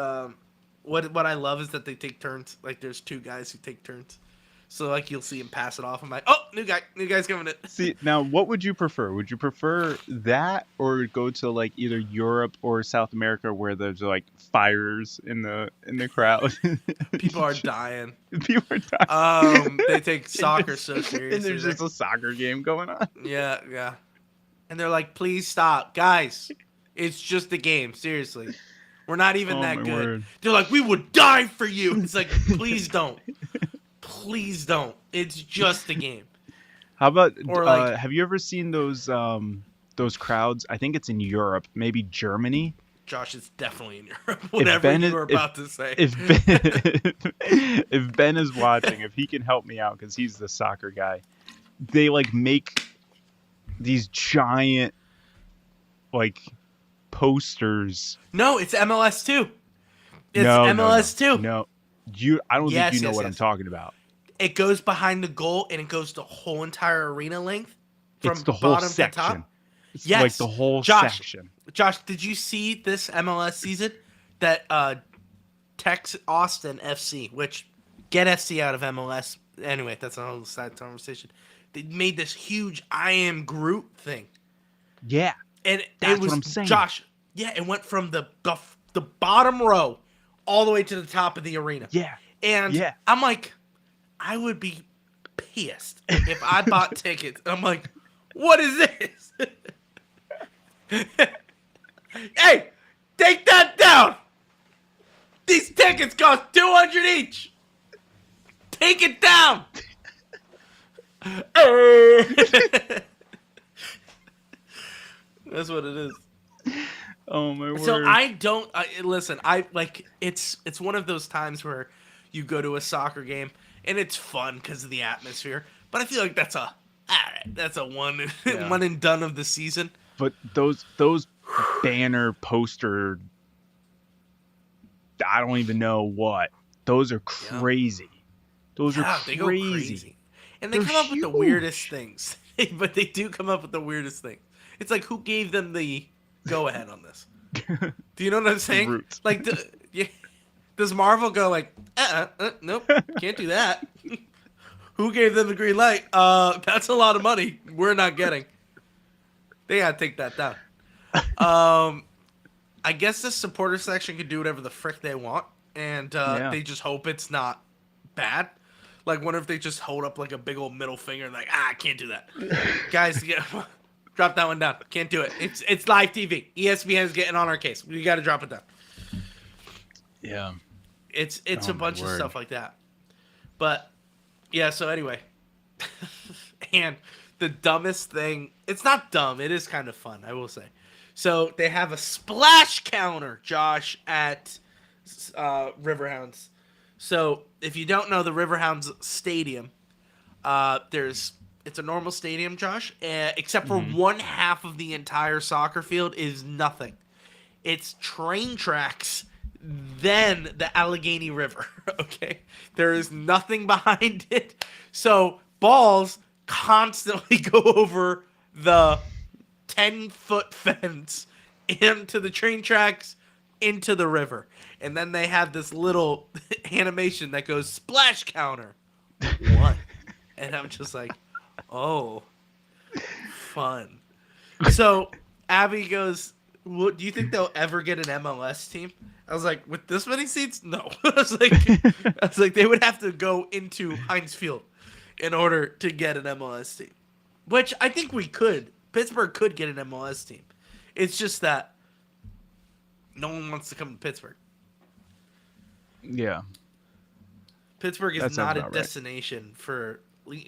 what I love is that they take turns. Like there's two guys who take turns, so like you'll see him pass it off. I'm like, oh, new guy's coming in. See, now what would you prefer? Would you prefer that or go to like either Europe or South America where there's like fires in the crowd? People are dying. People are dying. They take soccer so seriously. And there's just a soccer game going on. Yeah. And they're like, please stop. Guys, it's just a game. Seriously. We're not even that good. Word. They're like, we would die for you. It's like, please don't. Please don't. It's just a game. How about, Or like- have you ever seen those crowds? I think it's in Europe, maybe Germany. Josh is definitely in Europe. Whatever you were about to say. If Ben is watching, if he can help me out, because he's the soccer guy, they like make these giant like posters. No, it's MLS 2. It's No, MLS 2. No, I don't think you know what I'm talking about. It goes behind the goal and it goes the whole entire arena length from It's the whole bottom to top. section. It's Yes. like the whole Josh, section. Josh, did you see this MLS season that Texas Austin FC, which get FC out of MLS? Anyway, that's a whole side conversation. They made this huge I am Groot thing. Yeah. And That's it was, what I'm saying. Josh, yeah, it went from the bottom row all the way to the top of the arena. Yeah. And Yeah. I'm like, I would be pissed if I bought tickets. I'm like, what is this? Hey, take that down. These tickets cost $200 each. Take it down. what it is. Oh my word. So listen. It's one of those times where you go to a soccer game and it's fun because of the atmosphere. But I feel like that's a one one and done of the season. But those banner poster, I don't even know what. Those are crazy. Those are crazy. They go crazy. And they They're come up with the huge. weirdest things. But they do come up with the weirdest things. It's like, who gave them the go ahead on this? Do you know what I'm saying? Roots. Like, does Marvel go like, nope, can't do that? Who gave them the green light? That's a lot of money we're not getting. They gotta take that down. I guess the supporter section can do whatever the frick they want, and they just hope it's not bad. Like, what if they just hold up like a big old middle finger and like, I can't do that. Guys, drop that one down. Can't do it. It's live TV. ESPN's getting on our case. We got to drop it down. Yeah. It's a bunch of stuff like that. But yeah, so anyway. And the dumbest thing, it's not dumb, it is kind of fun, I will say. So they have a splash counter, Josh, at Riverhounds. So if you don't know the Riverhounds Stadium, it's a normal stadium, Josh, except for one half of the entire soccer field is nothing. It's train tracks, then the Allegheny River, okay? There is nothing behind it. So balls constantly go over the 10-foot fence into the train tracks, into the river. And then they have this little animation that goes, splash counter, 1. And I'm just like, oh, fun. So Abby goes, do you think they'll ever get an MLS team? I was like, with this many seats? No. I was like, they would have to go into Heinz Field in order to get an MLS team. Which I think we could. Pittsburgh could get an MLS team. It's just that no one wants to come to Pittsburgh. Yeah. Pittsburgh is not a destination for,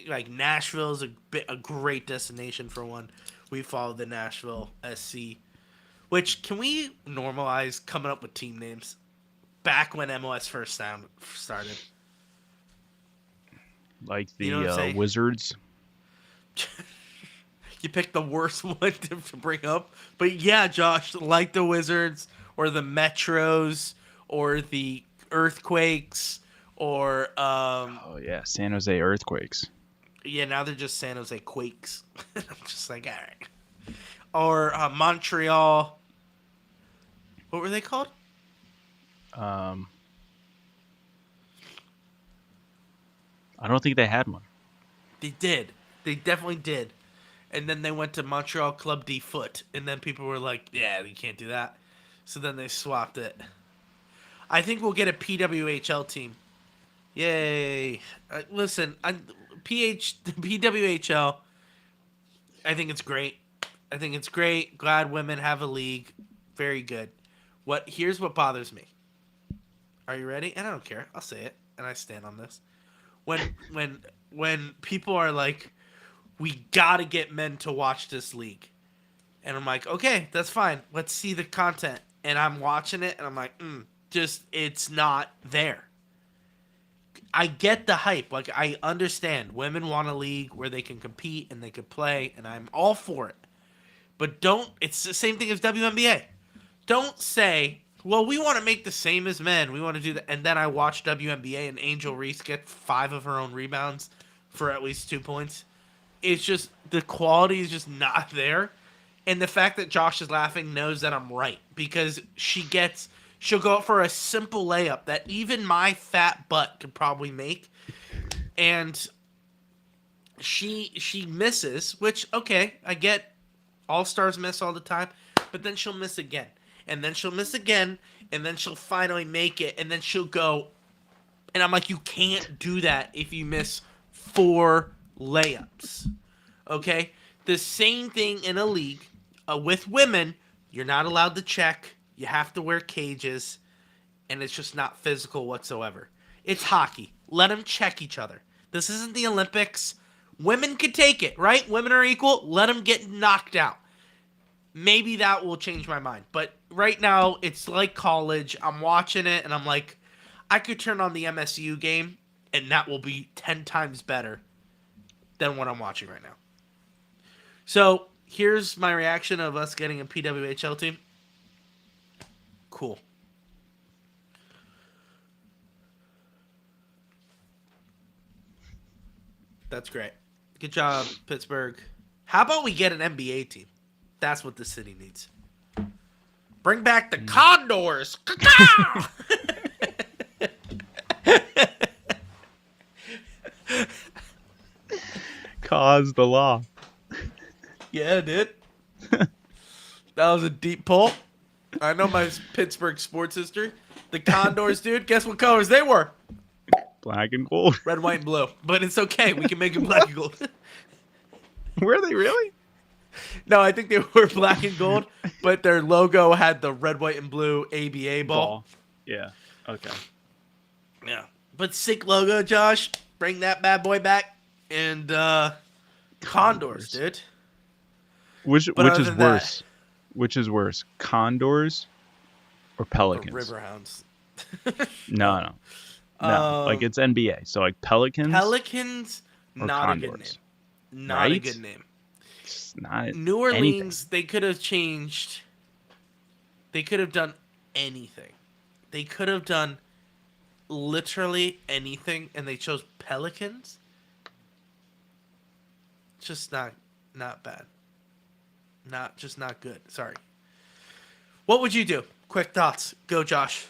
like, Nashville is a great destination for one. We follow the Nashville SC. Which, can we normalize coming up with team names back when MLS first started? Like the Wizards. You picked the worst one to bring up. But yeah, Josh, like the Wizards or the Metros or the Earthquakes or oh yeah, San Jose Earthquakes. Yeah, now they're just San Jose Quakes. I'm just like, all right. Or Montreal. What were they called? I don't think they had one. They did. They definitely did. And then they went to Montreal Club de Foot. And then people were like, yeah, you can't do that. So then they swapped it. I think we'll get a PWHL team. Yay. Listen, PWHL, I think it's great. I think it's great. Glad women have a league. Very good. Here's what bothers me. Are you ready? And I don't care. I'll say it. And I stand on this. When people are like, we gotta get men to watch this league. And I'm like, okay, that's fine. Let's see the content. And I'm watching it and I'm like, it's not there. I get the hype. Like, I understand. Women want a league where they can compete and they can play, and I'm all for it. But it's the same thing as WNBA. Don't say, well, we want to make the same as men. We want to do that. And then I watch WNBA and Angel Reese get 5 of her own rebounds for at least 2 points. It's just, the quality is just not there. And the fact that Josh is laughing knows that I'm right. Because she'll go out for a simple layup that even my fat butt could probably make. And she misses, which, okay, I get all-stars miss all the time. But then she'll miss again. And then she'll miss again. And then she'll finally make it. And then she'll go. And I'm like, you can't do that if you miss 4 layups. Okay? The same thing in a league. With women, you're not allowed to check. You have to wear cages. And it's just not physical whatsoever. It's hockey. Let them check each other. This isn't the Olympics. Women can take it, right? Women are equal. Let them get knocked out. maybe that will change my mind. But right now, it's like college. I'm watching it, and I'm like, I could turn on the MSU game, and that will be 10 times better than what I'm watching right now. So here's my reaction of us getting a PWHL team. Cool. That's great. Good job, Pittsburgh. How about we get an NBA team? That's what the city needs. Bring back the Condors. Cause the law. Yeah, dude. That was a deep pull. I know my Pittsburgh sports history. The Condors, dude. Guess what colors they were? Black and gold. Red, white, and blue. But it's okay. We can make them black and gold. Were they really? No, I think they were black and gold, but their logo had the red, white, and blue ABA ball. Yeah. Okay. Yeah. But sick logo, Josh. Bring that bad boy back. And Condors, dude. Which is other than worse? Which is worse? Condors or Pelicans? Or Riverhounds. No. Like it's NBA. So like Pelicans. Pelicans, or not Condors. a good name. Not a Right? good name. It's not New Orleans, anything. they could have changed. They could have done anything. They could have done literally anything, and they chose Pelicans. Just not bad. Not good. Sorry. What would you do? Quick thoughts. Go, Josh.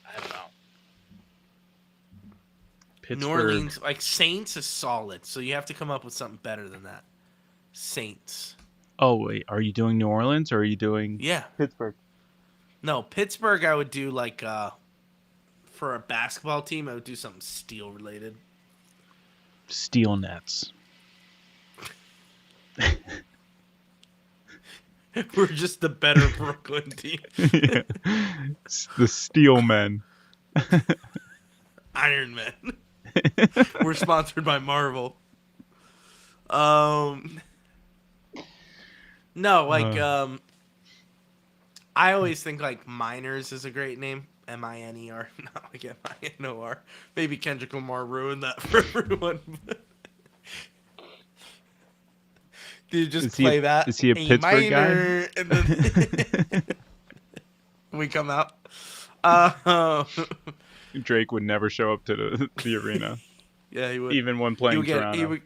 I don't know. New Pittsburgh. Orleans, like Saints is solid, so you have to come up with something better than that. Saints. Oh wait, are you doing New Orleans or are you doing Yeah. Pittsburgh? No, Pittsburgh I would do like for a basketball team, I would do something steel related. Steel Nets. We're just the better Brooklyn team. Yeah. The Steel Men. Iron Man. We're sponsored by Marvel. No, like I always think like Miners is a great name. M-I-N-E-R, not like M-I-N-O-R. Maybe Kendrick Lamar ruined that for everyone. Dude, just play that. Is he a Pittsburgh minor, and then we come out. Drake would never show up to the arena, Yeah, he would. even when playing Toronto.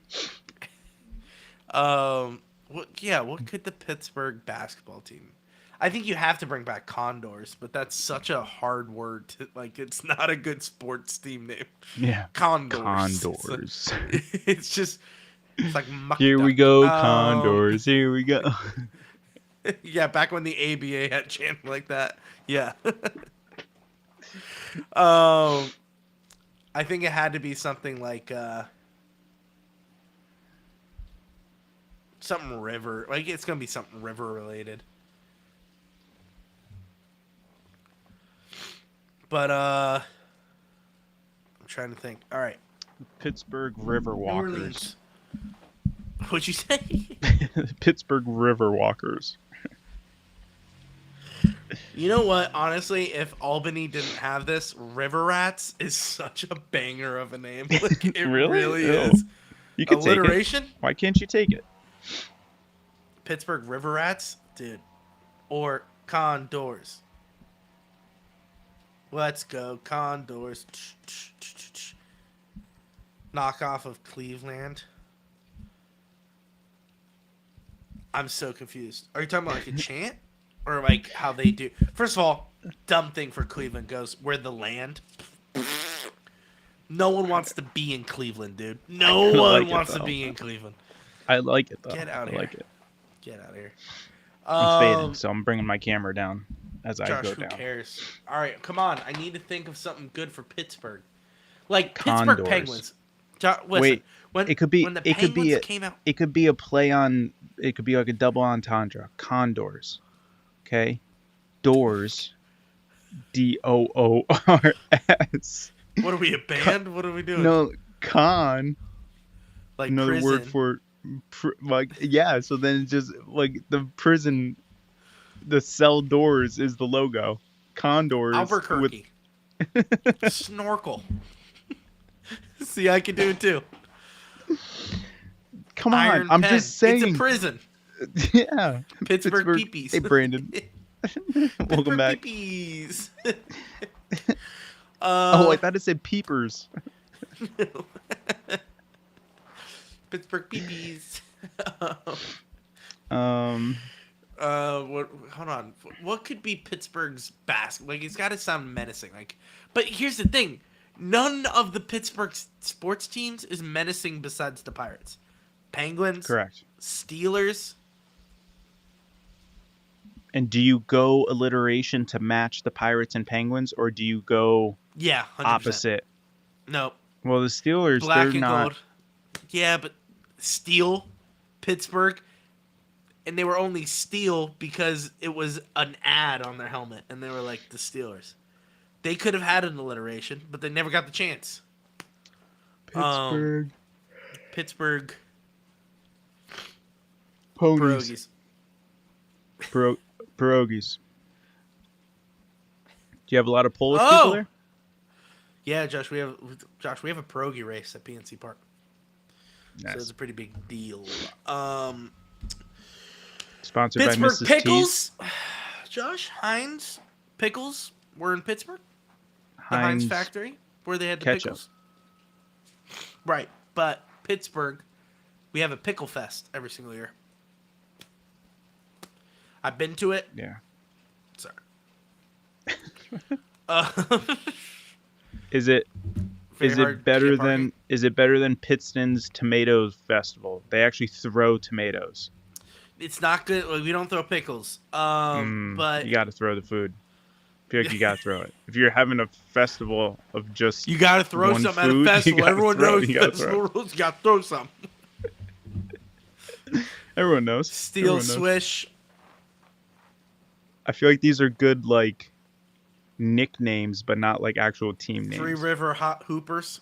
What could the Pittsburgh basketball team? I think you have to bring back Condors, but that's such a hard word to like. It's not a good sports team name. Yeah, Condors. Condors. It's just. It's like mucked Here we up. go, Condors. Here we go. Yeah, back when the ABA had chant like that. Yeah. I think it had to be something like something river. Like it's gonna be something river related. But I'm trying to think. All right. Pittsburgh River New Walkers. Orleans. What'd you say? Pittsburgh River Walkers. You know what? Honestly, if Albany didn't have this, River Rats is such a banger of a name. Like, it really Ew. is. You can take it. Alliteration? Why can't you take it? Pittsburgh River Rats? Dude. Or Condors. Let's go, Condors. Knockoff of Cleveland. I'm so confused. Are you talking about like a chant? Or like how they do? First of all, dumb thing for Cleveland goes, we're the land. No one wants to be in Cleveland, dude. No one wants to be in Cleveland. I like it though. Get out of I here. like it. Get out of here. I'm fading, so I'm bringing my camera down as I Josh, go who down. cares? All right, come on. I need to think of something good for Pittsburgh. Like Condors. Pittsburgh Penguins. Listen, Wait, when, it could be. when the It could be. Penguins came out. It could be a play on. It could be like a double entendre. Condors. Okay. Doors. DOORS. What are we, a band? What are we doing? No, con. like Another prison. word for Yeah, so then it's just like the prison, the cell doors is the logo. Condors Albuquerque. Snorkel. See, I can do it too. Come on, Iron I'm Pen. just saying. It's a prison. Yeah. Pittsburgh Peepees. Hey, Brandon. Welcome Pittsburgh back. Peepees. Oh, I thought it said peepers. Pittsburgh Peepees. What? Hold on. What could be Pittsburgh's basket? Like, it's got to sound menacing. Like, but here's the thing: none of the Pittsburgh sports teams is menacing besides the Pirates. Penguins. Correct. Steelers. And do you go alliteration to match the Pirates and Penguins, or do you go 100%. opposite? No. Well, the Steelers, Black they're and not. gold. Yeah, but Steel, Pittsburgh, and they were only Steel because it was an ad on their helmet, and they were like the Steelers. They could have had an alliteration, but they never got the chance. Pittsburgh. Ponies. Pierogies. Pierogies. Do you have a lot of Polish people there? Yeah, Josh, we have a pierogi race at PNC Park. Nice. So it's a pretty big deal. Sponsored Pittsburgh by Mrs. Pickles. Josh, Heinz Pickles were in Pittsburgh. The Heinz factory where they had the ketchup. pickles. Right, but Pittsburgh, we have a pickle fest every single year. I've been to it. Yeah. Sorry. Is it better than Pittston's Tomato Festival? They actually throw tomatoes. It's not good. Like, we don't throw pickles. But you got to throw the food. I feel like you got to throw it. If you're having a festival of just you got to throw one something food, at a festival. Everyone knows festival throw. rules. You got to throw something. Everyone knows. Steel Everyone knows. Swish. I feel like these are good like nicknames, but not like actual team names. Three River Hot Hoopers.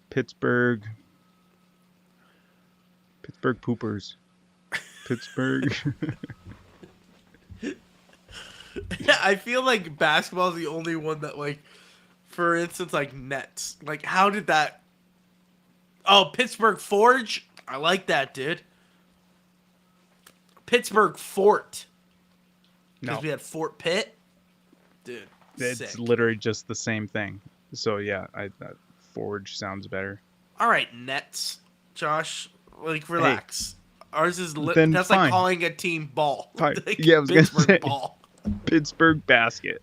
Pittsburgh Poopers. Pittsburgh. I feel like basketball is the only one that, like, for instance, like Nets. Like, how did that? Oh, Pittsburgh Forge. I like that, dude. Pittsburgh Fort. Because we had Fort Pitt. Dude, it's sick. literally just the same thing. So yeah, that Forge sounds better. All right, Nets. Josh, like, relax. Ours is then that's fine. like calling a team ball. Fine. Like, Yeah, I was gonna Pittsburgh say. ball. Pittsburgh basket.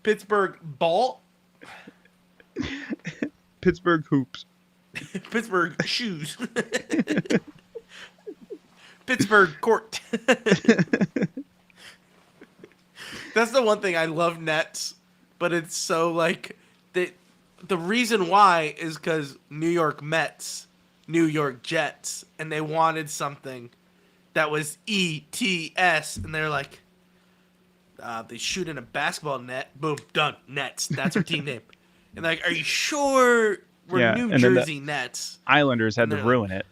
Pittsburgh ball. Pittsburgh hoops. Pittsburgh shoes. Pittsburgh court. That's the one thing I love Nets, but it's so like the reason why is because New York Mets, New York Jets, and they wanted something that was ETS, and they're like, they shoot in a basketball net, boom, done, Nets. That's our team name. And like, are you sure we're New Jersey Nets? Islanders had to ruin it.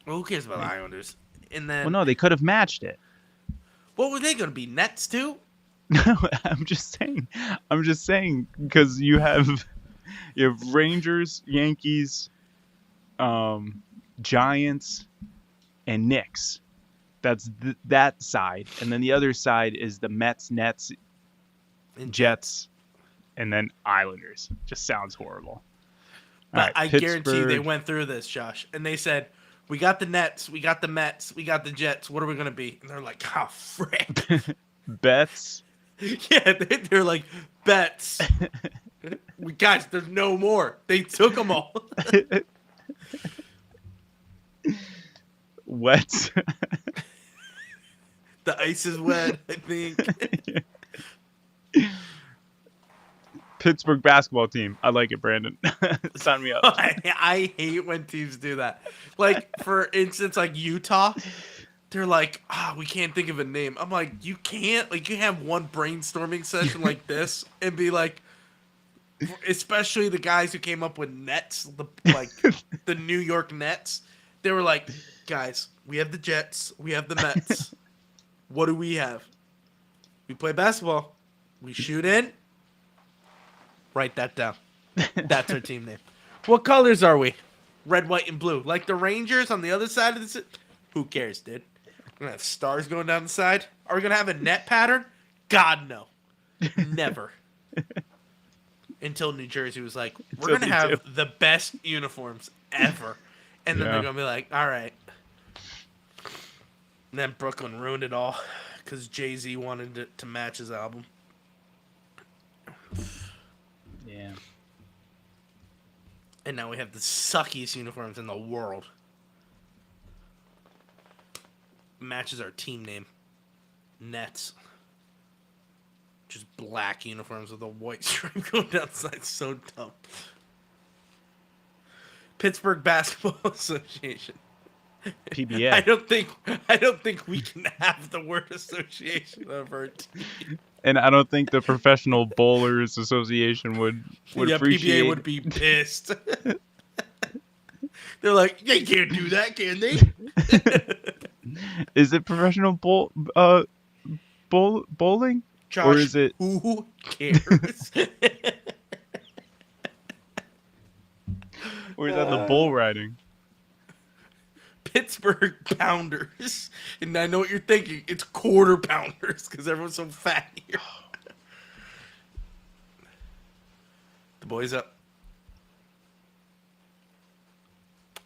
Well, who cares about the Islanders? And then, Well, no, they could have matched it. what were they going to be? Nets too? No, I'm just saying because you have Rangers, Yankees, Giants, and Knicks. That's that side, and then the other side is the Mets, Nets, Jets, and then Islanders. Just sounds horrible. But All right, I guarantee you they went through this, Josh, and they said, we got the Nets, we got the Mets, we got the Jets. What are we going to be? And they're like, oh, frick. Bets. Yeah, they're like, bets. Guys, there's no more. They took them all. Wet. The ice is wet, I think. Pittsburgh basketball team. I like it, Brandon. Sign me up. I hate when teams do that. Like, for instance, like Utah. they're like, we can't think of a name. I'm like, you can't? Like, you have one brainstorming session like this and be like, especially the guys who came up with Nets, the New York Nets. They were like, guys, we have the Jets, we have the Mets. What do we have? We play basketball. We shoot in. Write that down. That's our team name. What colors are we? Red, white, and blue. Like the Rangers on the other side of the city? Who cares, dude? We're going to have stars going down the side. Are we going to have a net pattern? God, no. Never. Until New Jersey was like, we're going to have the best uniforms ever. And then they're going to be like, all right. And then Brooklyn ruined it all because Jay-Z wanted it to match his album. Yeah. And now we have the suckiest uniforms in the world. Matches our team name. Nets. Just black uniforms with a white stripe going down the side. So dumb. Pittsburgh Basketball Association. PBA. I don't think we can have the word association of our team. And I don't think the Professional Bowlers Association would appreciate. PBA would be pissed. They're like, they can't do that, can they? Is it professional bowling? Josh, or is it? Who cares? Or is that the bull riding? Pittsburgh Pounders. And I know what you're thinking. It's quarter pounders because everyone's so fat here. The boys up.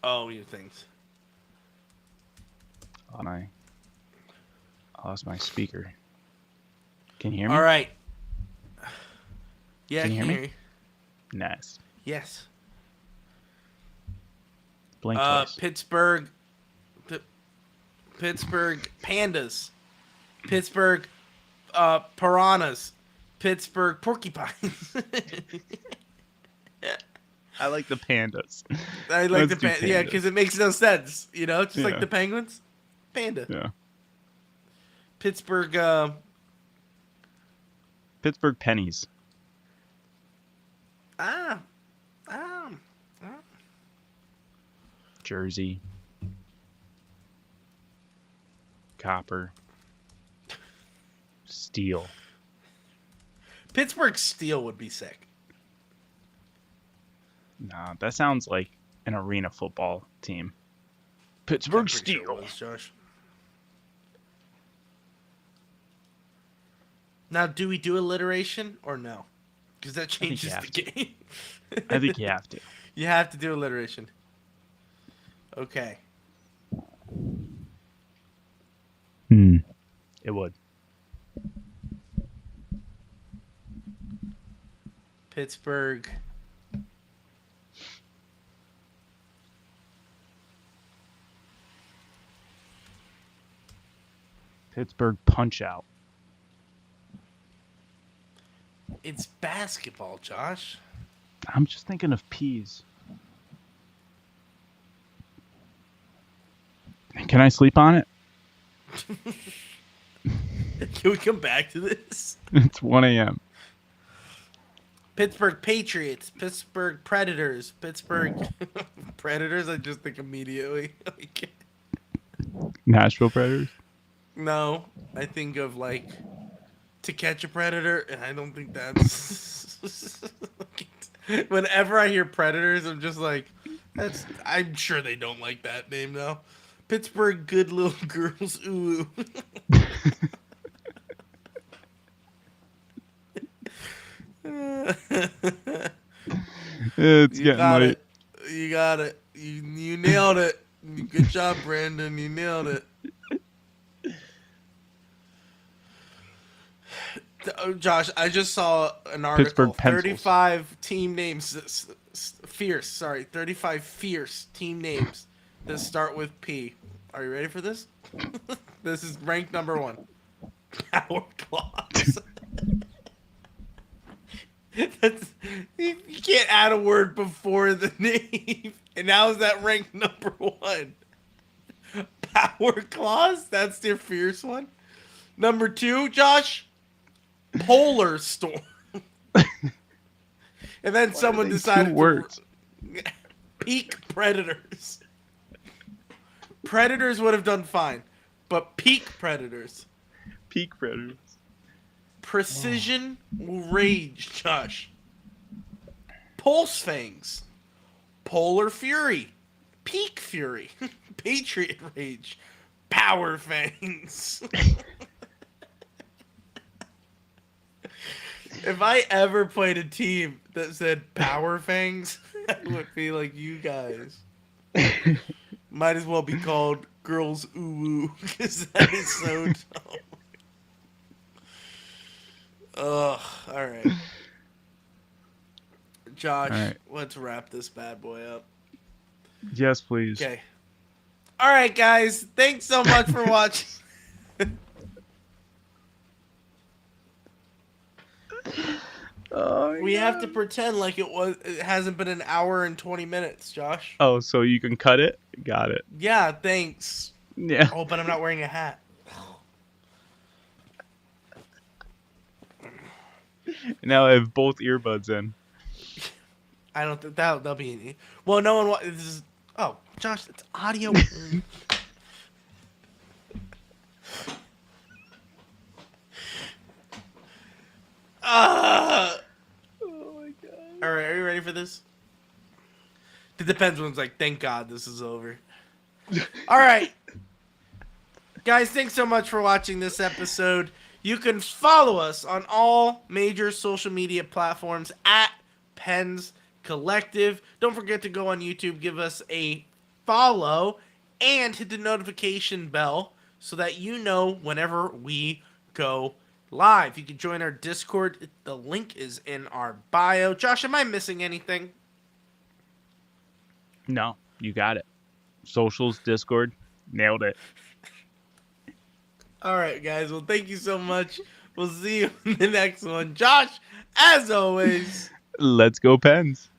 Oh, your things. Oh, I lost my speaker. Can you hear me? All right. Yeah, Can you I hear hear me? you. Nice. Yes. Blink twice. Pittsburgh Pandas. Pittsburgh Piranhas. Pittsburgh Porcupines. I like the pandas. I like Let's do the yeah, because it makes no sense. You know, just like Yeah. the Penguins. Panda. Yeah. Pittsburgh Pittsburgh pennies. Jersey. Copper. Steel. Pittsburgh Steel would be sick. Nah, that sounds like an arena football team. Pittsburgh I'm pretty sure Steel. it was, Josh. Now, do we do alliteration or no? Because that you changes have the game. I think you have to. You have to do alliteration. Okay. It would. Pittsburgh. Pittsburgh Punch Out. It's basketball, Josh. I'm just thinking of peas. Can I sleep on it? Can we come back to this? It's 1 a.m. Pittsburgh Patriots, Pittsburgh Predators, Pittsburgh Predators. I just think immediately. Like, Nashville Predators. no, I think of like To Catch a Predator, and I don't think that's. Whenever I hear Predators, I'm just like, that's. I'm sure they don't like that name though. Pittsburgh Good Little Girls. Ooh. It's You getting got late. it. You got it. You nailed it. Good job, Brandon. You nailed it. Josh, I just saw an article. Pittsburgh pencils. 35 team names. 35 fierce team names that start with P. Are you ready for this? This is ranked number 1. Power claws. You can't add a word before the name. And how is that ranked number 1? Power Claws. That's their fierce one. Number 2, Josh, Polar Storm. And then someone decided 2 words? Peak Predators. Predators would have done fine, but Peak Predators. Peak predators. Precision Rage, Josh. Pulse Fangs. Polar Fury. Peak Fury. Patriot Rage. Power Fangs. If I ever played a team that said Power Fangs, I would be like, you guys. Might as well be called Girls Ooh Woo, because that is so dumb. Ugh, alright. Josh, All right. let's wrap this bad boy up. Yes, please. Okay. Alright, guys. Thanks so much for watching. Oh, We have to pretend like it hasn't been an hour and 20 minutes, Josh. Oh, so you can cut it? Got it. Yeah, thanks. Yeah. Oh, but I'm not wearing a hat. Now I have both earbuds in. I don't think that'll be any. Well, no one. This is. Oh, Josh, it's audio. Oh my god! All right, are you ready for this? The Depends one's like, thank God this is over. All right, guys, thanks so much for watching this episode. You can follow us on all major social media platforms at Pens Collective. Don't forget to go on YouTube, give us a follow, and hit the notification bell so that you know whenever we go live. You can join our Discord. The link is in our bio. Josh, am I missing anything? No, you got it. Socials, Discord, nailed it. All right, guys. Well, thank you so much. We'll see you in the next one. Josh, as always, Let's go, Pens.